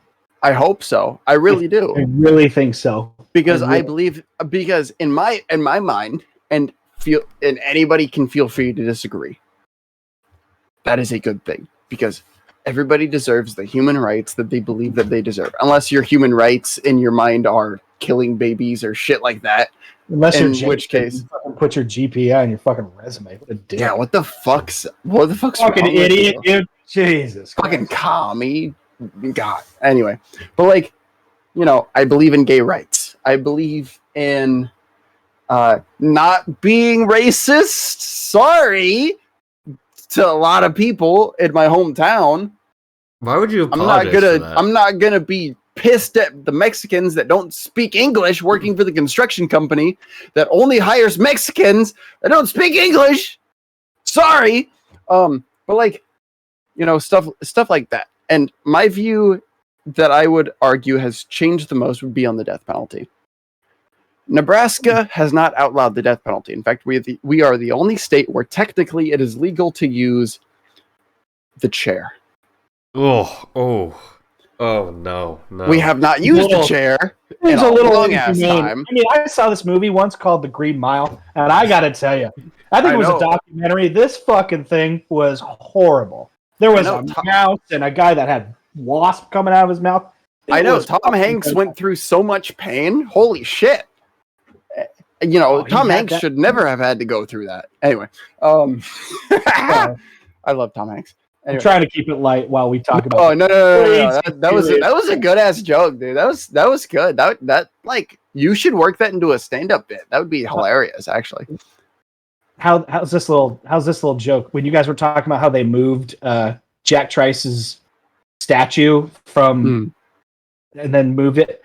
I hope so. I really do. I really think so. Because I believe, because in my mind, and anybody can feel free to disagree, that is a good thing, because everybody deserves the human rights that they believe that they deserve, unless your human rights in your mind are killing babies or shit like that. Unless in which case, you fucking put your GPA on your fucking resume. What a dick. Yeah, what the fuck's fucking idiot, dude? Jesus fucking commie. God. Anyway, but like, I believe in gay rights. I believe in not being racist. Sorry to a lot of people in my hometown. Why would you apologize for that? I'm not gonna be pissed at the Mexicans that don't speak English working for the construction company that only hires Mexicans that don't speak English. Sorry. But like, stuff like that. And my view that I would argue has changed the most would be on the death penalty. Nebraska has not outlawed the death penalty. In fact, we are the only state where technically it is legal to use the chair. Oh, no. We have not used the chair in a long ass time. I mean, I saw this movie once called The Green Mile, and I gotta tell you, I think it was a documentary. This fucking thing was horrible. There was a mouse and a guy that had wasp coming out of his mouth. I know. Tom Hanks went through so much pain. Holy shit. Tom Hanks should never have had to go through that. Anyway. I love Tom Hanks. Anyway. I'm trying to keep it light while we talk about. Oh no! That was a good ass joke, dude. That was good. That like, you should work that into a stand-up bit. That would be hilarious, actually. How's this little joke? When you guys were talking about how they moved Jack Trice's statue from and then moved it,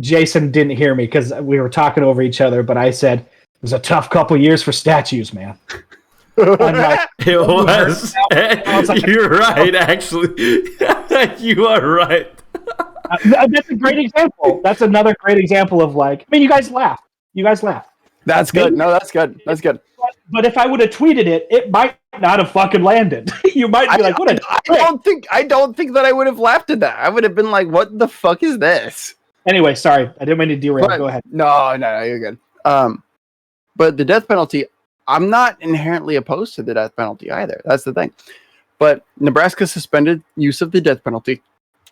Jason didn't hear me because we were talking over each other, but I said it was a tough couple years for statues, man. Like, it was. Like, you're right, actually. You are right. That's a great example. That's another great example of like, I mean, you guys laugh. That's good. No, that's good. That's good. But if I would have tweeted it, it might not have fucking landed. You might be like, "What?" I don't think that I would have laughed at that. I would have been like, "What the fuck is this?" Anyway, sorry, I didn't mean to derail. Go ahead. No, you're good. But the death penalty, I'm not inherently opposed to the death penalty either. That's the thing. But Nebraska suspended use of the death penalty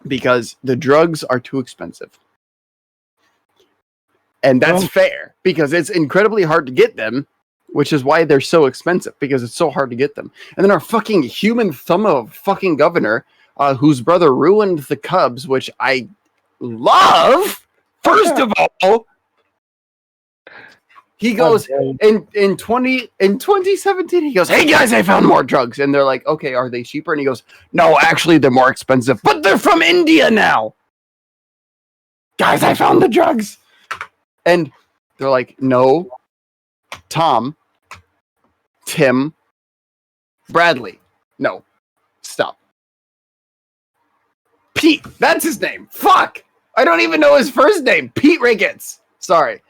because the drugs are too expensive. And that's fair, because it's incredibly hard to get them, which is why they're so expensive, because it's so hard to get them. And then our fucking human thumb of fucking governor, whose brother ruined the Cubs, which I love, first of all, he goes in 2017, he goes, "Hey guys, I found more drugs." And they're like, "Okay, are they cheaper?" And he goes, "No, actually they're more expensive, but they're from India now. Guys, I found the drugs." And they're like, "No, Tom, Tim, Bradley, no, stop. Pete, that's his name. Fuck, I don't even know his first name. Pete Ricketts. Sorry.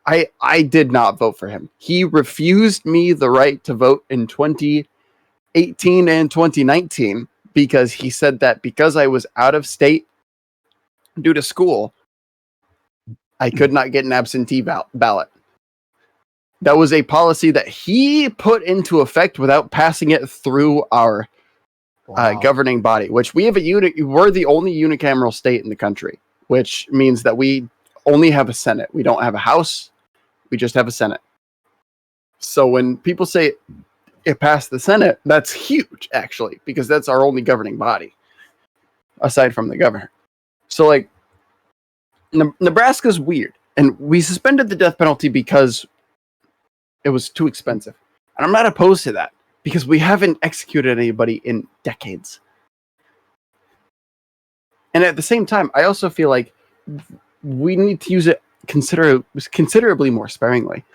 I did not vote for him. He refused me the right to vote in 2018 and 2019 because he said that because I was out of state due to school, I could not get an absentee ballot. That was a policy that he put into effect without passing it through our governing body, which we're the only unicameral state in the country, which means that we only have a Senate. We don't have a House. We just have a Senate. So when people say it passed the Senate, that's huge, actually, because that's our only governing body, aside from the governor. So, like, Nebraska's weird. And we suspended the death penalty because it was too expensive. And I'm not opposed to that, because we haven't executed anybody in decades. And at the same time, I also feel like we need to use it considerably more sparingly.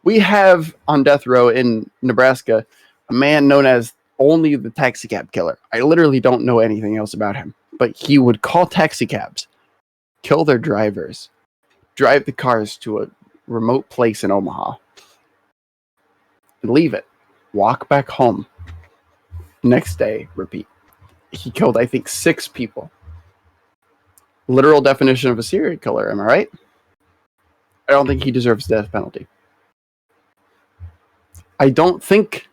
We have on death row in Nebraska a man known as only the taxi cab killer. I literally don't know anything else about him. but he would call taxi cabs, kill their drivers, drive the cars to a remote place in Omaha, and leave it, walk back home. Next day, repeat. He killed, I think, 6 people. Literal definition of a serial killer, am I right? I don't think he deserves the death penalty. I don't think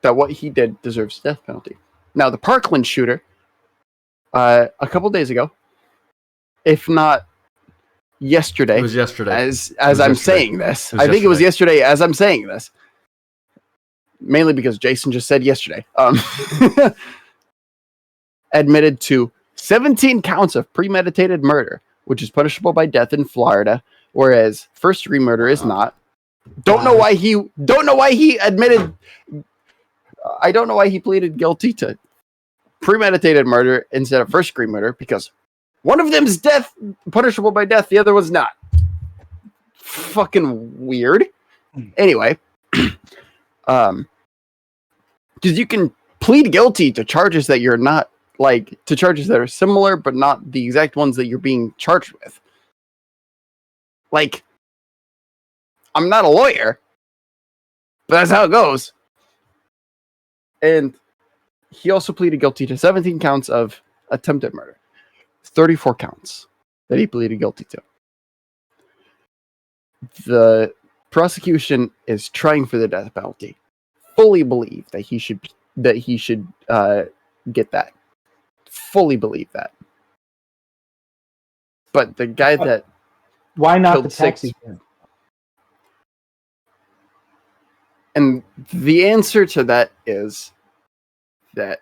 that what he did deserves the death penalty. Now, the Parkland shooter, a couple days ago, if not yesterday. It was yesterday. As I'm saying this. I think it was yesterday as I'm saying this. Mainly because Jason just said yesterday. Admitted to 17 counts of premeditated murder, which is punishable by death in Florida, whereas first-degree murder is not. Don't know why he admitted. I don't know why he pleaded guilty to premeditated murder instead of first-degree murder, because one of them is death, punishable by death. The other one's not. Fucking weird. Anyway, because you can plead guilty to charges that you're not, like, to charges that are similar, but not the exact ones that you're being charged with. Like, I'm not a lawyer, but that's how it goes. And he also pleaded guilty to 17 counts of attempted murder. 34 counts that he pleaded guilty to. The prosecution is trying for the death penalty. Fully believe that he should get that. Fully believe that. But the guy that why not killed the taxi? And the answer to that is that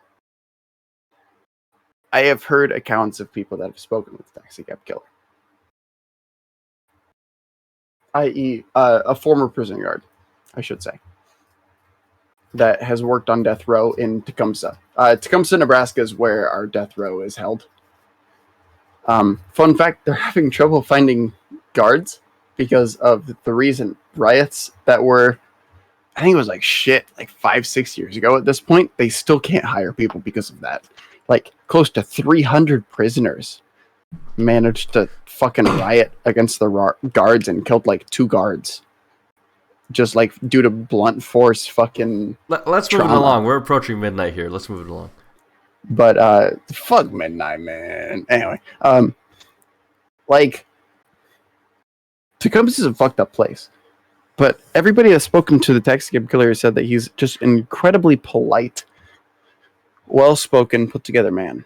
I have heard accounts of people that have spoken with the taxi cab killer. I.e., a former prison guard, I should say, that has worked on death row in Tecumseh. Tecumseh, Nebraska is where our death row is held. Fun fact, they're having trouble finding guards because of the recent riots that were, I think it was like 5-6 years ago at this point. They still can't hire people because of that. Like, close to 300 prisoners managed to fucking riot against the guards and killed like 2 guards. Just like due to blunt force fucking Let's move it along. We're approaching midnight here. Let's move it along. But fuck midnight, man. Anyway, like, Tecumseh is a fucked up place. But everybody that's spoken to the taxi cab killer said that he's just an incredibly polite, well-spoken, put-together man.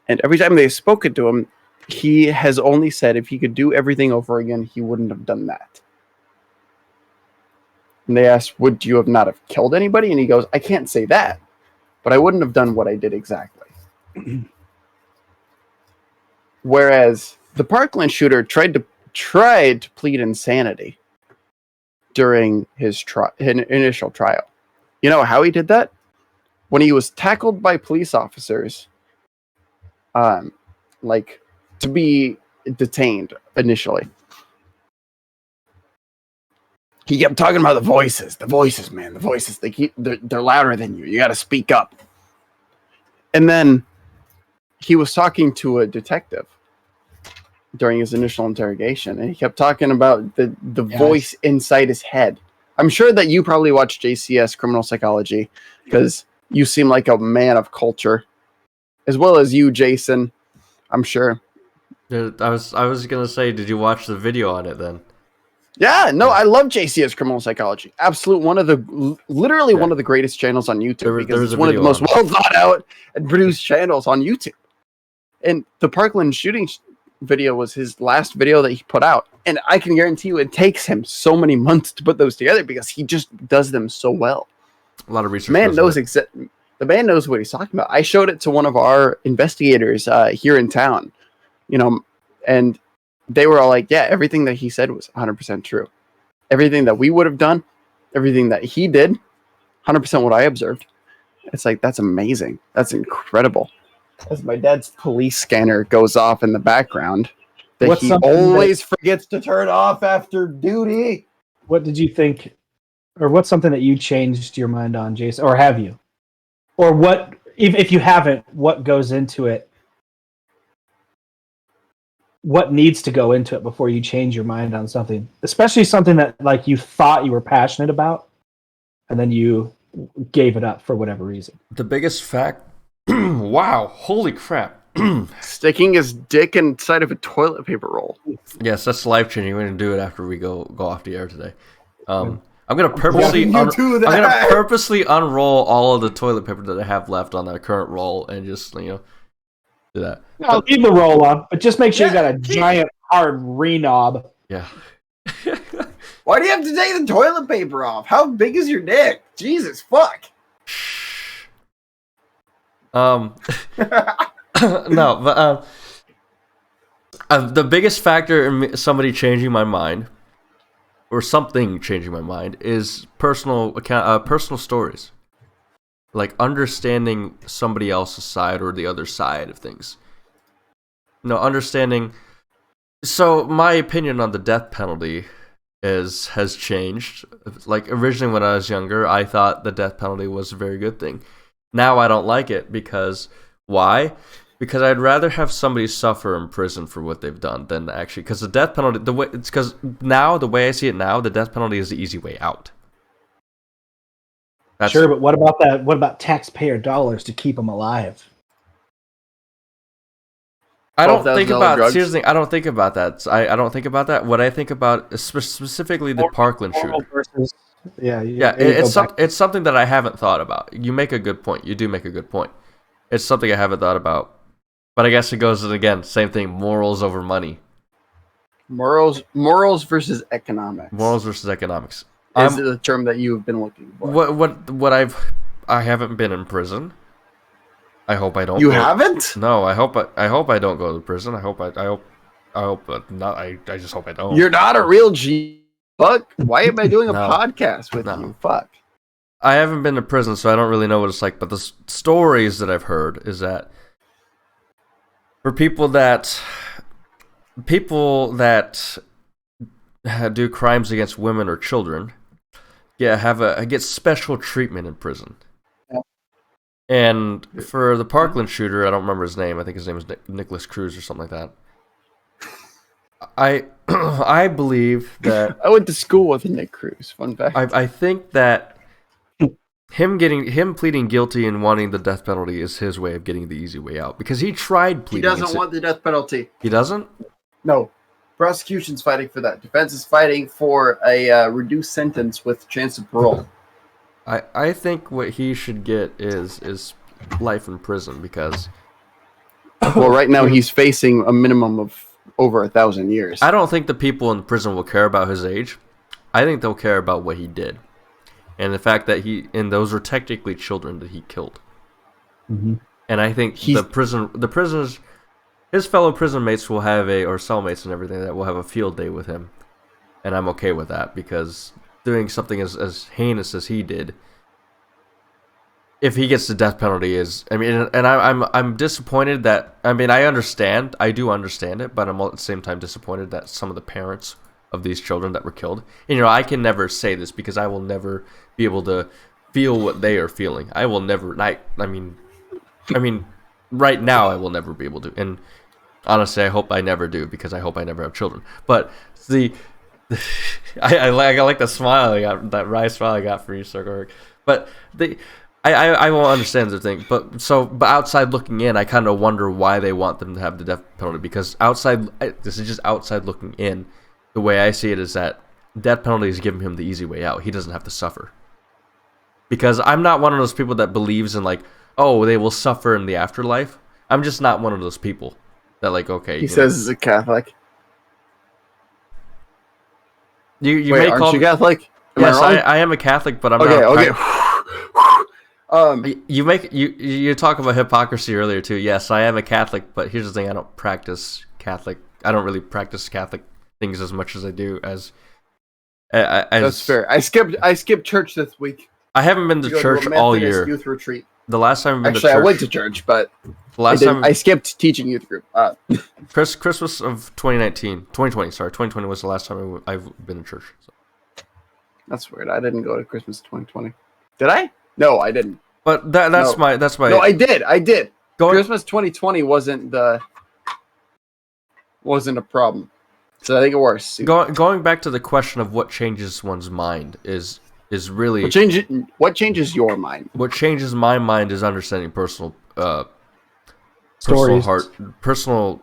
And every time they've spoken to him, he has only said if he could do everything over again, he wouldn't have done that. And they asked, would you have not have killed anybody? And he goes, I can't say that, but I wouldn't have done what I did exactly. Whereas the Parkland shooter tried to plead insanity during his initial trial. You know how he did that? When he was tackled by police officers, like, to be detained initially. He kept talking about the voices, man, the voices. They're louder than you. You got to speak up. And then he was talking to a detective during his initial interrogation, and he kept talking about the voice inside his head. I'm sure that you probably watched JCS Criminal Psychology because you seem like a man of culture, as well as you, Jason. I'm sure. I was gonna say, did you watch the video on it then? Yeah, no, I love JCS Criminal Psychology. Absolute one of the greatest channels on YouTube, because it's one of the most well thought out and produced channels on YouTube. And the Parkland shooting video was his last video that he put out, and I can guarantee you it takes him so many months to put those together because he just does them so well. A lot of research. The man knows what he's talking about. I showed it to one of our investigators here in town, and they were all like, yeah, everything that he said was 100% true. Everything that we would have done, everything that he did, 100% what I observed. It's like, that's amazing. That's incredible. As my dad's police scanner goes off in the background, that he always forgets to turn off after duty. What did you think, or what's something that you changed your mind on, Jason, or have you? Or what if you haven't, what goes into it? What needs to go into it before you change your mind on something, especially something that like you thought you were passionate about, and then you gave it up for whatever reason. The biggest fact. Wow! Holy crap! Sticking his dick inside of a toilet paper roll. Yes, that's life changing. We're gonna do it after we go off the air today. I'm gonna purposely unroll all of the toilet paper that I have left on that current roll and just do that. No, leave the roll on, but just make sure you got a giant hard knob. Yeah. Why do you have to take the toilet paper off? How big is your dick? Jesus fuck. No, but the biggest factor in somebody changing my mind, or something changing my mind, is personal stories. Like understanding somebody else's side or the other side of things. Understanding. So my opinion on the death penalty has changed. Like originally when I was younger, I thought the death penalty was a very good thing. Now I don't like it because why? Because I'd rather have somebody suffer in prison for what they've done than actually, because the death penalty, the way I see it now, the death penalty is the easy way out. Sure, but what about that? What about taxpayer dollars to keep them alive? I don't think about seriously. I don't think about that. I don't think about that. What I think about is specifically the Parkland shooter. It's something that I haven't thought about. You make a good point. You do make a good point. It's something I haven't thought about. But I guess it goes again, same thing. Morals over money. Morals versus economics. Morals versus economics. Is the term that you've been looking for? I haven't been in prison. I hope I don't. You haven't? No, I hope I don't go to prison. I hope not. I just hope I don't. You're not a real G. Fuck. Why am I doing a podcast with you? Fuck. I haven't been to prison, so I don't really know what it's like. But the stories that I've heard is that for people that do crimes against women or children, get special treatment in prison. And for the Parkland shooter, I don't remember his name. I think his name is Nicholas Cruz or something like that. I believe that I went to school with Nick Cruz. Fun fact. I think that him pleading guilty and wanting the death penalty is his way of getting the easy way out, because he tried pleading. He doesn't want the death penalty. He doesn't? No. Prosecution's fighting for that. Defense is fighting for a reduced sentence with chance of parole. I think what he should get is life in prison, because well, right now he's facing a minimum of over 1,000 years. I don't think the people in prison will care about his age. I think they'll care about what he did, and the fact that those were technically children that he killed. Mm-hmm. And I think the prisoners, his fellow prison mates or cellmates and everything, that will have a field day with him, and I'm okay with that, because doing something as heinous as he did, if he gets the death penalty, I'm disappointed that, I do understand it, but I'm at the same time disappointed that some of the parents of these children that were killed, and I can never say this because I will never be able to feel what they are feeling. I will never, right now I will never be able to, and honestly I hope I never do, because I hope I never have children. But I like the smile I got, that wry smile I got for you, Circleherk. But I won't understand the thing. But outside looking in, I kind of wonder why they want them to have the death penalty. Because this is just outside looking in. The way I see it is that death penalty is giving him the easy way out. He doesn't have to suffer. Because I'm not one of those people that believes in they will suffer in the afterlife. I'm just not one of those people that okay. He says he's a Catholic. Aren't you Catholic? Yes, I am a Catholic, but I'm not. Okay. You talk about hypocrisy earlier too. Yes, I am a Catholic, but here's the thing: I don't practice Catholic. I don't really practice Catholic things as much as I do as. That's fair. I skipped church this week. I haven't been to church all year. Youth retreat. The last time I went to church, but I skipped teaching youth group. Christmas of 2020. Sorry, 2020 was the last time I've been to church. So. That's weird. I didn't go to Christmas 2020. Did I? No, I didn't. But that's my No, I did. Going, Christmas 2020 wasn't a problem. So I think it works. going back to the question of what changes one's mind is really what changes your mind? What changes my mind is understanding personal Stories. personal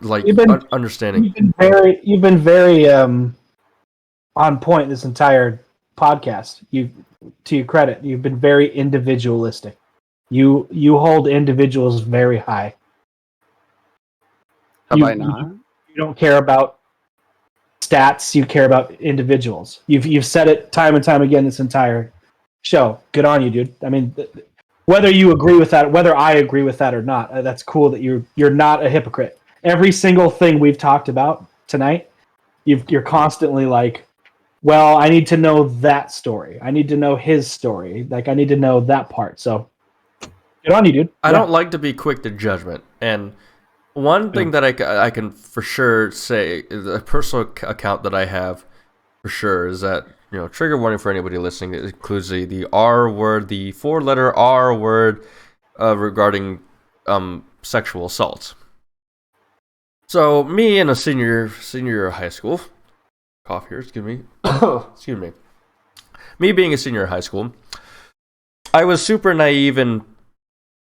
like understanding. You've been very on point this entire podcast. To your credit, you've been very individualistic. You hold individuals very high. Have I not? You don't care about stats. You care about individuals. You've said it time and time again this entire show. Good on you, dude. I mean, whether you agree with that, whether I agree with that or not, that's cool that you're not a hypocrite. Every single thing we've talked about tonight, you're constantly like, well, I need to know that story. I need to know his story. Like, I need to know that part. So, good on you, dude. I don't like to be quick to judgment. And one thing that I can for sure say, a personal account that I have for sure is that, trigger warning for anybody listening, it includes the R word, the 4-letter R word regarding sexual assault. So, me in a senior high school, cough here, excuse me. Excuse me. Me being a senior in high school, I was super naive and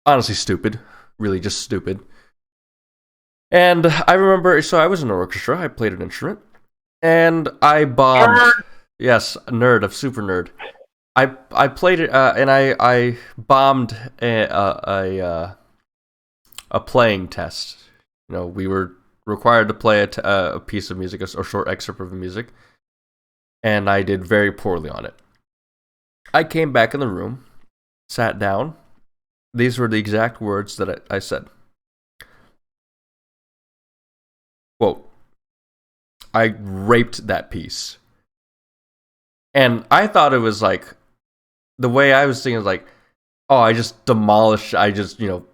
honestly stupid. Really just stupid. And I remember, so I was in an orchestra, I played an instrument, and I bombed. Nerd. Yes, a super nerd. I played it, and I bombed a playing test. We were required to play a piece of music, a short excerpt of music, and I did very poorly on it. I came back in the room, sat down. These were the exact words that I said. Quote, I raped that piece. And I thought it was like, the way I was thinking was like, oh, I just demolished, I just, really,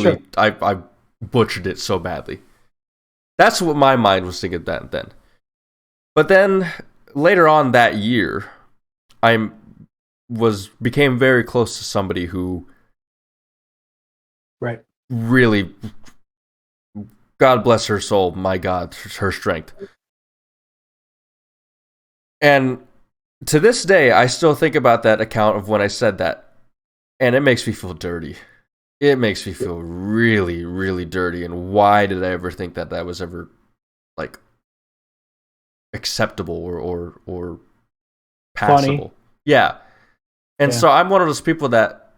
sure. I butchered it so badly. That's what my mind was thinking then. But then later on that year, I became very close to somebody who really, God bless her soul, my God, her strength. And to this day, I still think about that account of when I said that, and it makes me feel dirty. It makes me feel really, really dirty. And why did I ever think that was ever like acceptable or passable? Funny. Yeah. And so I'm one of those people that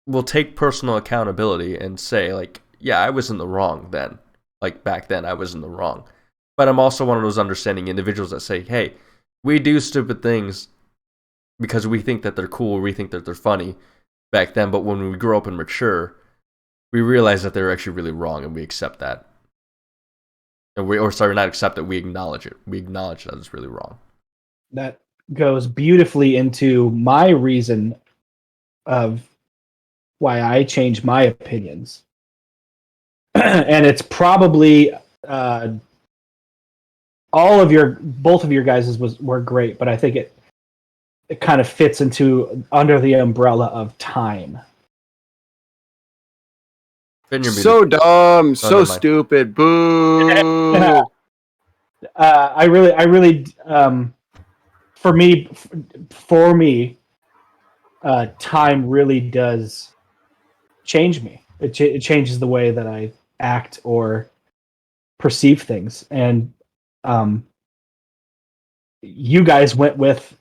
will take personal accountability and say, like, yeah, I was in the wrong then. Like, back then, I was in the wrong. But I'm also one of those understanding individuals that say, hey, we do stupid things because we think that they're cool, or we think that they're funny back then. But when we grow up and mature, we realize that they're actually really wrong, and we accept that. And not accept it, we acknowledge it. We acknowledge that it's really wrong. That goes beautifully into my reason of why I change my opinions. And it's probably both of your guys' were great, but I think it kind of fits into under the umbrella of time. So dumb, so stupid, boo. I really, for me, time really does change me. It changes the way that I act or perceive things. And you guys went with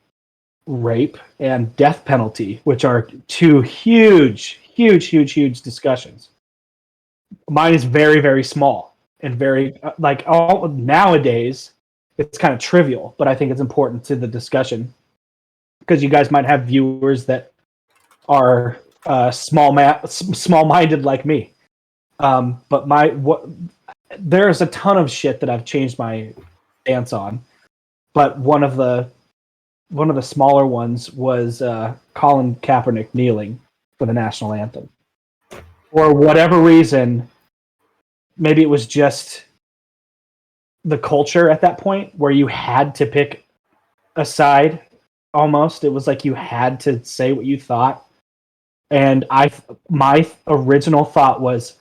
rape and death penalty, which are two huge discussions. Mine is very, very small and very nowadays it's kind of trivial, but I think it's important to the discussion because you guys might have viewers that are small-minded like me. But there's a ton of shit that I've changed my stance on, but one of the smaller ones was Colin Kaepernick kneeling for the national anthem. For whatever reason, maybe it was just the culture at that point where you had to pick a side almost. It was like you had to say what you thought. And my original thought was,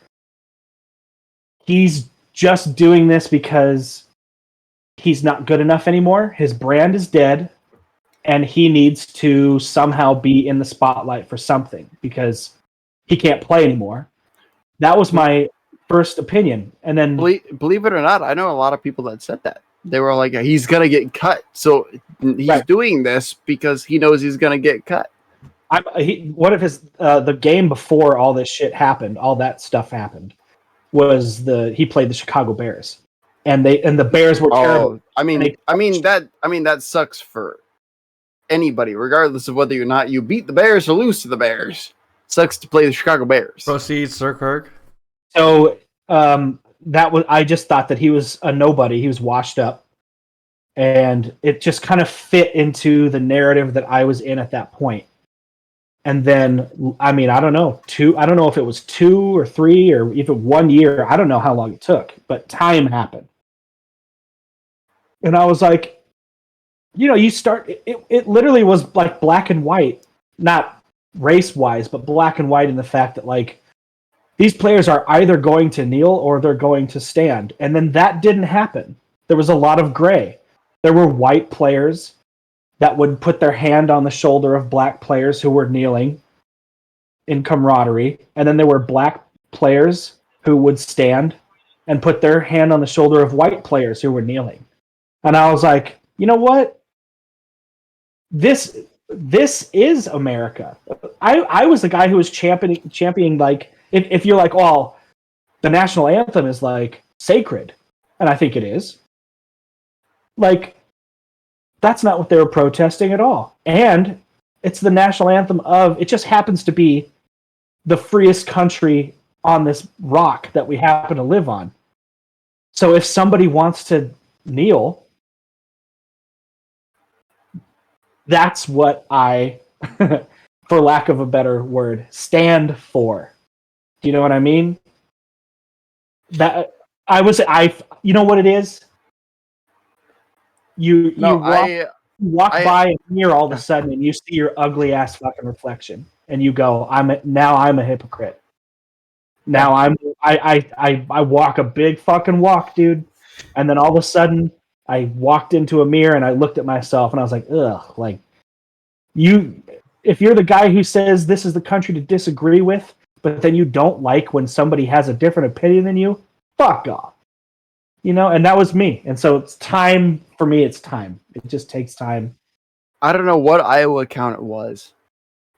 he's just doing this because he's not good enough anymore. His brand is dead, and he needs to somehow be in the spotlight for something because he can't play anymore. That was my first opinion. And then, believe it or not, I know a lot of people that said that. They were like, he's going to get cut. So he's doing this because he knows he's going to get cut. One of his the game before all this shit happened, all that stuff happened, was he played the Chicago Bears, and the Bears were terrible. I mean that sucks for anybody, regardless of whether or not you beat the Bears or lose to the Bears. Sucks to play the Chicago Bears. Proceed, Circleherk. So I just thought that he was a nobody. He was washed up, and it just kind of fit into the narrative that I was in at that point. And then, I mean, I don't know if it was 2 or 3 or even 1 year. I don't know how long it took, but time happened. And I was like, it literally was like black and white, not race-wise, but black and white in the fact that, like, these players are either going to kneel or they're going to stand. And then that didn't happen. There was a lot of gray. There were white players that would put their hand on the shoulder of black players who were kneeling in camaraderie. And then there were black players who would stand and put their hand on the shoulder of white players who were kneeling. And I was like, you know what? This is America. I was the guy who was championing like, if you're like, oh, the national anthem is like sacred, and I think it is, like, that's not what they were protesting at all. And it's the national anthem it just happens to be the freest country on this rock that we happen to live on. So if somebody wants to kneel, that's what I, for lack of a better word, stand for. Do you know what I mean? You know what it is? You walk by a mirror all of a sudden and you see your ugly ass fucking reflection and you go, I'm a hypocrite. Now I walk a big fucking walk, dude. And then all of a sudden I walked into a mirror and I looked at myself and I was like, ugh, like, if you're the guy who says this is the country to disagree with, but then you don't like when somebody has a different opinion than you, fuck off. And that was me. And so it's time for me. It's time. It just takes time. I don't know what Iowa account it was,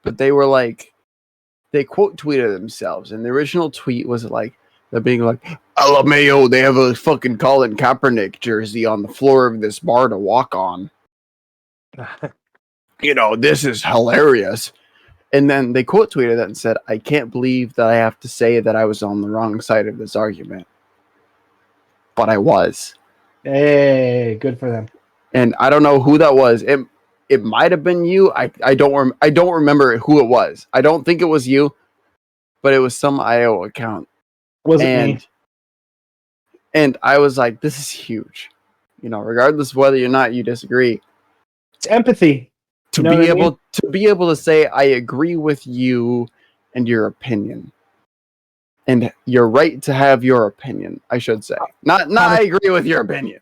but they were like, they quote tweeted themselves. And the original tweet was like, they're being like, LMAO, they have a fucking Colin Kaepernick jersey on the floor of this bar to walk on. This is hilarious. And then they quote tweeted that and said, I can't believe that I have to say that I was on the wrong side of this argument. But I was. Hey, good for them. And I don't know who that was. It might have been you. I don't remember who it was. I don't think it was you, but it was some Iowa account. Wasn't me. And I was like, this is huge. Regardless of whether or not you disagree. It's empathy. To be able to say I agree with you and your opinion. And you're right to have your opinion, I should say. Not I agree with your opinion,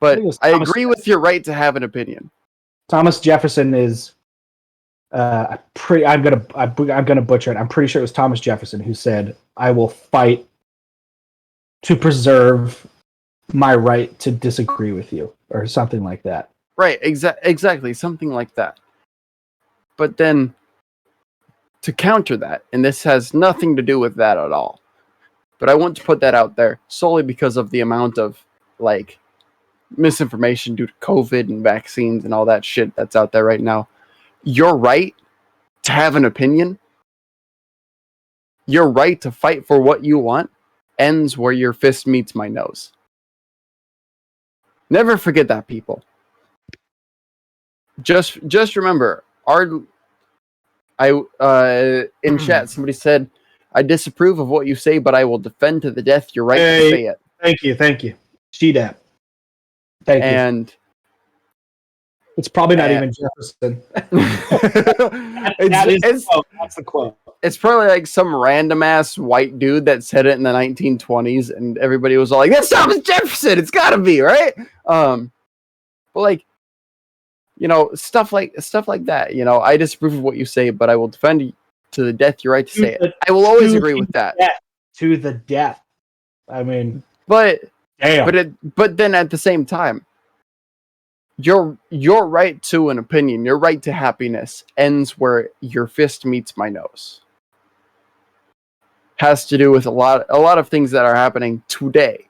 but I agree with your right to have an opinion. Thomas Jefferson is I'm gonna butcher it. I'm pretty sure it was Thomas Jefferson who said, "I will fight to preserve my right to disagree with you," or something like that. Right, exactly, something like that. But then to counter that, and this has nothing to do with that at all, but I want to put that out there solely because of the amount of like misinformation due to COVID and vaccines and all that shit that's out there right now. Your right to have an opinion, your right to fight for what you want, ends where your fist meets my nose. Never forget that, people. Just remember, in chat somebody said, I disapprove of what you say, but I will defend to the death your right to say it. Thank you. She-Dap. Thank you. And it's probably not even Jefferson. That's the quote. it's probably like some random ass white dude that said it in the 1920s, and everybody was all like, "That's Thomas Jefferson. It's got to be right." But like, stuff like that. I disapprove of what you say, but I will defend you to the death your right to say it. I will always agree with that. To the death. I mean, but damn. But then at the same time, your right to an opinion, your right to happiness ends where your fist meets my nose. Has to do with a lot of things that are happening today.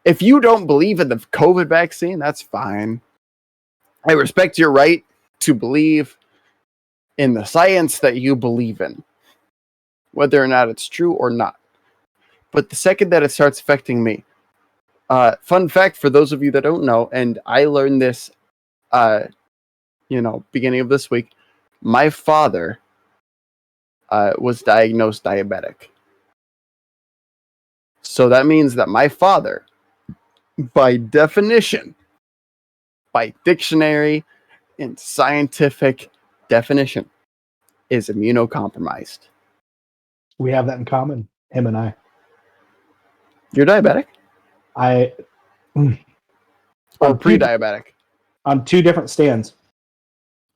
If you don't believe in the COVID vaccine, that's fine. I respect your right to believe in the science that you believe in, whether or not it's true or not. But the second that it starts affecting me, fun fact for those of you that don't know, and I learned this, beginning of this week, my father was diagnosed diabetic. So that means that my father, by definition, by dictionary and scientific definition, is immunocompromised. We have that in common, him and I. You're diabetic? Or pre-diabetic? On two different stands.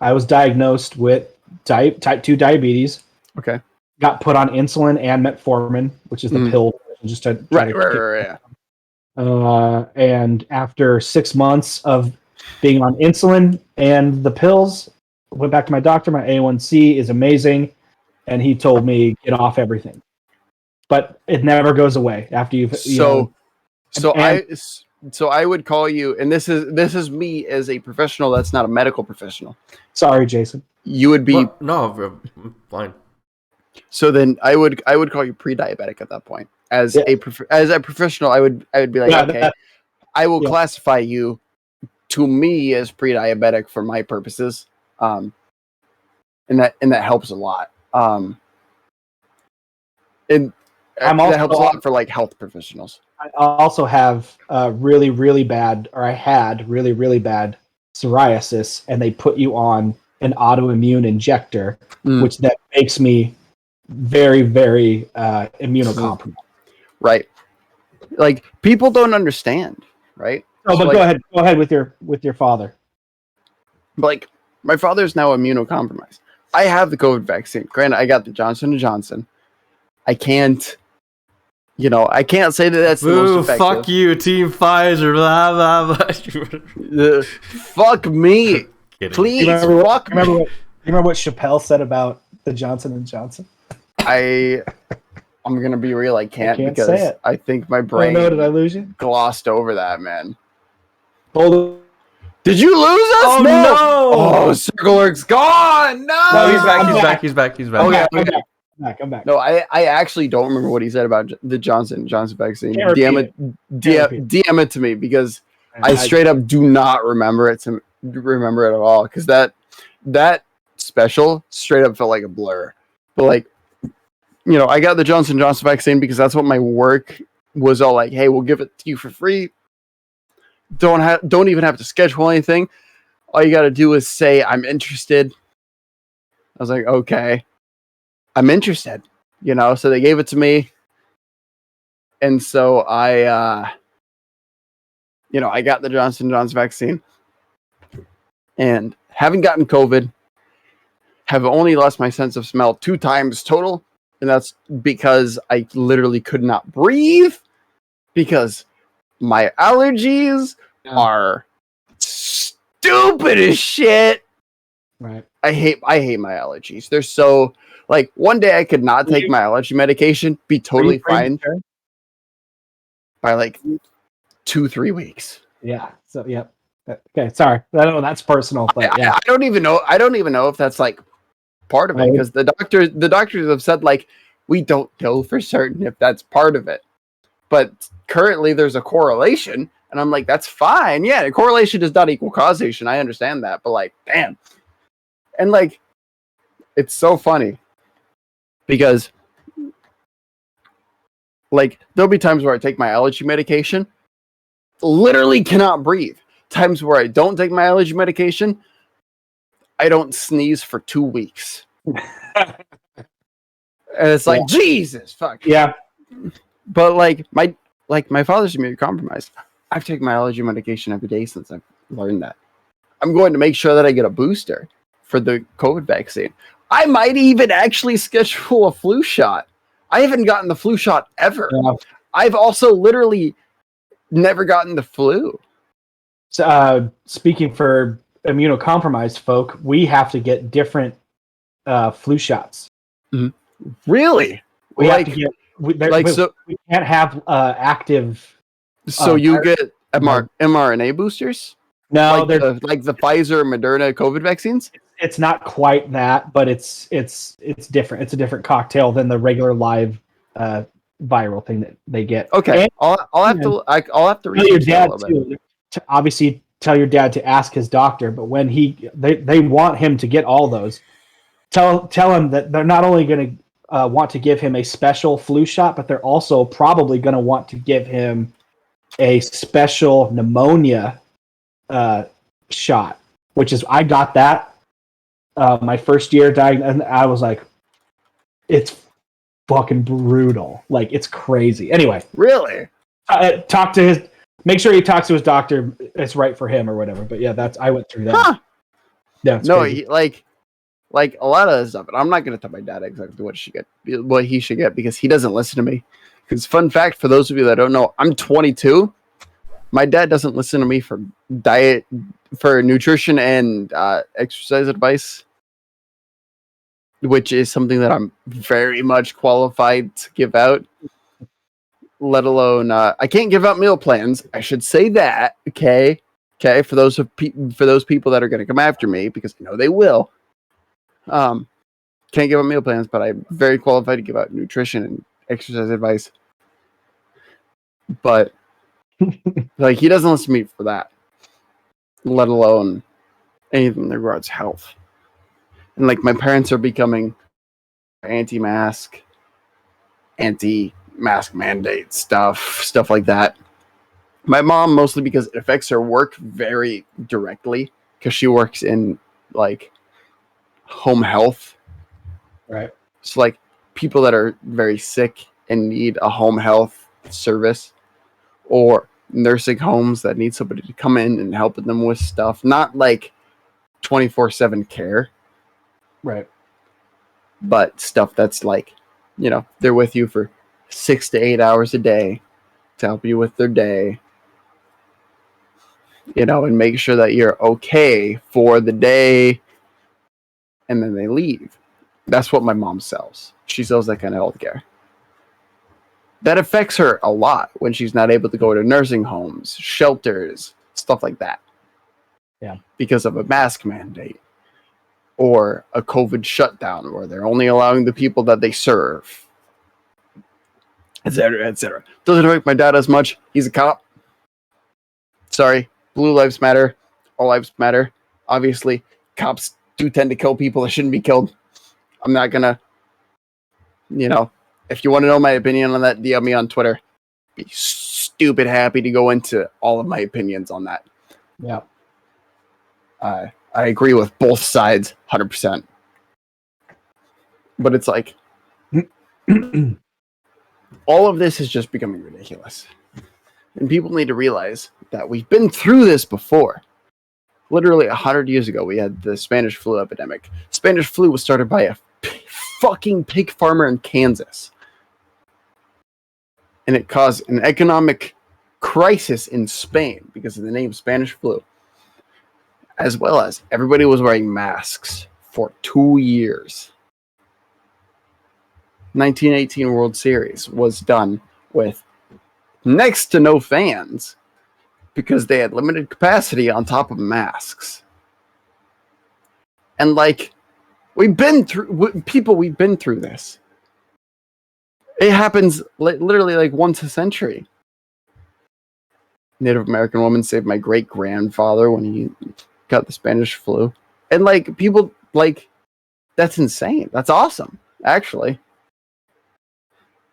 I was diagnosed with type 2 diabetes. Okay. Got put on insulin and metformin, which is the pill. Just to Right. And after 6 months of being on insulin and the pills, went back to my doctor. My A1C is amazing, and he told me get off everything. But it never goes away after you've. So I would call you, and this is me as a professional that's not a medical professional. Sorry, Jason. You would be no, fine. So then I would call you pre-diabetic at that point. As a professional, I would be like, okay, I will classify you to me as pre-diabetic for my purposes, and that helps a lot. That helps a lot for like health professionals. I also have really, really bad, or I had really, really bad psoriasis, and they put you on an autoimmune injector, which that makes me very, very immunocompromised. Right. Like, people don't understand, right? Oh, but go ahead with your father. Like, my father's now immunocompromised. I have the COVID vaccine. Granted, I got the Johnson & Johnson. I can't say that that's the most effective. Fuck you, Team Pfizer, blah, blah, blah. Fuck me. Please, fuck me. Remember what Chappelle said about the Johnson & Johnson? I'm going to be real. I can't because say it. I think my brain did I lose you? Glossed over that, man. Hold on. Did you lose us? Oh, no. Oh, Circleherk's gone. No, he's back. Okay. I'm back. No, I actually don't remember what he said about the Johnson & Johnson vaccine. DM it to me, because I straight up do not remember it at all, because that special straight up felt like a blur. But like, I got the Johnson & Johnson vaccine because that's what my work was all like, hey, we'll give it to you for free. Don't even have to schedule anything. All you got to do is say, I'm interested. I was like, okay, I'm interested, so they gave it to me. And so I got the Johnson & Johnson vaccine, and haven't gotten COVID, have only lost my sense of smell 2 times total. And that's because I literally could not breathe, because my allergies are stupid as shit. Right. I hate my allergies. They're so, like, one day I could not take my allergy medication, be totally fine. By like 2-3 weeks. Yeah. So yep. Okay. Sorry. I don't know. That's personal, but yeah. I don't even know if that's like part of it, because the doctors have said, like, we don't know for certain if that's part of it, but currently there's a correlation, and I'm like, that's fine. Yeah, correlation does not equal causation. I understand that, but like, damn. And like, it's so funny because like, there'll be times where I take my allergy medication, literally cannot breathe. Times where I don't take my allergy medication, I don't sneeze for 2 weeks. And it's like, Jesus, fuck. Yeah. But my father's immunocompromised. I've taken my allergy medication every day since I've learned that. I'm going to make sure that I get a booster for the COVID vaccine. I might even actually schedule a flu shot. I haven't gotten the flu shot ever. Yeah. I've also literally never gotten the flu. So, speaking for immunocompromised folk, we have to get different flu shots. Really? We have to get we can't have active. So you get mRNA boosters? No, like the Pfizer, Moderna COVID vaccines? It's not quite that, but it's different. It's a different cocktail than the regular live viral thing that they get. Okay, And, I'll have to tell your research that dad a little bit. too. Obviously, tell your dad to ask his doctor. But when they want him to get all those, tell him that they're not only going to want to give him a special flu shot, but they're also probably going to want to give him a special pneumonia shot. Which is, I got that my first year and I was like, it's fucking brutal. Like, it's crazy. Anyway, Really? make sure he talks to his doctor. It's right for him or whatever. But yeah, I went through that. Huh. Yeah, it's No, crazy. like a lot of stuff, and I'm not going to tell my dad exactly what he should get because he doesn't listen to me. Because fun fact, for those of you that don't know, I'm 22. My dad doesn't listen to me for diet, for nutrition and exercise advice, which is something that I'm very much qualified to give out. Let alone, I can't give out meal plans. I should say that, okay, for those people that are going to come after me, because I know they will. Can't give out meal plans, but I'm very qualified to give out nutrition and exercise advice. But like, he doesn't listen to me for that, let alone anything in regards to health. And like, my parents are becoming anti-mask mandate stuff like that. My mom, mostly because it affects her work very directly, because she works in like home health. Right. So like, people that are very sick and need a home health service, or nursing homes that need somebody to come in and help them with stuff, not like 24/7 care, Right. but stuff that's like, they're with you for 6 to 8 hours a day to help you with their day, and make sure that you're okay for the day, and then they leave. That's what my mom sells. She sells that kind of healthcare. That affects her a lot when she's not able to go to nursing homes, shelters, stuff like that. Yeah. Because of a mask mandate or a COVID shutdown where they're only allowing the people that they serve, etc., etc. Doesn't affect my dad as much. He's a cop. Sorry. Blue lives matter. All lives matter. Obviously, cops do tend to kill people that shouldn't be killed. I'm not gonna, if you want to know my opinion on that, DM me on Twitter. Be stupid happy to go into all of my opinions on that. Yeah. I agree with both sides 100%. But it's like, all of this is just becoming ridiculous. And people need to realize that we've been through this before. Literally 100 years ago, we had the Spanish flu epidemic. Spanish flu was started by a fucking pig farmer in Kansas. And it caused an economic crisis in Spain because of the name Spanish flu. As well as everybody was wearing masks for 2 years. 1918 World Series was done with next to no fans because they had limited capacity on top of masks. And like, we've been through this. It happens literally like once a century. Native American woman saved my great grandfather when he got the Spanish flu. And like, people, like, that's insane. That's awesome, actually.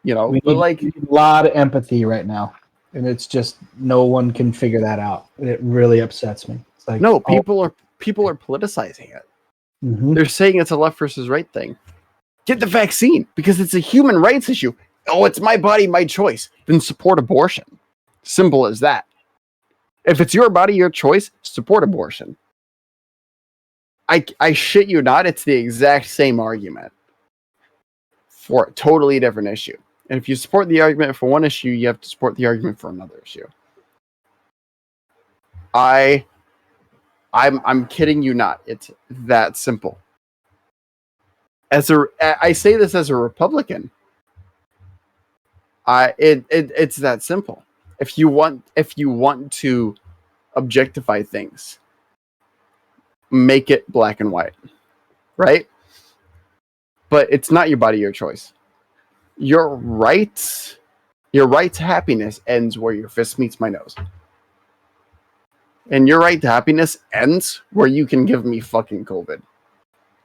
We but need like, a lot of empathy right now, and it's just no one can figure that out. And it really upsets me. It's like, no, people are politicizing it. Mhm. They're saying it's a left versus right thing. get the vaccine because it's a human rights issue. Oh, it's my body, my choice. Then support abortion. Simple as that. If it's your body, your choice, support abortion. I shit you not, it's the exact same argument for a totally different issue. And if you support the argument for one issue, you have to support the argument for another issue. I'm kidding you not. It's that simple. I say this as a Republican. It's that simple. If you want to objectify things, make it black and white, right? But it's not your body, your choice. Your right to happiness ends where your fist meets my nose. And your right to happiness ends where you can give me fucking COVID.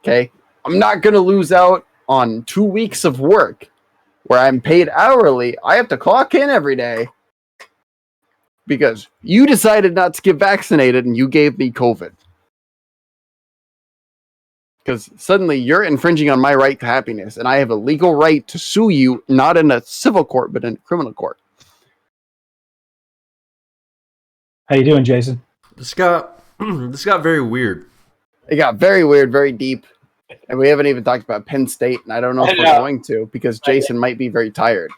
Okay? I'm not going to lose out on 2 weeks of work where I'm paid hourly. I have to clock in every day because you decided not to get vaccinated and you gave me COVID. Because suddenly you're infringing on my right to happiness, and I have a legal right to sue you, not in a civil court, but in a criminal court. How you doing, Jason? This got very weird. It got very weird, very deep, and we haven't even talked about Penn State, and I don't know if we're going to, because Jason might be very tired.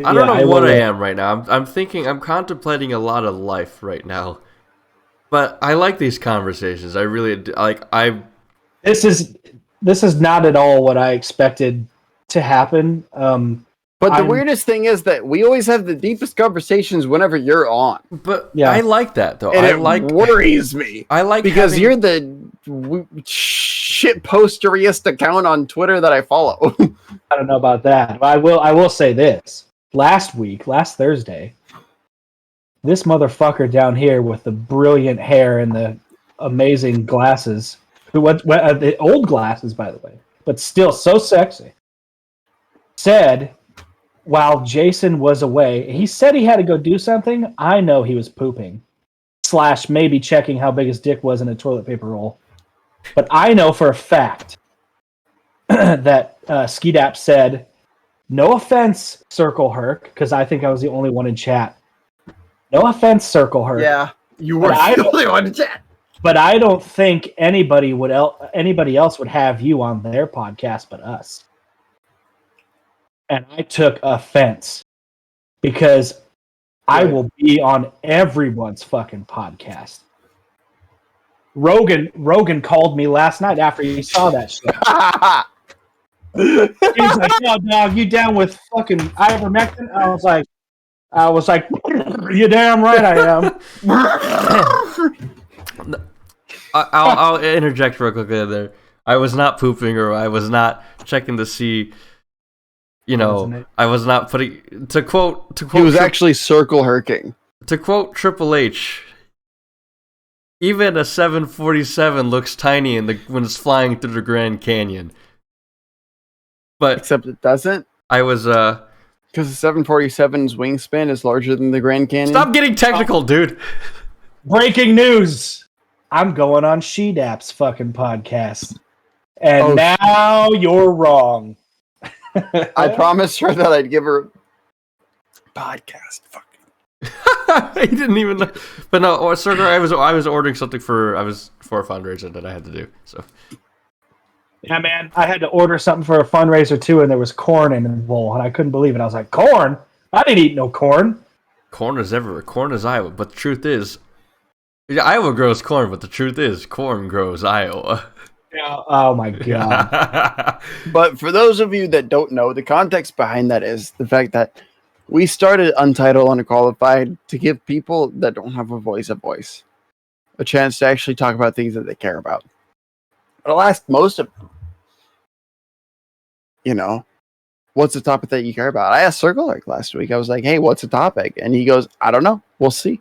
I don't know what I am right now. I'm contemplating a lot of life right now. But I like these conversations. I really do. This is not at all what I expected to happen. But the weirdest thing is that we always have the deepest conversations whenever you're on. But yeah. I like that though. And it worries me. I like because you're the shit posteriest account on Twitter that I follow. I don't know about that. But I will say this. Last Thursday, this motherfucker down here with the brilliant hair and the amazing glasses, the old glasses, by the way, but still so sexy, said while Jason was away, he said he had to go do something. I know he was pooping / maybe checking how big his dick was in a toilet paper roll. But I know for a fact that Skeedap said, no offense, Circleherk, because I think I was the only one in chat. No offense, Circleherk. Yeah, you were the only one in chat. But I don't think anybody else would have you on their podcast but us. And I took offense because I will be on everyone's fucking podcast. Rogan called me last night after he saw that shit. He was like, "Yo, dog, you down with fucking ivermectin?" I was like, "You damn right I am." I'll interject real quickly there. I was not pooping, or I was not checking to see. You know, I was not putting to quote. He was actually circle-herking. To quote Triple H, even a 747 looks tiny when it's flying through the Grand Canyon. But except it doesn't. I was because the 747's wingspan is larger than the Grand Canyon. Stop getting technical, dude. Breaking news. I'm going on Sheedap's fucking podcast. And now you're wrong. I promised her that I'd give her a podcast. Fuck. He didn't even know. But no, sir, I was ordering something for a fundraiser that I had to do. So yeah, man, I had to order something for a fundraiser too, and there was corn in the bowl, and I couldn't believe it. I was like, corn? I didn't eat no corn. Corn is everywhere. Corn is Iowa, but the truth is, Iowa grows corn, but the truth is, corn grows Iowa. Yeah. Oh my god. But for those of you that don't know, the context behind that is the fact that we started Untitled, Underqualified to give people that don't have a voice, a chance to actually talk about things that they care about. But I'll ask most of them, what's the topic that you care about? I asked Circleherk last week. I was like, hey, what's the topic? And he goes, I don't know. We'll see.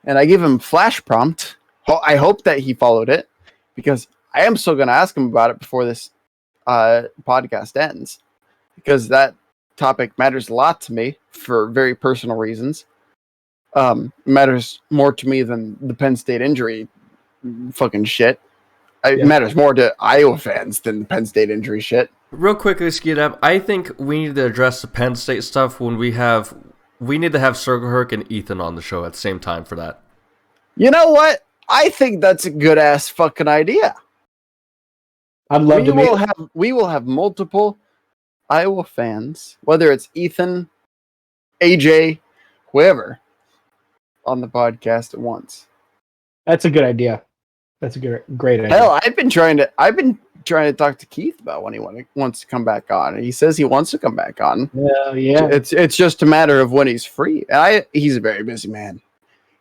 And I give him flash prompt. I hope that he followed it because I am still going to ask him about it before this podcast ends because that topic matters a lot to me for very personal reasons. Matters more to me than the Penn State injury fucking shit. It matters more to Iowa fans than the Penn State injury shit. Real quickly, Skeet Up, I think we need to address the Penn State stuff when we need to have Circleherk and Ethan on the show at the same time for that. You know what? I think that's a good ass fucking idea. I'd love to meet. We will have multiple Iowa fans, whether it's Ethan, AJ, whoever, on the podcast at once. That's a good idea. That's a great idea. Hell, I've been trying to talk to Keith about when he wants to come back on. He says he wants to come back on. Yeah. It's just a matter of when he's free. He's a very busy man,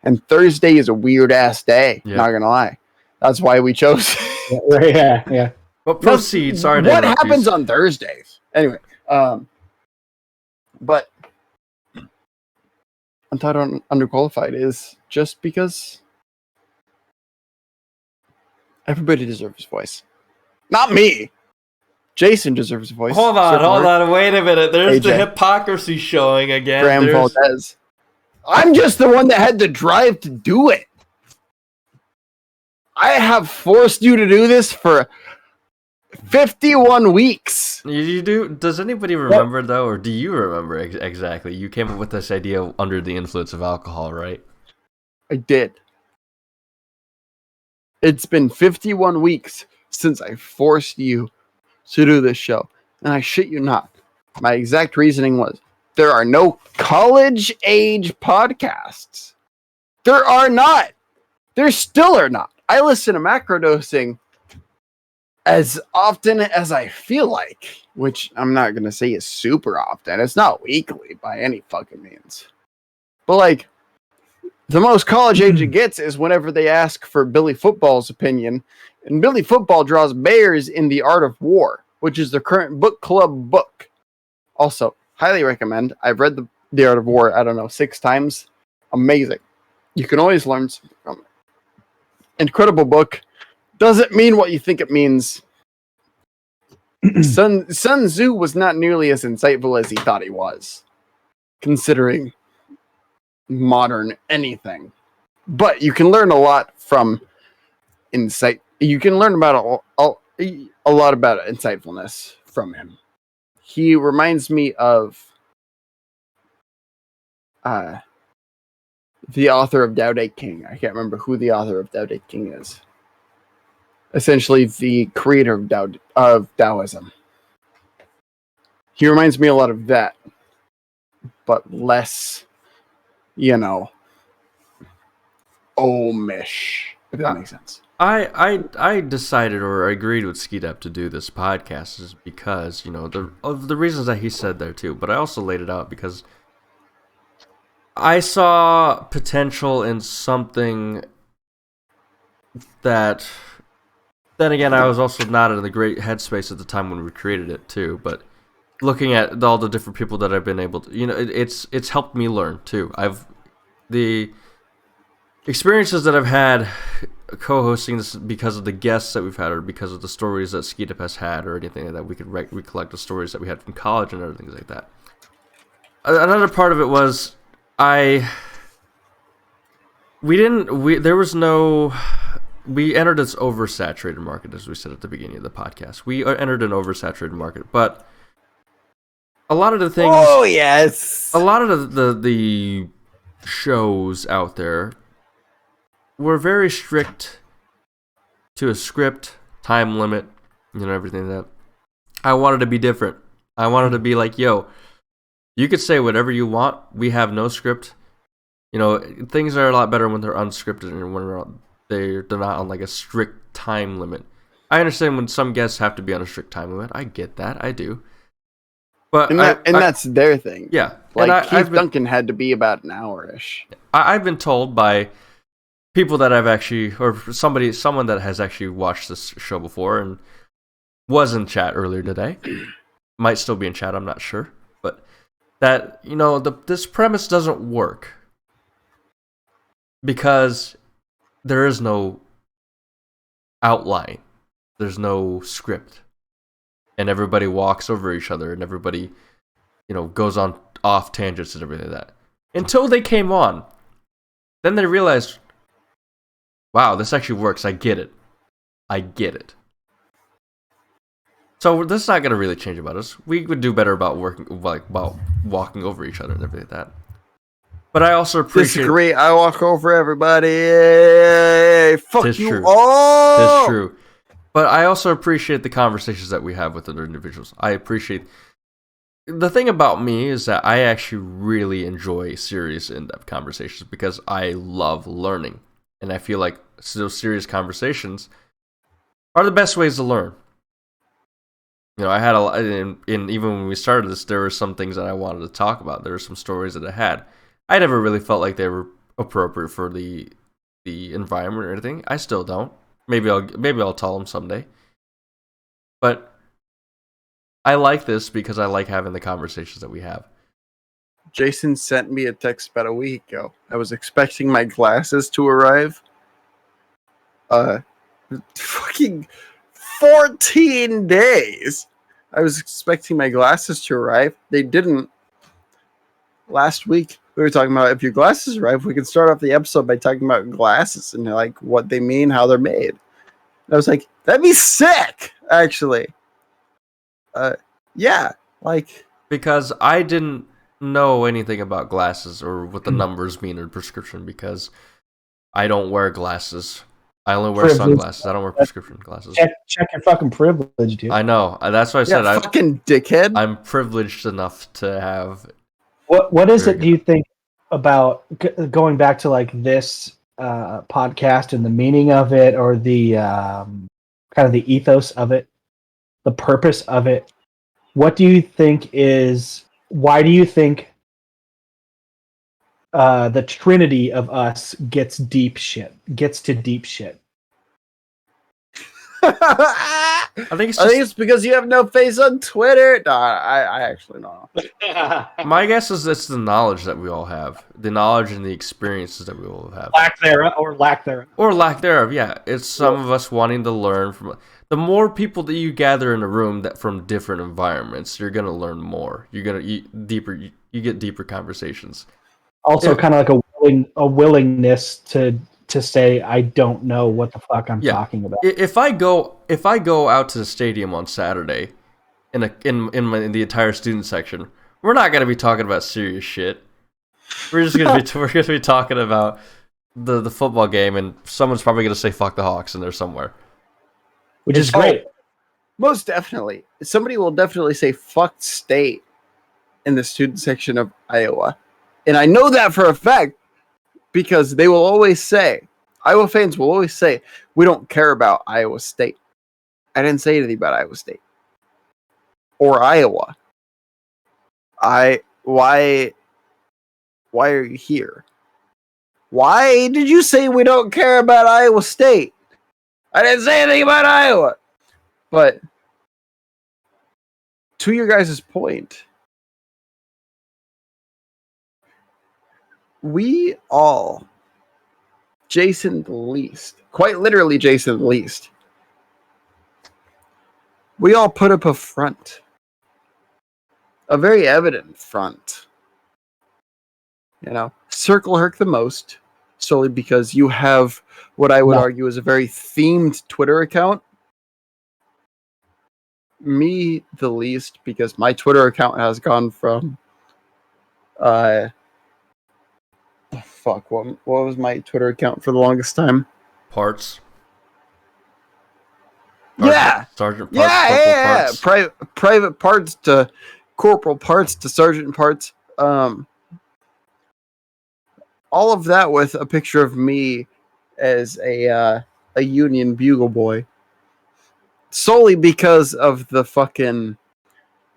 and Thursday is a weird ass day. Yeah. Not gonna lie, that's why we chose. Yeah. But proceed. Sorry to What interrupt happens you. on Thursdays? Anyway, but Untitled Underqualified is just because everybody deserves his voice. Not me. Jason deserves a voice. Hold on. Wait a minute. There's AJ. the hypocrisy showing again. Graham Valdez. I'm just the one that had the drive to do it. I have forced you to do this for 51 weeks. You do? Does anybody remember, though, or do you remember exactly? You came up with this idea under the influence of alcohol, right? I did. It's been 51 weeks since I forced you to do this show. And I shit you not. My exact reasoning was, there are no college-age podcasts. There are not. There still are not. I listen to macrodosing as often as I feel like, which I'm not going to say is super often. It's not weekly by any fucking means. But like, the most college age it gets is whenever they ask for Billy Football's opinion. And Billy Football draws bears in The Art of War, which is the current book club book. Also, highly recommend. I've read the Art of War, 6 times. Amazing. You can always learn something from it. Incredible book. Doesn't mean what you think it means. Sun Tzu was not nearly as insightful as he thought he was, considering modern anything. But you can learn a lot from insight. You can learn about a lot about insightfulness from him. He reminds me of the author of Tao Te King. I can't remember who the author of Tao Te King is. Essentially, the creator of Taoism. He reminds me a lot of that, but less, Omish, if that makes sense. I decided or agreed with Skeet Up to do this podcast is because, of the reasons that he said there too, but I also laid it out because I saw potential in something that, then again, I was also not in the great headspace at the time when we created it too, but looking at all the different people that I've been able to, it's helped me learn too. The experiences that I've had co-hosting this because of the guests that we've had or because of the stories that Skeet Up has had or anything like that, we could recollect the stories that we had from college and other things like that. Another part of it was we entered this oversaturated market, as we said at the beginning of the podcast. We entered an oversaturated market, but a lot of the things... Oh, yes! A lot of the shows out there were very strict to a script, time limit, everything like that. I wanted to be different. I wanted to be like, yo, you could say whatever you want. We have no script. Things are a lot better when they're unscripted and when they're not on like a strict time limit. I understand when some guests have to be on a strict time limit. I get that. I do. But that's their thing. Yeah. Like Keith Duncan had to be about an hour-ish. I've been told by people that I've actually, or someone that has actually watched this show before and was in chat earlier today, might still be in chat, I'm not sure, but that, this premise doesn't work because there is no outline, there's no script, and everybody walks over each other, and everybody, goes on off tangents and everything like that. Until they came on, then they realized, wow, this actually works. I get it. I get it. So this is not going to really change about us. We would do better about walking over each other and everything like that. But I also appreciate... Disagree. I walk over everybody. Fuck Tis you true. all. It's true. But I also appreciate the conversations that we have with other individuals. I appreciate... The thing about me is that I actually really enjoy serious, in-depth conversations because I love learning. And I feel like those serious conversations are the best ways to learn. You know, I had even when we started this, there were some things that I wanted to talk about. There were some stories that I had. I never really felt like they were appropriate for the environment or anything. I still don't. Maybe I'll tell them someday. But I like this because I like having the conversations that we have. Jason sent me a text about a week ago. I was expecting my glasses to arrive. Fucking 14 days. I was expecting my glasses to arrive. They didn't. Last week, we were talking about if your glasses arrive, we could start off the episode by talking about glasses and like what they mean, how they're made. And I was like, that'd be sick, actually. Yeah, like because I didn't know anything about glasses or what the numbers mean in prescription because I don't wear glasses. I only wear sunglasses. I don't wear prescription glasses. Check your fucking privilege, dude. I know. That's why I said fucking dickhead. I'm privileged enough to have. What is it? Do you think about going back to like this podcast and the meaning of it, or the kind of the ethos of it, the purpose of it? What do you think is? Why do you think the trinity of us gets to deep shit? I think it's because you have no face on Twitter. No, I actually don't know. My guess is it's the knowledge that we all have, the knowledge and the experiences that we all have. Lack thereof. Yeah, it's some of us wanting to learn from. The more people that you gather in a room that from different environments, you're gonna learn more. You get deeper conversations. Also, kind of like a willingness to say I don't know what the fuck I'm talking about. If I go out to the stadium on Saturday, in the entire student section, we're not gonna be talking about serious shit. We're just gonna be talking about the football game, and someone's probably gonna say "fuck the Hawks" in there somewhere. Which is great. Most definitely. Somebody will definitely say fuck state in the student section of Iowa. And I know that for a fact because they will always say, Iowa fans will always say, we don't care about Iowa State. I didn't say anything about Iowa State. Or Iowa. Why are you here? Why did you say we don't care about Iowa State? I didn't say anything about Iowa. But to your guys' point, we all, Jason the least, quite literally Jason the least, we all put up a front. A very evident front. You know, Circleherk the most, solely because you have what I would argue is a very themed Twitter account. Me the least, because my Twitter account has gone from what was my Twitter account for the longest time? Parts. Yeah. Sergeant Parts. Parts. Private parts to corporal parts to sergeant parts. All of that with a picture of me as a Union bugle boy. Solely because of the fucking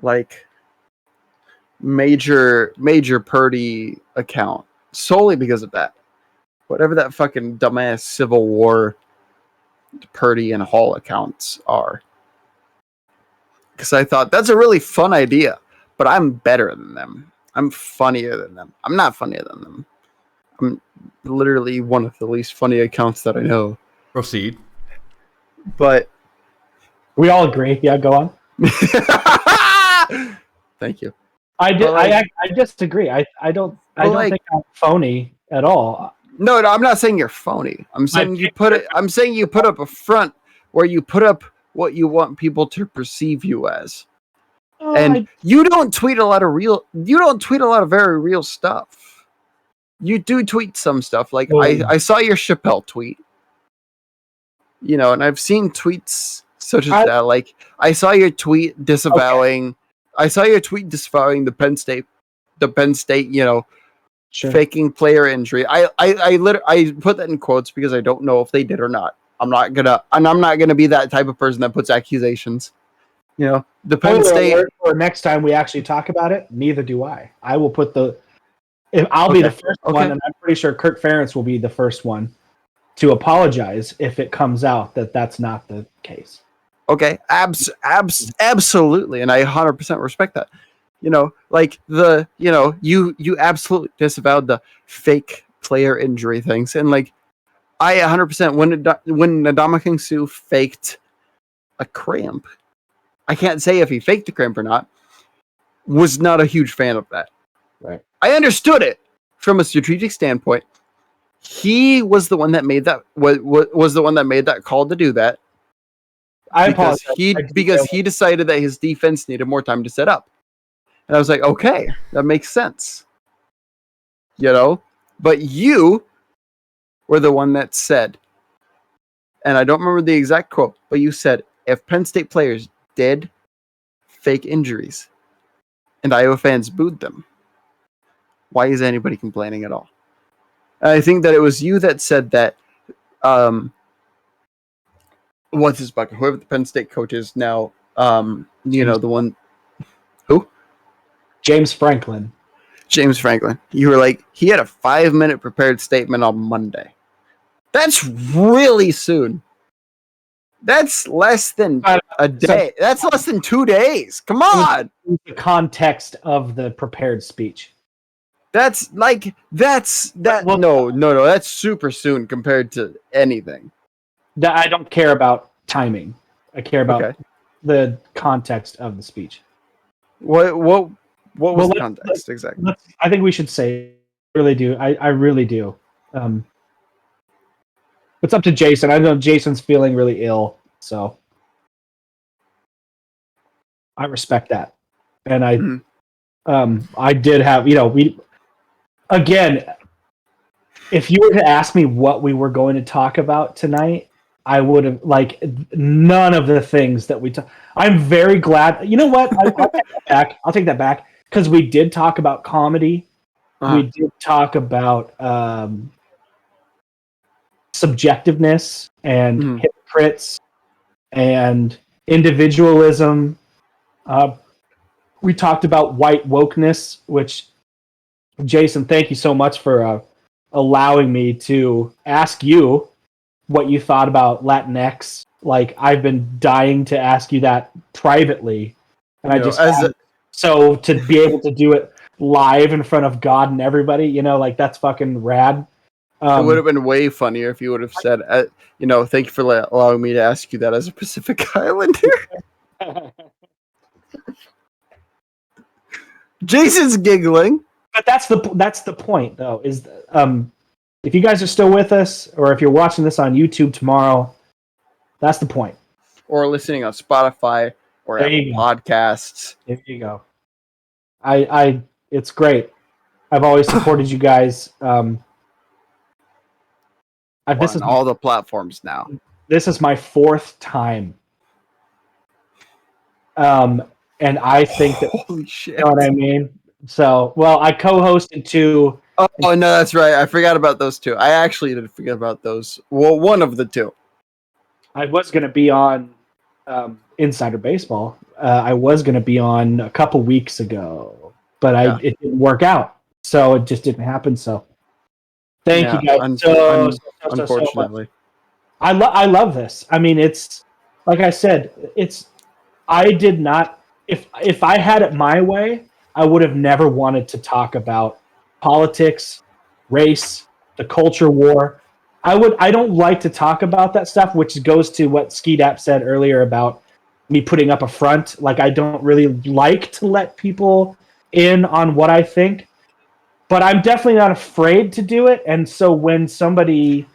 like major Purdy account. Solely because of that. Whatever that fucking dumbass Civil War Purdy and Hall accounts are. Because I thought that's a really fun idea, but I'm better than them. I'm funnier than them. I'm not funnier than them. I'm literally one of the least funny accounts that I know. Proceed. But we all agree. Yeah, go on. Thank you. I disagree. I don't think I'm phony at all. No, I'm not saying you're phony. I'm saying you put up a front where you put up what you want people to perceive you as. And you don't tweet a lot of very real stuff. You do tweet some stuff. Like I saw your Chappelle tweet. And I've seen tweets such as that. Like I saw your tweet disavowing the Penn State, faking player injury. I put that in quotes because I don't know if they did or not. I'm not gonna be that type of person that puts accusations. The Penn State. Or next time we actually talk about it, neither do I. I will put I'll be the first one, and I'm pretty sure Kirk Ferentz will be the first one to apologize if it comes out that that's not the case. Okay, absolutely, and I 100% respect that. You absolutely disavowed the fake player injury things, and like I 100% when Ndamukong Suh faked a cramp. I can't say if he faked a cramp or not. Was not a huge fan of that. Right. I understood it from a strategic standpoint. He was the one that made that. Was the one that made that call to do that. Because he decided that his defense needed more time to set up, and I was like, okay, that makes sense. But you were the one that said, and I don't remember the exact quote, but you said if Penn State players did fake injuries and Iowa fans booed them, why is anybody complaining at all? And I think that it was you that said that what's his bucket? Whoever the Penn State coach is now, the one who? James Franklin. You were like, he had a 5-minute prepared statement on Monday. That's really soon. That's less than a day. That's less than 2 days. Come on. The context of the prepared speech. That's that. Well, no. That's super soon compared to anything. I don't care about timing. I care about the context of the speech. What was the context exactly? I think we should say. I really do. I really do. It's up to Jason. I know Jason's feeling really ill, so I respect that. And I did have, again, if you were to ask me what we were going to talk about tonight, I would have, none of the things that we talk. I'm very glad. You know what? I'll take that back because we did talk about comedy. We did talk about subjectiveness and hypocrites and individualism. We talked about white wokeness, which, Jason, thank you so much for allowing me to ask you what you thought about Latinx. Like, I've been dying to ask you that privately, and so to be able to do it live in front of God and everybody, that's fucking rad. It would have been way funnier if you would have said, thank you for allowing me to ask you that as a Pacific Islander. Jason's giggling. But that's the point, though, is if you guys are still with us, or if you're watching this on YouTube tomorrow, that's the point. Or listening on Spotify or Apple Podcasts. There you go. It's great. I've always supported you guys. This is all the platforms now. This is my 4th time. And I think that, holy shit. You know what I mean? So, I co-hosted 2. Oh, no, that's right. I forgot about those 2. I actually did forget about those. Well, one of the 2. I was going to be on Insider Baseball. I was going to be on a couple weeks ago, but it didn't work out. So it just didn't happen. So thank you guys. Unfortunately. I love this. I mean, it's like I said, I did not, if I had it my way, I would have never wanted to talk about politics, race, the culture war. I don't like to talk about that stuff, which goes to what Skeedap said earlier about me putting up a front. Like, I don't really like to let people in on what I think, but I'm definitely not afraid to do it. And so when somebody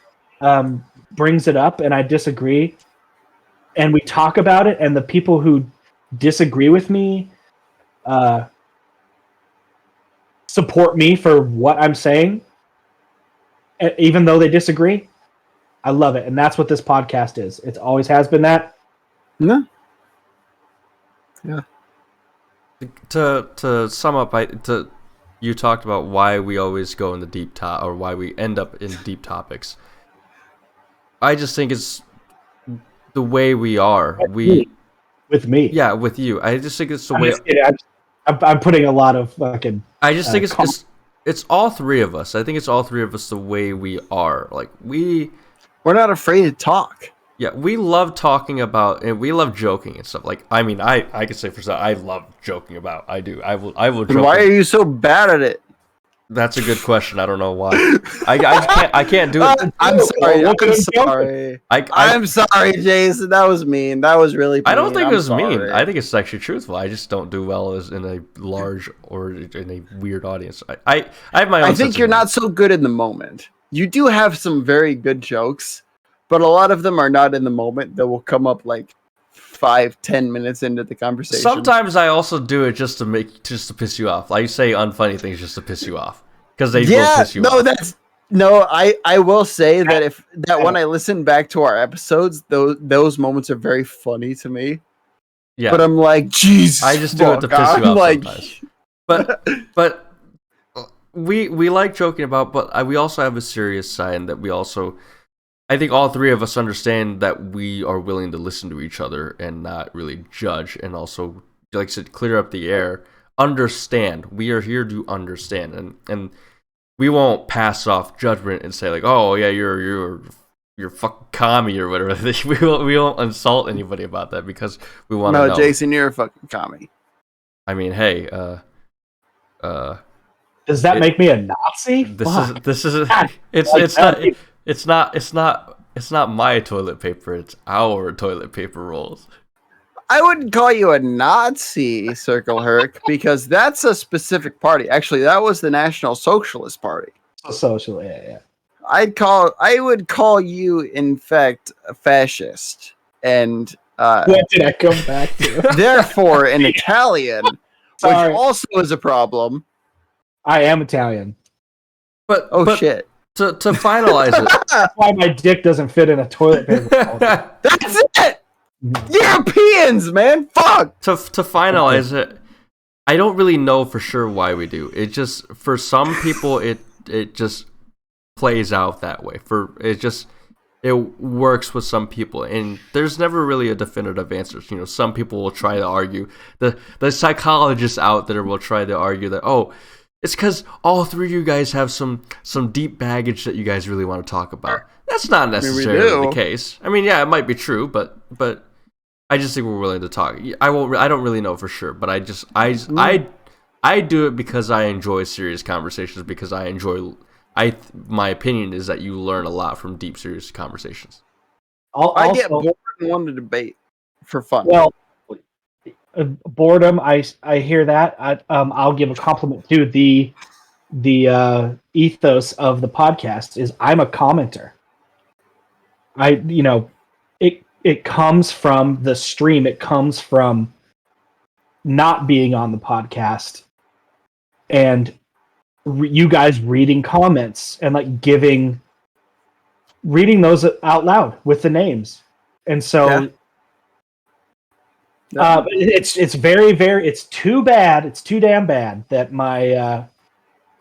brings it up and I disagree, and we talk about it, and the people who disagree with me support me for what I'm saying, even though they disagree. I love it, and that's what this podcast is. It always has been that. Yeah. To sum up, you talked about why we always go in the or why we end up in deep topics. I just think it's the way we are. With me. Yeah, with you. I just think it's the way. I'm putting a lot of fucking. I just think it's all three of us. I think it's all three of us the way we are. Like we're not afraid to talk. Yeah, we love talking about, and we love joking and stuff. Like, I mean, I can say for sure, I love joking about. I do. I will. Then why are you so bad at it? That's a good question. I don't know why. I can't do it. I'm sorry. I'm sorry, Jason. That was mean. That was really mean. I don't think it was mean. I think it's actually truthful. I just don't do well as in a large or in a weird audience. I have my own. I think you're not so good in the moment. You do have some very good jokes, but a lot of them are not in the moment. That will come up like 5-10 minutes into the conversation. Sometimes I also do it just to piss you off. I say unfunny things just to piss you off because they will piss you off. I will say that when I listen back to our episodes, those moments are very funny to me. Yeah, but I'm like, Jesus, I just do it to piss you off sometimes. But we like joking about, but we also have a serious side that we also. I think all three of us understand that we are willing to listen to each other and not really judge, and also, like I said, clear up the air. Understand. We are here to understand, and we won't pass off judgment and say like, "Oh yeah, you're fucking commie" or whatever. we won't insult anybody about that because we want to know. No, Jason, you're a fucking commie. I mean, hey, does that make me a Nazi? It's not my toilet paper. It's our toilet paper rolls. I wouldn't call you a Nazi, Circleherk, because that's a specific party. Actually, that was the National Socialist Party. Social, yeah. I would call you, in fact, a fascist, and what did I come back to? Therefore, an Italian, which also is a problem. I am Italian. But shit. To finalize it, that's why my dick doesn't fit in a toilet paper roll. That's it. Europeans, man. Fuck. To finalize it, I don't really know for sure why we do. It just for some people it just plays out that way. It works with some people, and there's never really a definitive answer. You know, some people will try to argue. The psychologists out there will try to argue that it's because all three of you guys have some deep baggage that you guys really want to talk about. That's not necessarily the case. I mean, yeah, it might be true, but I just think we're willing to talk. I don't really know for sure, but I do it because I enjoy serious conversations, because my opinion is that you learn a lot from deep, serious conversations. I get bored and want to debate for fun. Well, boredom, I hear that. I'll give a compliment to the ethos of the podcast is I'm a commenter. It comes from the stream. It comes from not being on the podcast and you guys reading comments and like reading those out loud with the names. And so it's very, very, it's too bad. It's too damn bad that my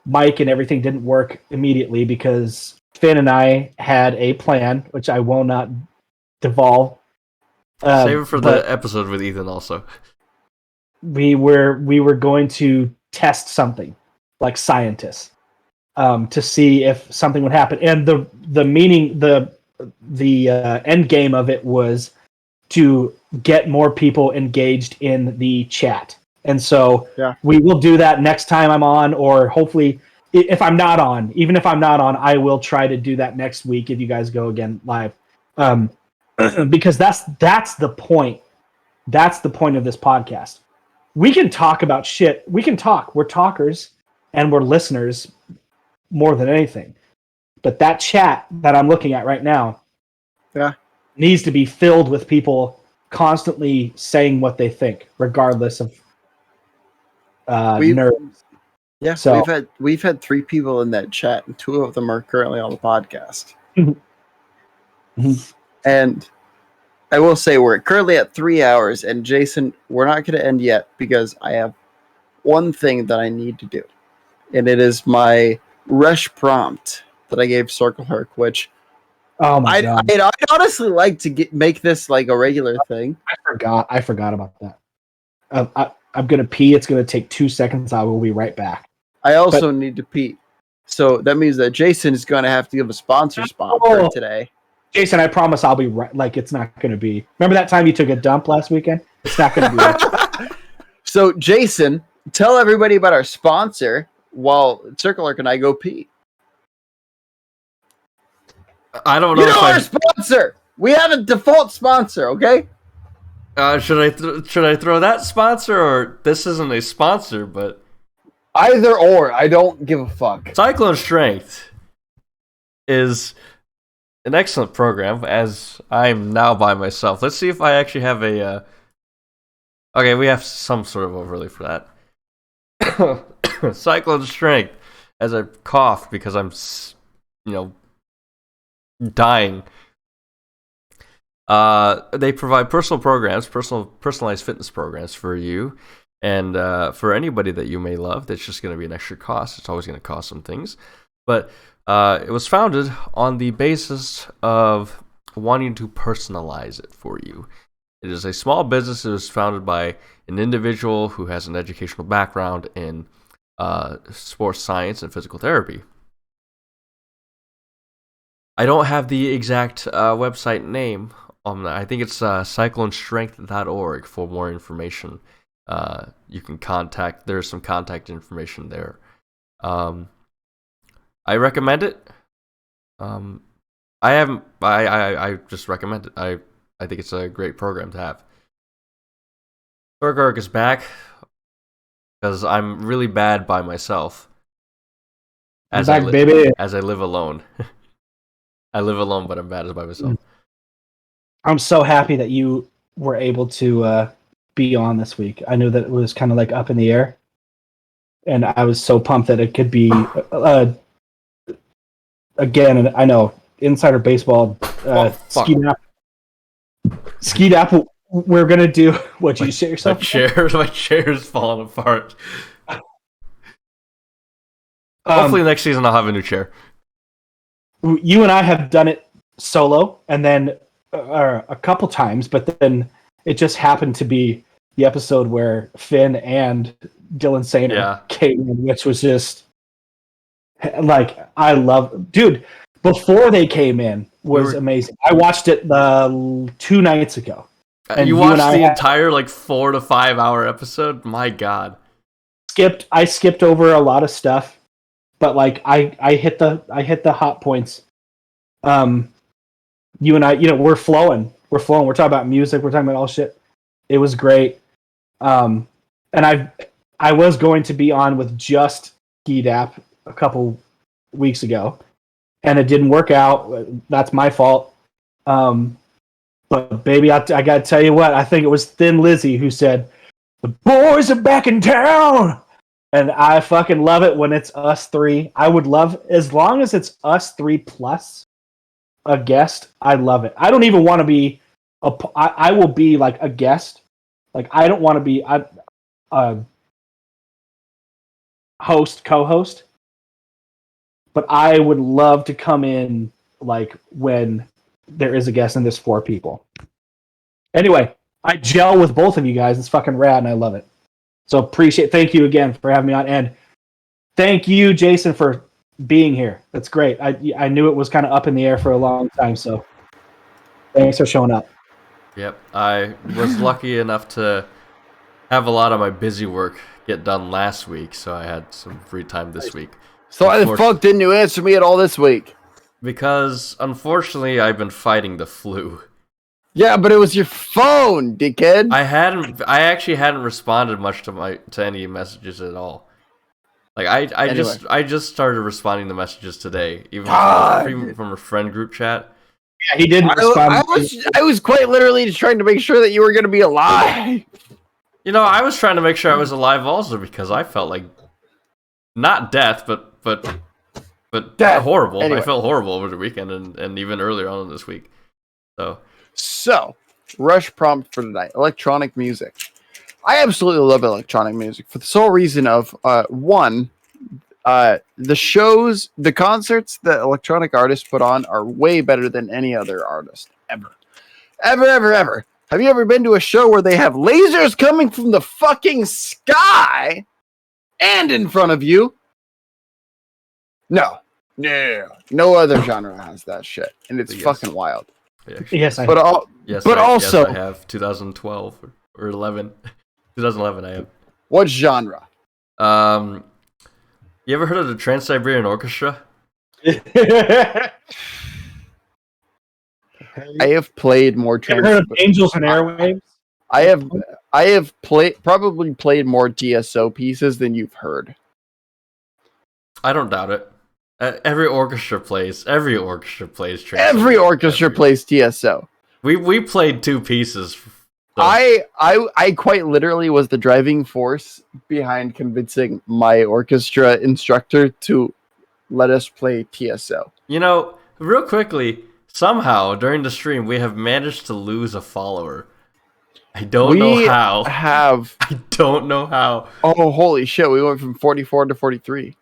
mic and everything didn't work immediately because Finn and I had a plan, which I will not devolve. Save it for the episode with Ethan also. We were going to test something like scientists to see if something would happen. And the end game of it was to get more people engaged in the chat. And so we will do that next time I'm on, or hopefully if I'm not on, even if I'm not on, I will try to do that next week if you guys go again live. Because that's the point. That's the point of this podcast. We can talk about shit. We can talk. We're talkers and we're listeners more than anything. But that chat that I'm looking at right now needs to be filled with people constantly saying what they think, regardless of We've- nerves. Yeah, So- we've had 3 people in that chat, and 2 of them are currently on the podcast. Mhm. And I will say we're currently at 3 hours, and Jason, we're not going to end yet because I have one thing that I need to do, and it is my rush prompt that I gave Circleherk, which Oh my god, I'd honestly like to make this like a regular thing. I forgot about that. I'm gonna pee. It's gonna take 2 seconds. I will be right back. I also need to pee. So that means that Jason is going to have to give a sponsor spot for today. Jason, I promise I'll be right. Like, it's not gonna be. Remember that time you took a dump last weekend? It's not gonna be. Right. So Jason, tell everybody about our sponsor while Circleherk and I go pee. I don't know. You know our if sponsor. We have a default sponsor, okay? should I throw that sponsor, or this isn't a sponsor, but Either or, I don't give a fuck. Cyclone Strength is an excellent program, as I'm now by myself. Let's see if I actually have a... Okay, we have some sort of overlay for that. Cyclone Strength, as I cough because I'm, dying. They provide personal programs, personalized fitness programs for you, and for anybody that you may love. That's just going to be an extra cost. It's always going to cost some things, but it was founded on the basis of wanting to personalize it for you. It is a small business. It was founded by an individual who has an educational background in sports science and physical therapy. I don't have the exact website name. I think it's cyclonestrength.org for more information. You can contact. There's some contact information there. I recommend it. I just recommend it. I think it's a great program to have. Circleherk is back because I'm really bad by myself. Baby. As I live alone. I live alone, but I'm bad by myself. I'm so happy that you were able to be on this week. I knew that it was kind of like up in the air, and I was so pumped that it could be again. And I know Insider Baseball, Ski Nap. We're gonna do what you shit yourself. My chair's falling apart. Hopefully next season I'll have a new chair. You and I have done it solo, and then a couple times, but then it just happened to be the episode where Finn and Dylan Sainer came in, which was just like, I love, dude. Before they came in was amazing. I watched it 2 nights ago. And you watched the entire 4 to 5 hour episode? My God. I skipped over a lot of stuff, but I hit the hot points. You and I, we're flowing. We're talking about music. We're talking about all shit. It was great. And I was going to be on with just GDAP a couple weeks ago, and it didn't work out. That's my fault. But baby, I gotta tell you what, I think it was Thin Lizzy who said, "The boys are back in town." And I fucking love it when it's us 3. I would love, as long as it's us 3 plus a guest, I love it. I don't even want to be I will be like a guest. Like, I don't want to be a host, co-host, but I would love to come in when there is a guest and there's 4 people. Anyway, I gel with both of you guys. It's fucking rad and I love it. So thank you again for having me on, and thank you, Jason, for being here. That's great. I knew it was kind of up in the air for a long time, so thanks for showing up. Yep, I was lucky enough to have a lot of my busy work get done last week, so I had some free time this week. So why the fuck didn't you answer me at all this week? Because, unfortunately, I've been fighting the flu. Yeah, but it was your phone, dickhead. I actually hadn't responded much to any messages at all. I just started responding to messages today, even from a friend group chat. Yeah, he didn't respond. I was quite literally just trying to make sure that you were going to be alive. You know, I was trying to make sure I was alive also because I felt like not death, but Death. horrible. Anyway. I felt horrible over the weekend and even earlier on in this week. So, rush prompt for tonight: electronic music. I absolutely love electronic music for the sole reason of one, the concerts that electronic artists put on are way better than any other artist ever. Ever. Have you ever been to a show where they have lasers coming from the fucking sky and in front of you? No other genre has that shit, and it's fucking wild. Yes, I Also, I have 2012 or 11. 2011, I have. What genre? You ever heard of the Trans-Siberian Orchestra? I have played more. Ever heard of Angels and Airwaves? I have probably played more TSO pieces than you've heard. I don't doubt it. Every orchestra plays. Every orchestra plays TSO. We played 2 pieces. So. I quite literally was the driving force behind convincing my orchestra instructor to let us play TSO. You know, real quickly, somehow during the stream we have managed to lose a follower. I don't know how. I don't know how. Oh, holy shit! We went from 44 to 43.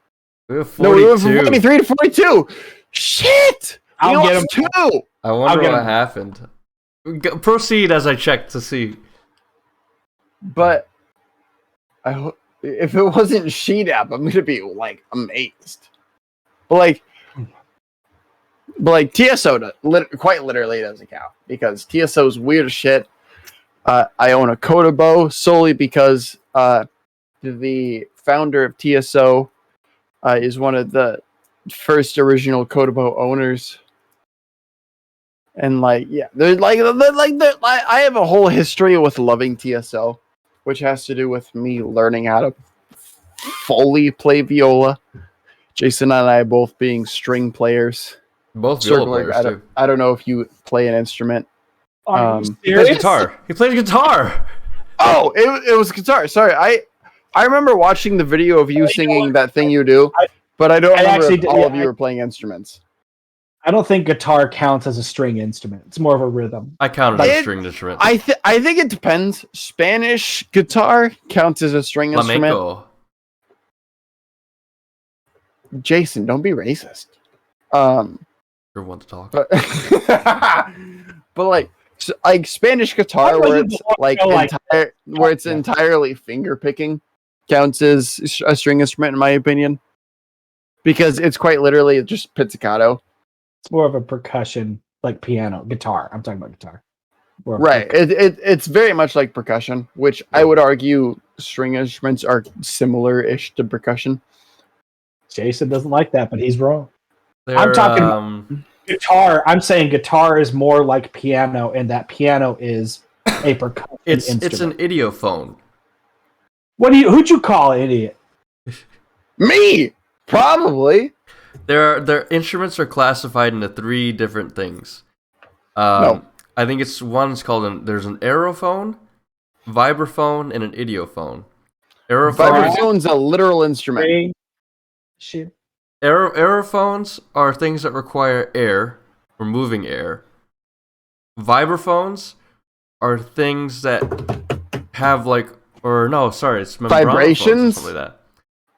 We have 42. No, we went from 43 to 42. Shit! I'll get him too. I wonder what happened. Proceed as I check to see. But if it wasn't Sheet-App, I'm gonna be like amazed. But TSO quite literally doesn't count because TSO is weird as shit. I own a Kotobo solely because the founder of TSO is one of the first original Kotobo owners. And I have a whole history with loving TSO, which has to do with me learning how to fully play viola. Jason and I both being string players. Both viola players too. I don't know if you play an instrument. He plays guitar. He plays guitar. Oh, it was guitar. Sorry, I remember watching the video of you singing that thing you do, but I don't remember if all of you were playing instruments. I don't think guitar counts as a string instrument. It's more of a rhythm. I count it as a string instrument. I think it depends. Spanish guitar counts as a string instrument. Jason, don't be racist. You're one to talk. But like Spanish guitar, where it's entirely finger picking, counts as a string instrument in my opinion, because it's quite literally just pizzicato. It's more of a percussion, like piano, guitar. I'm talking about guitar. Right. It's very much like percussion, which I would argue string instruments are similar-ish to percussion. Jason doesn't like that, but he's wrong. I'm talking guitar. I'm saying guitar is more like piano, and that piano is a percussion instrument. It's an idiophone. Who'd you call an idiot? Me, probably. Their instruments are classified into 3 different things. No. I think one's called there's an aerophone, vibraphone, and an idiophone. Vibraphone's a literal instrument. Shit. Aerophones are things that require air or moving air. Vibraphones are things that have it's vibrations. Something like that.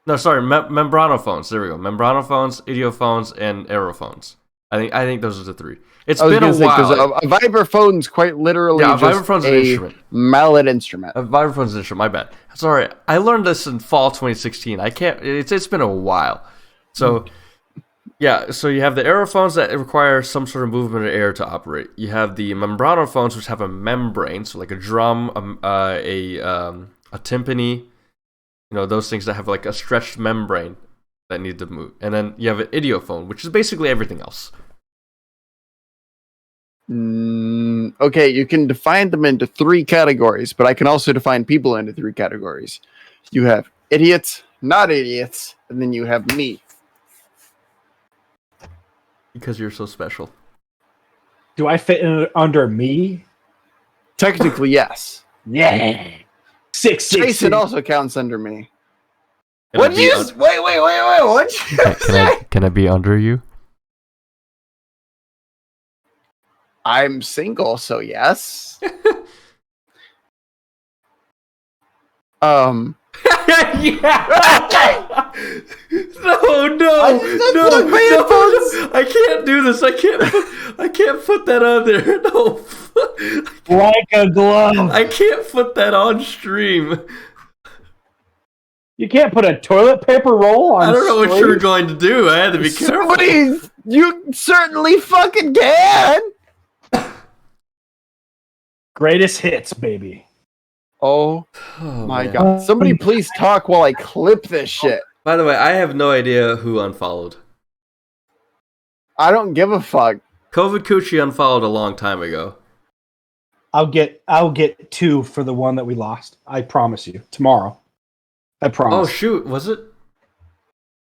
No, sorry, membranophones. There we go. Membranophones, idiophones, and aerophones. I think those are the 3. It's been a while. A vibraphone's quite literally just vibraphone's an instrument. Mallet instrument. A vibraphone's an instrument. My bad. Sorry, I learned this in fall 2016. It's been a while. So, so you have the aerophones that require some sort of movement of air to operate. You have the membranophones, which have a membrane, so like a drum, a timpani. You know, those things that have like a stretched membrane that need to move. And then you have an idiophone, which is basically everything else. Okay, you can define them into 3 categories, but I can also define people into 3 categories. You have idiots, not idiots, and then you have me. Because you're so special. Do I fit in under me? Technically, yes. Yeah. 6'6". Jason also counts under me. Can What I did be you? un- Wait! What did you say? Can I be under you? I'm single, so yes. Yeah. No. I can't do this. I can't put that on there. No. Like a glove. I can't put that on stream. You can't put a toilet paper roll on I don't know what stream? you were going to do. I had to be careful. You certainly fucking can. Greatest hits, baby. Oh my man. god! Somebody please talk while I clip this shit. By the way, I have no idea who unfollowed. I don't give a fuck. COVID Coochie unfollowed a long time ago. I'll get 2 for the one that we lost. I promise you. Tomorrow. I promise. Oh shoot, was it?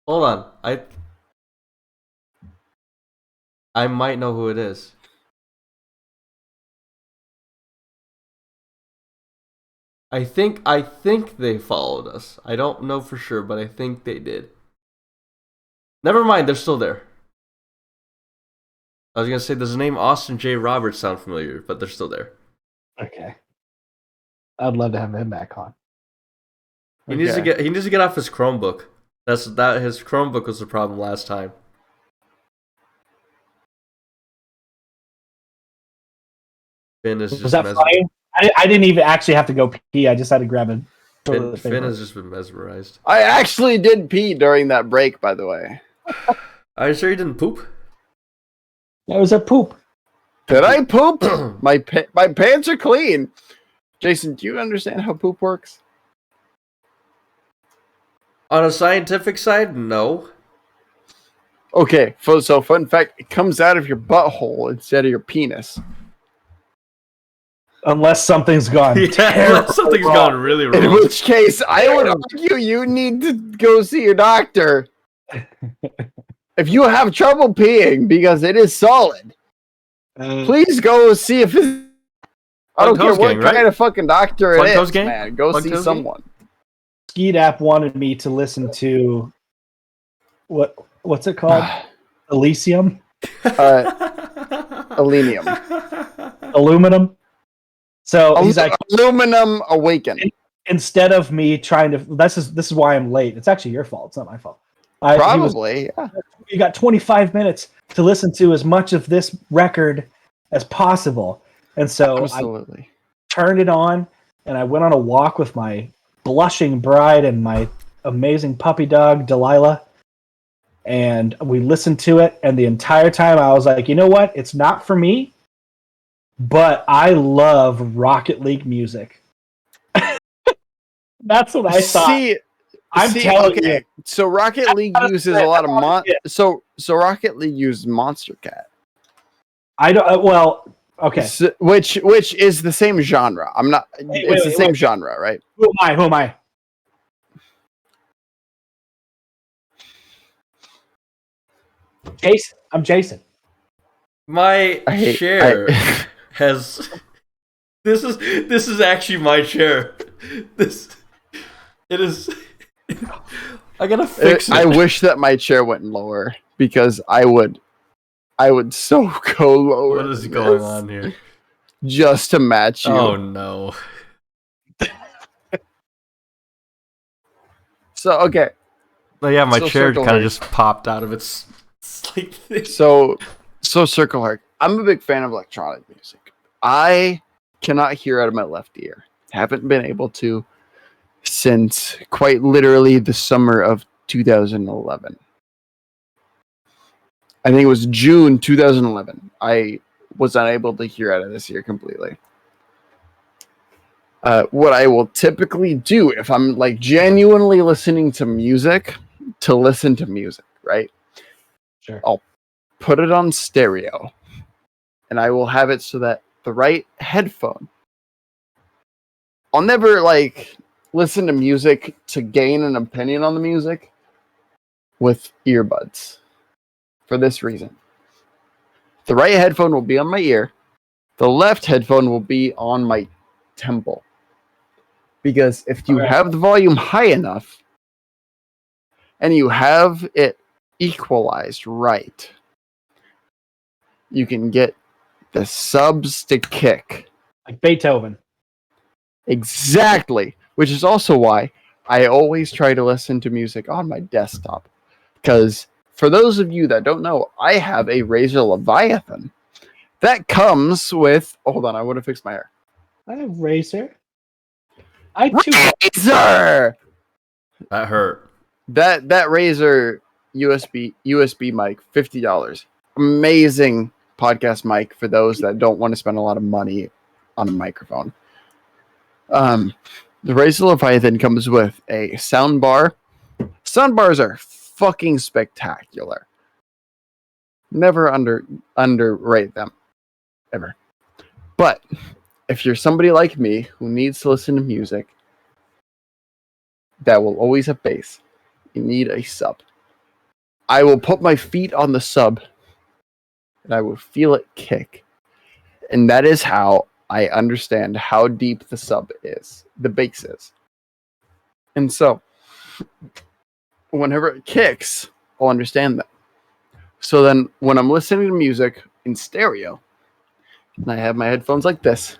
Hold on. I might know who it is. I think they followed us. I don't know for sure, but I think they did. Never mind, they're still there. I was gonna say, does the name Austin J. Roberts sound familiar? But they're still there. Okay. I'd love to have him back on. He needs to get off his Chromebook. His Chromebook was the problem last time. Finn is Was just that funny? I didn't even actually have to go pee. I just had to grab a toilet Finn paper. has just been mesmerized. I actually did pee during that break, by the way. Are you sure you didn't poop? That was a poop. Did I poop? My pants are clean. Jason, do you understand how poop works? On a scientific side, no. Okay, so fun fact, it comes out of your butthole instead of your penis. Unless something's gone. Yeah, something's gone really wrong. In which case, I would argue you need to go see your doctor. If you have trouble peeing because it is solid, please go see if it's... I don't care what kind of fucking doctor it is, man. Go see someone. Skeet app wanted me to listen to what's it called? Elysium? Aluminum. So he's like, Aluminum Awaken. Instead of me trying to, this is why I'm late. It's actually your fault. It's not my fault. Probably. Yeah. You got 25 minutes to listen to as much of this record as possible. And so absolutely. I turned it on and I went on a walk with my blushing bride and my amazing puppy dog, Delilah. And we listened to it. And the entire time I was like, you know what? It's not for me, but I love Rocket League music. That's what I thought. I'm telling you. So Rocket League uses a lot of so Rocket League uses Monster Cat. I don't. Well, okay. So, which is the same genre. I'm not. It's the same genre, right? Who am I? Jason. I'm Jason. My chair has. This is actually my chair. It is. I gotta fix it. I wish that my chair went lower because I would so go lower. What is going on here? Just to match you. Oh no. So okay. Oh yeah, my chair kind of just popped out of its sleep thing. So Circleherk. I'm a big fan of electronic music. I cannot hear out of my left ear. Haven't been able to since quite literally the summer of 2011. I think it was June 2011. I was unable to hear out of this ear completely. What I will typically do if I'm like genuinely listening to music, right? Sure. I'll put it on stereo, and I will have it so that the right headphone. I'll never listen to music to gain an opinion on the music with earbuds. For this reason. The right headphone will be on my ear. The left headphone will be on my temple. Because if you have the volume high enough and you have it equalized right, you can get the subs to kick. Like Beethoven. Exactly. Which is also why I always try to listen to music on my desktop. Because for those of you that don't know, I have a Razer Leviathan that comes with... Hold on, I want to fix my hair. I have Razer. I too. Razer! That hurt. That Razer USB mic, $50. Amazing podcast mic for those that don't want to spend a lot of money on a microphone. The Razer Leviathan comes with a sound bar. Sound bars are fucking spectacular. Never underrate them. Ever. But if you're somebody like me who needs to listen to music that will always have bass, you need a sub. I will put my feet on the sub and I will feel it kick. And that is how I understand how deep the sub is, the bass is. And so, whenever it kicks, I'll understand that. So then, when I'm listening to music in stereo, and I have my headphones like this,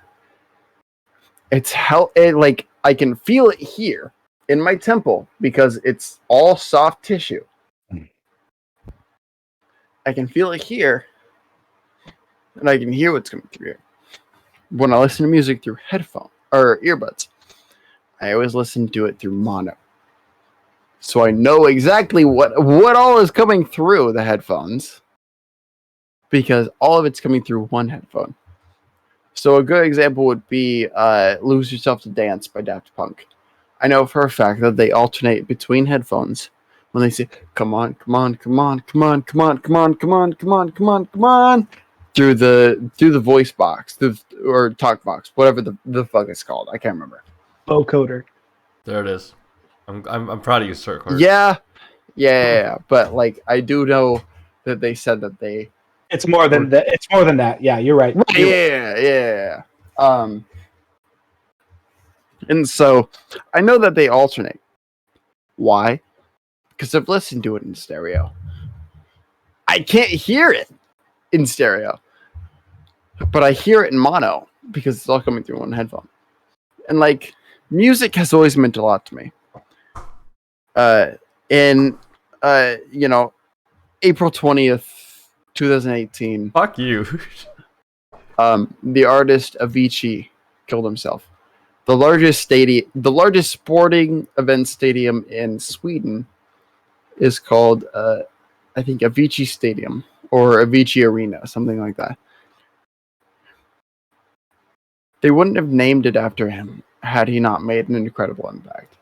I can feel it here in my temple because it's all soft tissue. I can feel it here, and I can hear what's coming through here. When I listen to music through headphone or earbuds, I always listen to it through mono. So I know exactly what all is coming through the headphones because all of it's coming through one headphone. So a good example would be Lose Yourself to Dance by Daft Punk. I know for a fact that they alternate between headphones when they say, come on, come on, come on, come on, come on, come on, come on, come on, come on, come on, through the voice box, or talk box, whatever the fuck it's called. I can't remember. Vocoder. There it is. I'm proud of you, Circleherk. Yeah. But like, I do know that they said that they. It's more than that. It's more than that. Yeah, you're right. Yeah. And so I know that they alternate. Why? Because I've listened to it in stereo. I can't hear it in stereo, but I hear it in mono because it's all coming through one headphone. And like, music has always meant a lot to me. April 20th, 2018. Fuck you. The artist Avicii killed himself. The largest sporting event stadium in Sweden is called, I think, Avicii Stadium or Avicii Arena, something like that. They wouldn't have named it after him had he not made an incredible impact.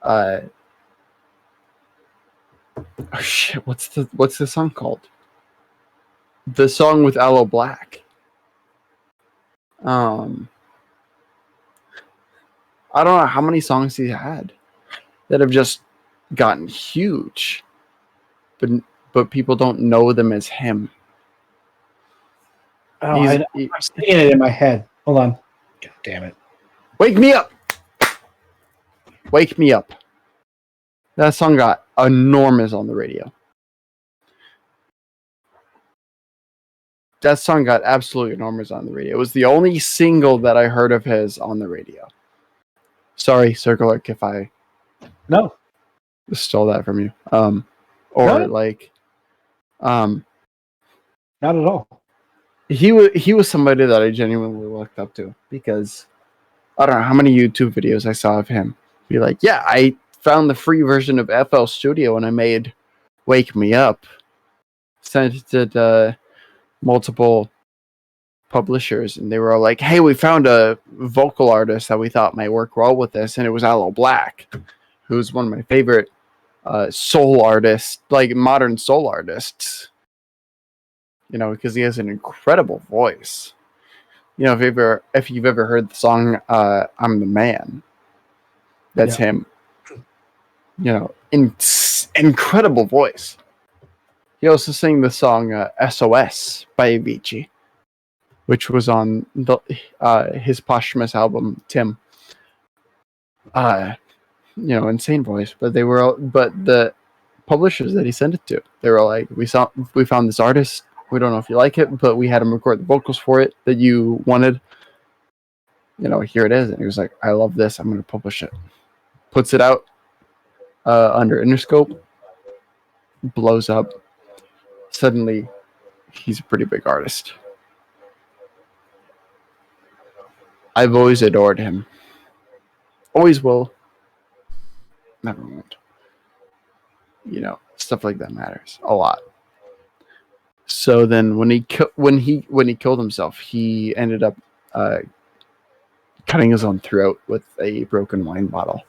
Oh shit! What's the song called? The song with Aloe Black. I don't know how many songs he had that have just gotten huge, but people don't know them as him. Oh, I'm seeing it in my head. Hold on. God damn it. Wake me up. Wake me up. That song got enormous on the radio. That song got absolutely enormous on the radio. It was the only single that I heard of his on the radio. Sorry, Circleherk, if I stole that from you. Not at all. He was somebody that I genuinely looked up to because I don't know how many YouTube videos I saw of him. Be like, yeah, I found the free version of FL Studio and I made Wake Me Up. Sent it to multiple publishers and they were all like, hey, we found a vocal artist that we thought might work well with this, and it was Aloe Black, who's one of my favorite soul artists, like modern soul artists. You know, because he has an incredible voice. You know, if you've ever heard the song I'm the Man, that's him. You know, incredible voice. He also sang the song SOS by Avicii, which was on his posthumous album, Tim. Insane voice. But the publishers that he sent it to, they were like, we found this artist. We don't know if you like it, but we had him record the vocals for it that you wanted. Here it is. And he was like, I love this. I'm going to publish it. Puts it out under Interscope. Blows up. Suddenly, he's a pretty big artist. I've always adored him. Always will. Never won't. Stuff like that matters a lot. So then, when he killed himself, he ended up cutting his own throat with a broken wine bottle.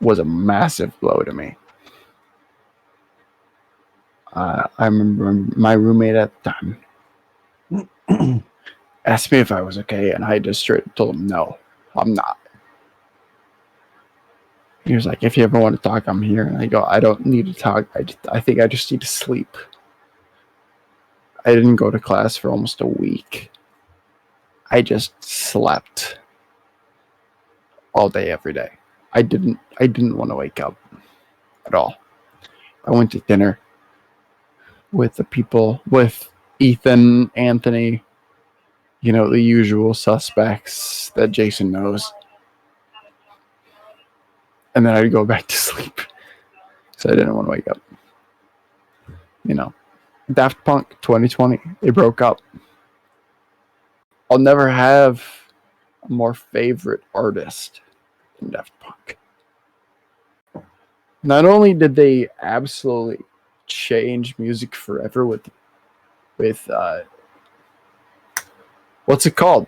Was a massive blow to me. I remember my roommate at the time asked me if I was okay, and I just straight told him, no, I'm not. He was like, if you ever want to talk, I'm here. And I go, I don't need to talk. I think I just need to sleep. I didn't go to class for almost a week. I just slept all day, every day. I didn't want to wake up at all. I went to dinner with the people, with Ethan, Anthony, the usual suspects that Jason knows. And then I'd go back to sleep. So I didn't want to wake up. Daft Punk 2020, they broke up. I'll never have a more favorite artist than Daft Punk. Not only did they absolutely change music forever with what's it called?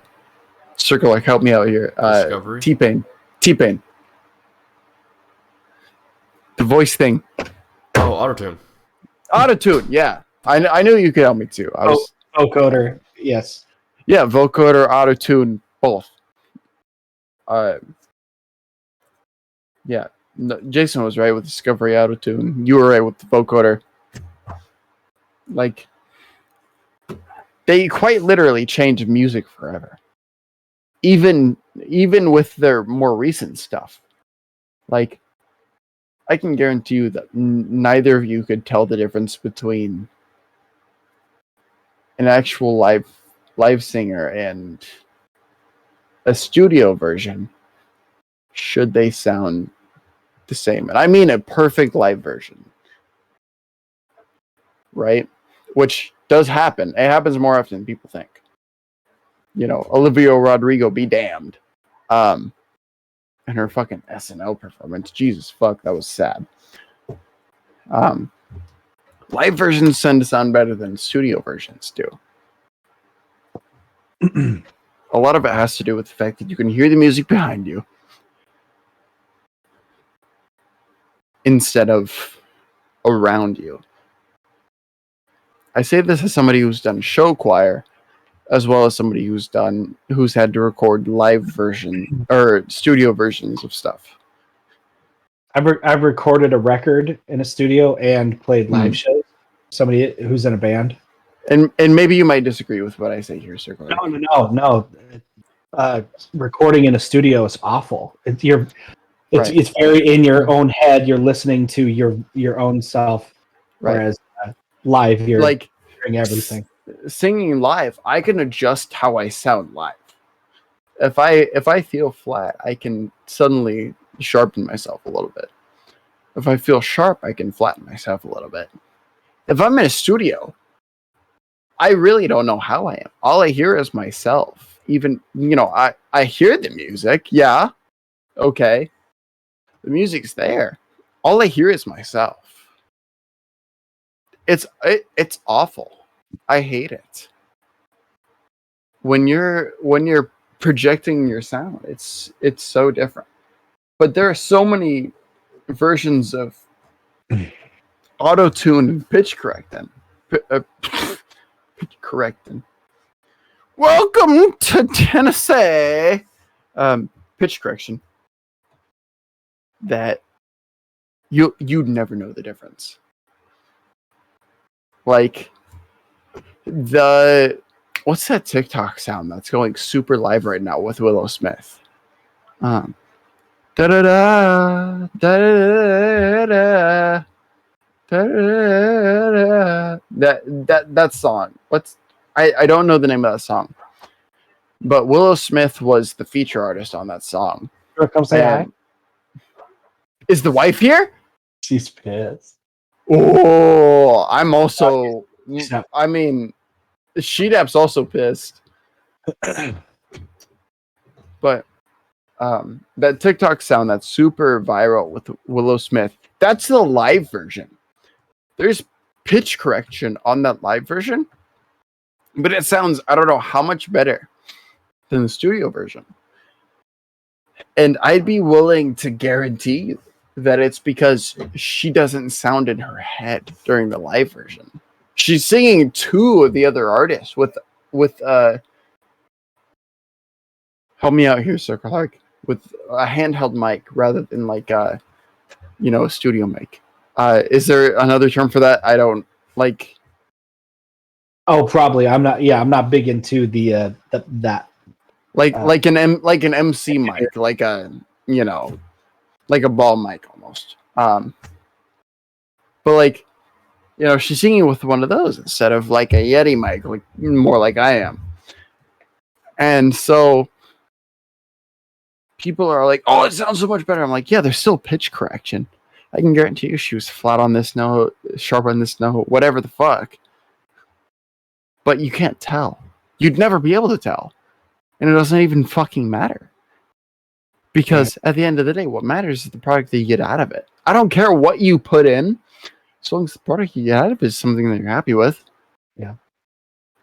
Circleherk, help me out here. Discovery? T-Pain. The voice thing. Oh, Autotune. Autotune, yeah. I knew you could help me too. Vocoder, yes. Yeah, vocoder, Autotune, both. Yeah. No, Jason was right with Discovery, Autotune. You were right with the vocoder. Like, they quite literally changed music forever. Even with their more recent stuff. Like, I can guarantee you that neither of you could tell the difference between an actual live singer and a studio version, should they sound the same. And I mean a perfect live version. Right? Which does happen. It happens more often than people think. Olivia Rodrigo be damned. And her fucking SNL performance. Jesus fuck, that was sad. Live versions tend to sound better than studio versions do. A lot of it has to do with the fact that you can hear the music behind you instead of around you. I say this as somebody who's done show choir, as well as somebody who's had to record live version or studio versions of stuff. I've recorded a record in a studio and played live shows. Somebody who's in a band. And maybe you might disagree with what I say here, Circle. No. Recording in a studio is awful. It's very in your own head. You're listening to your own self, whereas live you're like hearing everything. Singing live, I can adjust how I sound live. If I feel flat, I can suddenly sharpen myself a little bit. If I feel sharp, I can flatten myself a little bit. If I'm in a studio, I really don't know how I am. All I hear is myself. Even, I hear the music. Yeah. Okay. The music's there. All I hear is myself. It's awful. I hate it. When you're projecting your sound, it's so different. But there are so many versions of auto-tune and pitch correcting. Pitch correcting. Welcome to Tennessee. Pitch correction. that you'd never know the difference. Like what's that TikTok sound that's going super live right now with Willow Smith? Da da da da da da. That song. I don't know the name of that song, but Willow Smith was the feature artist on that song. Sure, come say hi. Is the wife here? She's pissed. Oh, I'm also. I mean, Sheedap's also pissed. But that TikTok sound that's super viral with Willow Smith, that's the live version. There's pitch correction on that live version, but it sounds, I don't know how much better than the studio version. And I'd be willing to guarantee that it's because she doesn't sound in her head during the live version. She's singing to the other artists with help me out here, Circleherk, with a handheld mic rather than like a studio mic. Is there another term for that? I don't like. Oh, probably. I'm not. Yeah, I'm not big into that. Like an MC mic, like a ball mic almost. But like, she's singing with one of those instead of like a Yeti mic, like more like I am. And so people are like, "Oh, it sounds so much better." I'm like, "Yeah, there's still pitch correction. I can guarantee you she was flat on this note, sharp on this note, whatever the fuck." But you can't tell. You'd never be able to tell. And it doesn't even fucking matter. Because at the end of the day, what matters is the product that you get out of it. I don't care what you put in, as long as the product you get out of it is something that you're happy with. Yeah.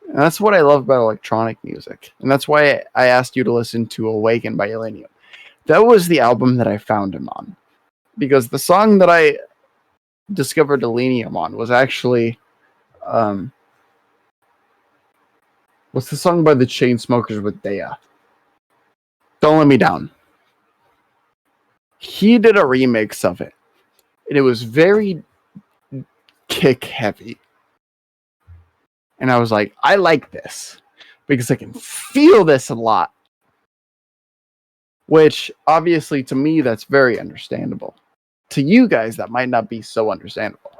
And that's what I love about electronic music. And that's why I asked you to listen to Awaken by Elenium. That was the album that I found him on. Because the song that I discovered Elenium on was actually... what's the song by the Chainsmokers with Dea? Don't Let Me Down. He did a remix of it. And it was very kick heavy. And I was like, I like this. Because I can feel this a lot. Which, obviously, to me, that's very understandable. To you guys, that might not be so understandable.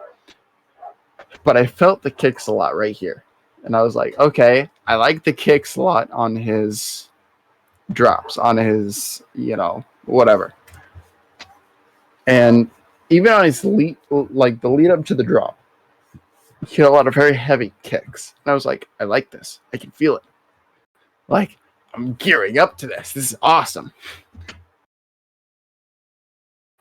But I felt the kicks a lot right here. And I was like, okay, I like the kicks a lot on his drops, on his, whatever. And even on his lead, like the lead up to the drop, he had a lot of very heavy kicks. And I was like, I like this. I can feel it. Like, I'm gearing up to this. This is awesome.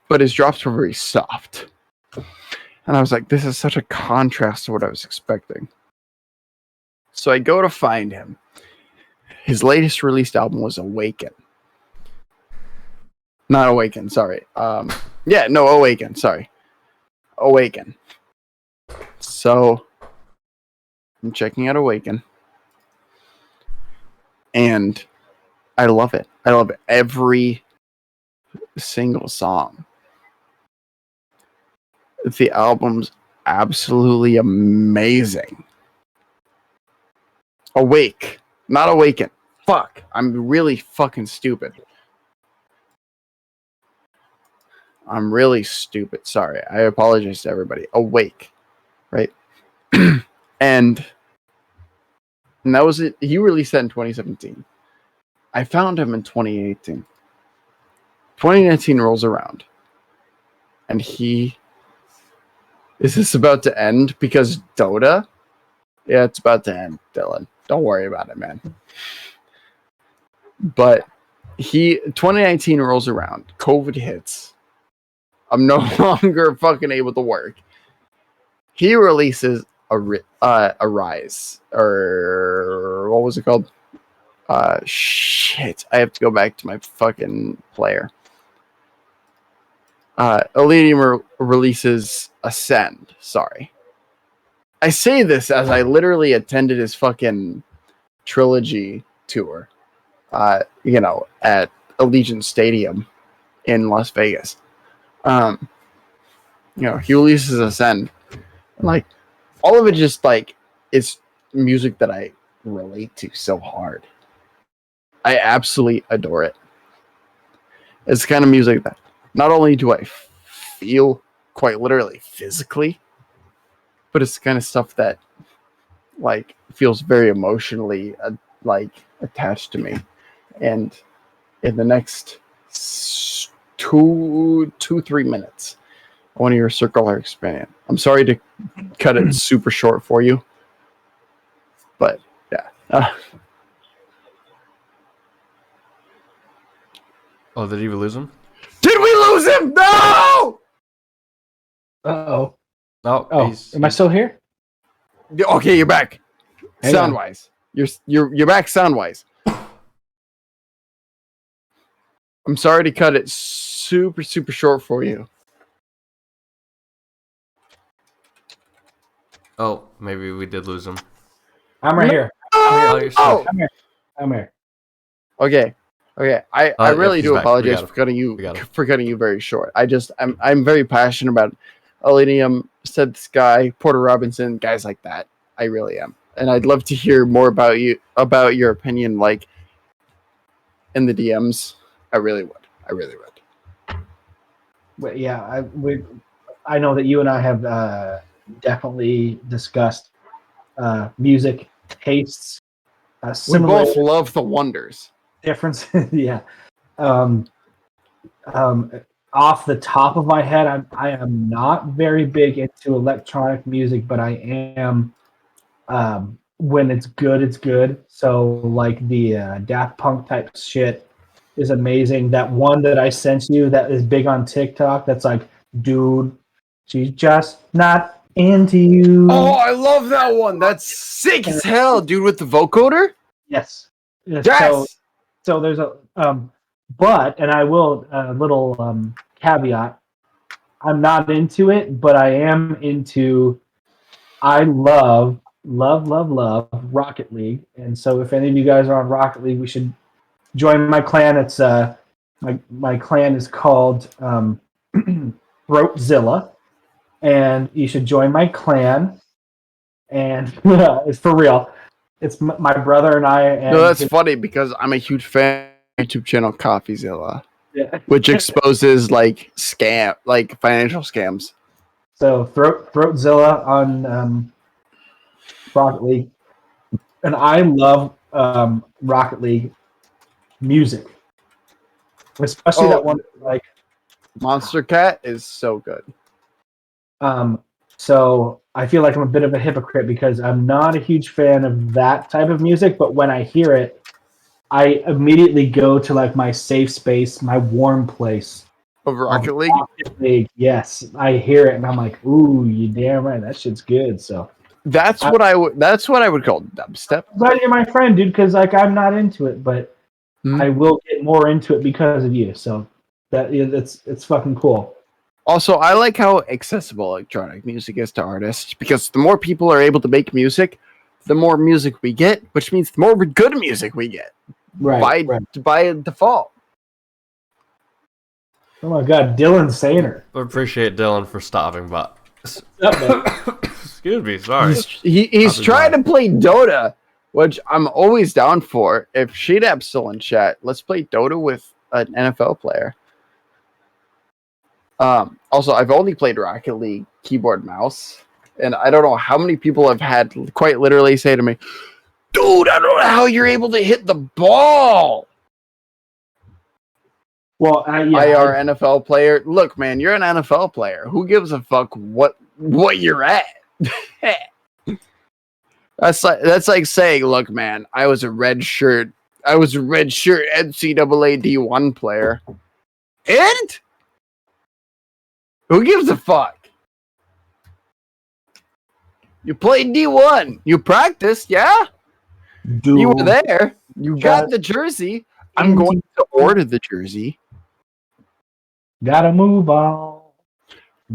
But his drops were very soft. And I was like, this is such a contrast to what I was expecting. So I go to find him. His latest released album was Awaken. Not Awaken, sorry. Awaken, sorry. Awaken. So I'm checking out Awaken. And I love it. I love every single song. The album's absolutely amazing. Awake, not Awaken. Fuck, I'm really fucking stupid. I'm really stupid. Sorry, I apologize to everybody. Awake, right? and that was it. He released that in 2017. I found him in 2018. 2019 rolls around, and is this about to end because Dota? Yeah, it's about to end, Dylan. Don't worry about it, man. But 2019 rolls around. COVID hits. I'm no longer fucking able to work. He releases a Rise. Or what was it called? Shit. I have to go back to my fucking player. Elenium releases Ascend. Sorry. I say this as I literally attended his fucking trilogy tour, at Allegiant Stadium in Las Vegas. Ulysses Ascend. Like, all of it just, like, is music that I relate to so hard. I absolutely adore it. It's the kind of music that not only do I feel quite literally physically, but it's the kind of stuff that, like, feels very emotionally, attached to me. And in the next 2-3 minutes, I want to hear Circleherk expand. I'm sorry to cut it super short for you, but yeah. Oh, did we lose him? Did we lose him? No! Uh-oh. Oh, Am I still here? Okay, you're back. Hang Sound on. wise, you're back. Sound wise. I'm sorry to cut it super short for you. Oh, maybe we did lose him. I'm right here. Oh! I'm here. Okay. I really he's do back. apologize We for cutting We got him. you very short. I'm very passionate about Alenium, Said Sky, Porter Robinson, guys like that. I really am, and I'd love to hear more about your opinion, like in the DMs. I really would. But yeah, I know that you and I have definitely discussed music tastes. We Similar both love the Wonders. difference. Yeah. Off the top of my head, I am not very big into electronic music, but I am. When it's good, it's good. So like the Daft Punk type shit is amazing. That one that I sent you that is big on TikTok, that's like, dude, she's just not into you. Oh, I love that one. That's sick as hell, dude, with the vocoder. Yes. Yes. So there's a but, and I will little caveat, I'm not into it, but I am into. I love Rocket League, and so if any of you guys are on Rocket League, we should join my clan. It's my clan is called Throatzilla, and you should join my clan. And it's for real. It's my brother and I. And No, that's funny because I'm a huge fan of YouTube channel CoffeeZilla, yeah. which exposes like financial scams. So Throatzilla on Rocket League, and I love Rocket League music, especially that one like Monster Cat is so good. So I feel like I'm a bit of a hypocrite because I'm not a huge fan of that type of music, but when I hear it, I immediately go to like my safe space, my warm place. Of Rocket League? Rocket League, yes. I hear it and I'm like, ooh, you damn right, that shit's good. So That's what I would call dubstep. I'm glad you're my friend, dude, because like I'm not into it, but I will get more into it because of you. So it's fucking cool. Also, I like how accessible electronic music is to artists because the more people are able to make music, the more music we get, which means the more good music we get. Right. By default. Oh my god, Dylan Sainer. I appreciate Dylan for stopping by. Excuse me, sorry. He's trying to play Dota, which I'm always down for. If Shadap's still in chat, let's play Dota with an NFL player. Also, I've only played Rocket League keyboard mouse, and I don't know how many people have had quite literally say to me, dude, I don't know how you're able to hit the ball. Well, IR NFL player. Look, man, you're an NFL player. Who gives a fuck what you're at? That's like saying, look, man, I was a red shirt NCAA D1 player. And who gives a fuck? You played D1. You practiced, yeah? dude, You were there. You got the jersey. I'm going to order the jersey. Gotta move on.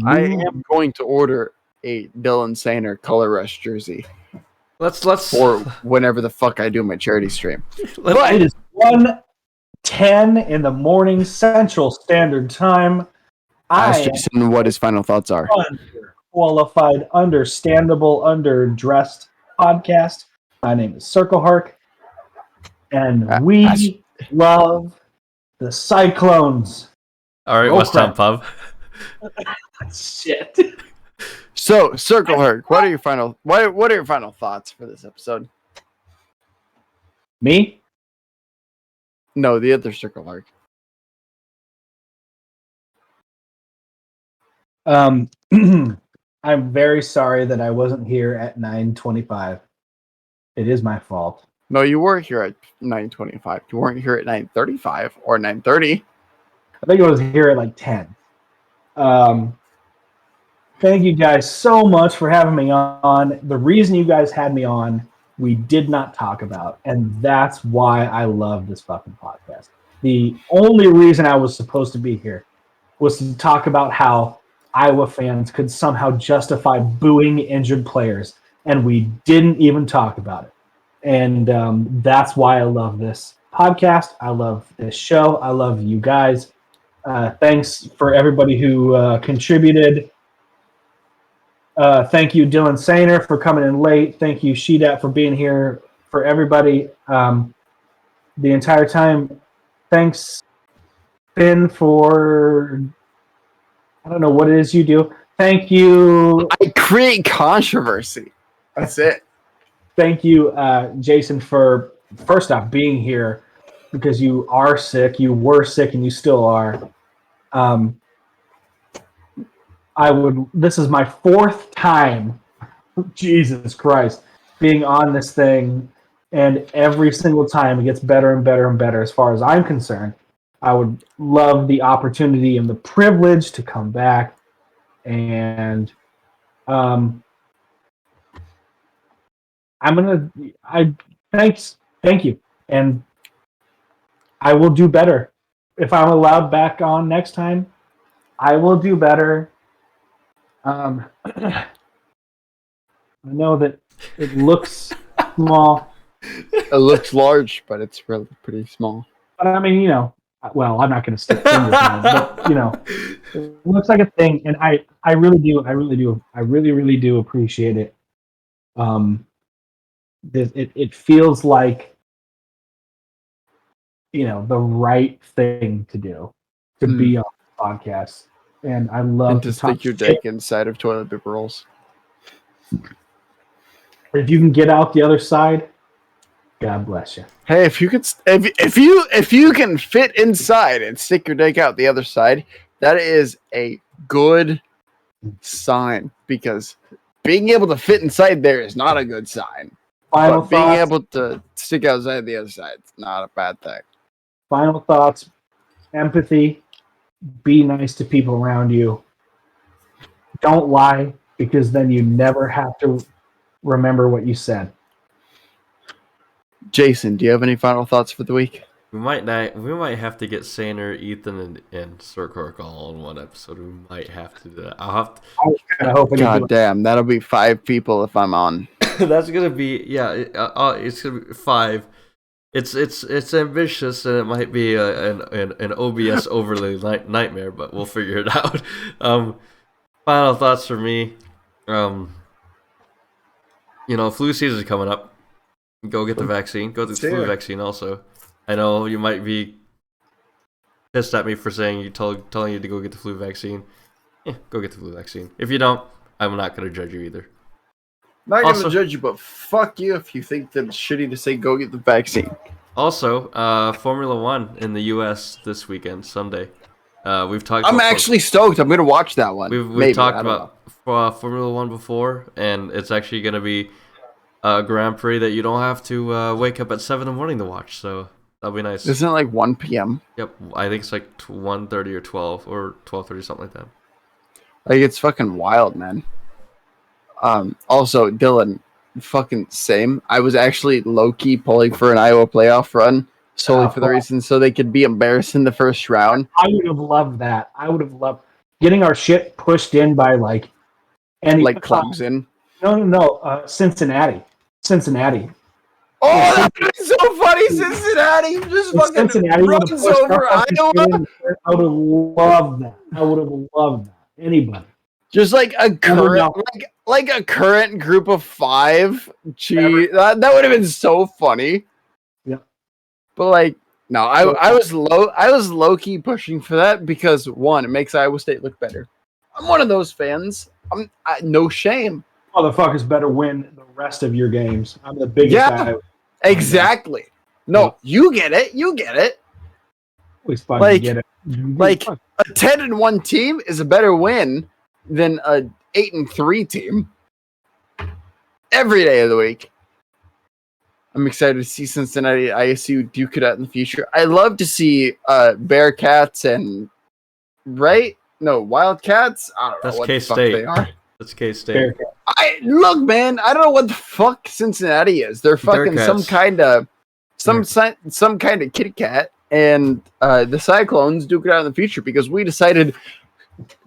I am going to order a Dylan Sainer Color Rush jersey. Let's For whenever the fuck I do my charity stream. But it is 1:10 in the morning Central Standard Time. Ask I am Jason what his final thoughts are. Underqualified, understandable, underdressed podcast. My name is Circleherk, and we love the Cyclones. All right, Roll West Town crap. Pub. Shit. So, Circleherk, what are your final thoughts for this episode? Me? No, the other Circleherk. I'm very sorry that I wasn't here at 9:25. It is my fault. No, you were here at 9:25. You weren't here at 9:35 or 9:30. I think I was here at like 10. Thank you guys so much for having me on. The reason you guys had me on, we did not talk about, and that's why I love this fucking podcast. The only reason I was supposed to be here was to talk about how Iowa fans could somehow justify booing injured players, and we didn't even talk about it. And that's why I love this podcast. I love this show. I love you guys. Thanks for everybody who contributed. Thank you, Dylan Sainer, for coming in late. Thank you, Sheedat, for being here. For everybody the entire time. Thanks, Finn, for I don't know what it is you do. Thank you. I create controversy. That's it. Thank you, Jason, for first off being here because you are sick. You were sick and you still are. This is my 4th time, Jesus Christ, being on this thing, and every single time it gets better and better and better as far as I'm concerned. I would love the opportunity and the privilege to come back, and thank you, and I will do better. If I'm allowed back on next time, I will do better. I know that it looks small. It looks large, but it's really pretty small. But I mean, well, I'm not going to stick fingers on it, but, it looks like a thing, and I really do appreciate it. It feels like, the right thing to do, to be on the podcast. And I love and to stick your dick inside of toilet paper rolls. If you can get out the other side, God bless you. Hey, if you can fit inside and stick your dick out the other side, that is a good sign, because being able to fit inside there is not a good sign. Final but being thoughts. able to stick outside the other side is not a bad thing. Final thoughts. Empathy. Be nice to people around you. Don't lie, because then you never have to remember what you said. Jason, do you have any final thoughts for the week? We might have to get Sainer, Ethan, and Circleherk all in one episode. We might have to do that. I was kind of hoping. God damn, that'll be 5 people if I'm on. That's gonna be it's gonna be 5. It's ambitious, and it might be an OBS overlay nightmare, but we'll figure it out. Final thoughts for me. Flu season is coming up. Go get the vaccine. Go get the flu vaccine also. I know you might be pissed at me for saying telling you to go get the flu vaccine. Go get the flu vaccine. If you don't, I'm not going to judge you either. Not going to judge you, but fuck you if you think that it's shitty to say go get the vaccine. Also, Formula 1 in the U.S. this weekend, Sunday. We've talked. I'm actually stoked. I'm going to watch that one. We've talked about Formula 1 before, and it's actually going to be a Grand Prix that you don't have to wake up at 7 in the morning to watch. So that'll be nice. Isn't it like 1 p.m.? Yep, I think it's like 1:30 or 12 or 12:30, something like that. Like, it's fucking wild, man. Also, Dylan, fucking same. I was actually low-key pulling for an Iowa playoff run solely for the reason so they could be embarrassed in the first round. I would have loved that. I would have loved getting our shit pushed in by any Clemson. No. Cincinnati. Oh, that would be so so funny. Cincinnati just If fucking Cincinnati would have runs pushed over up Iowa. I would have loved that. I would have loved that. Anybody. Just like a current, no. like a current group of 5. Gee, that would have been so funny. Yeah. But like, no, I was low key pushing for that because one, it makes Iowa State look better. I'm one of those fans. No shame. Motherfuckers better win the rest of your games. I'm the biggest guy. Exactly. No, you get it. You get it. Always fucking Like- get it. Like a 10-1 team is a better win than a 8-3 team. Every day of the week. I'm excited to see Cincinnati ISU duke it out in the future. I love to see Bearcats and Wildcats. I don't know That's what the fuck K-State. they are. That's K-State. Look, man, I don't know what the fuck Cincinnati is. They're fucking Bearcats. some kind of kitty cat, and the Cyclones duke it out in the future because we decided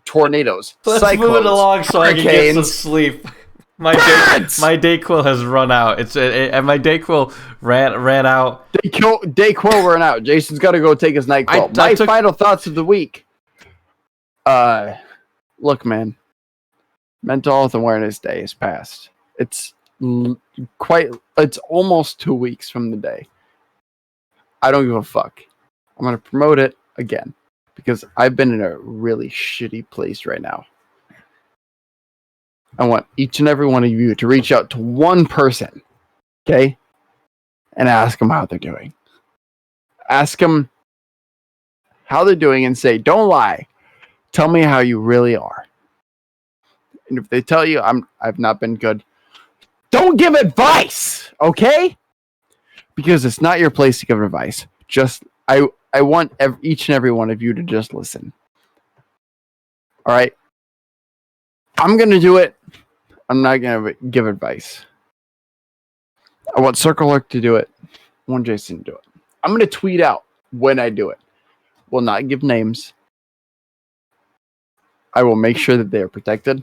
tornadoes. Let's Cyclones, move it along so I can get some hurricanes. sleep. My Birds! Dayquil has run out. And my Dayquil ran out. Dayquil ran out. Jason's got to go take his NyQuil. My final thoughts of the week. Look, man. Mental Health Awareness Day is past. It's almost 2 weeks from the day. I don't give a fuck. I'm going to promote it again because I've been in a really shitty place right now. I want each and every one of you to reach out to one person, okay? And ask them how they're doing. Ask them how they're doing and say, don't lie. Tell me how you really are. And if they tell you I've not been good, don't give advice, okay? Because it's not your place to give advice. Just I want each and every one of you to just listen. All right? I'm going to do it. I'm not going to give advice. I want Circleherk to do it. I want Jason to do it. I'm going to tweet out when I do it. Will not give names. I will make sure that they are protected.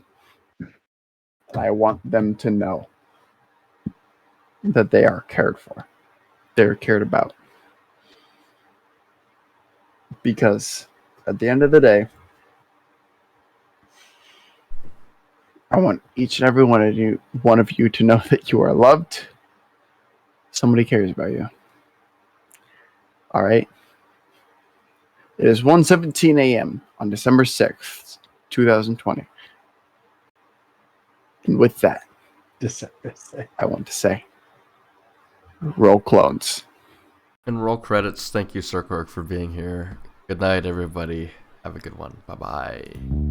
I want them to know that they are cared for. They're cared about. Because at the end of the day, I want each and every one of you to know that you are loved. Somebody cares about you. All right? It is 1:17 a.m. on December 6th, 2020. And with that, I want to say, roll clones. And roll credits. Thank you, Circleherk, for being here. Good night, everybody. Have a good one. Bye-bye.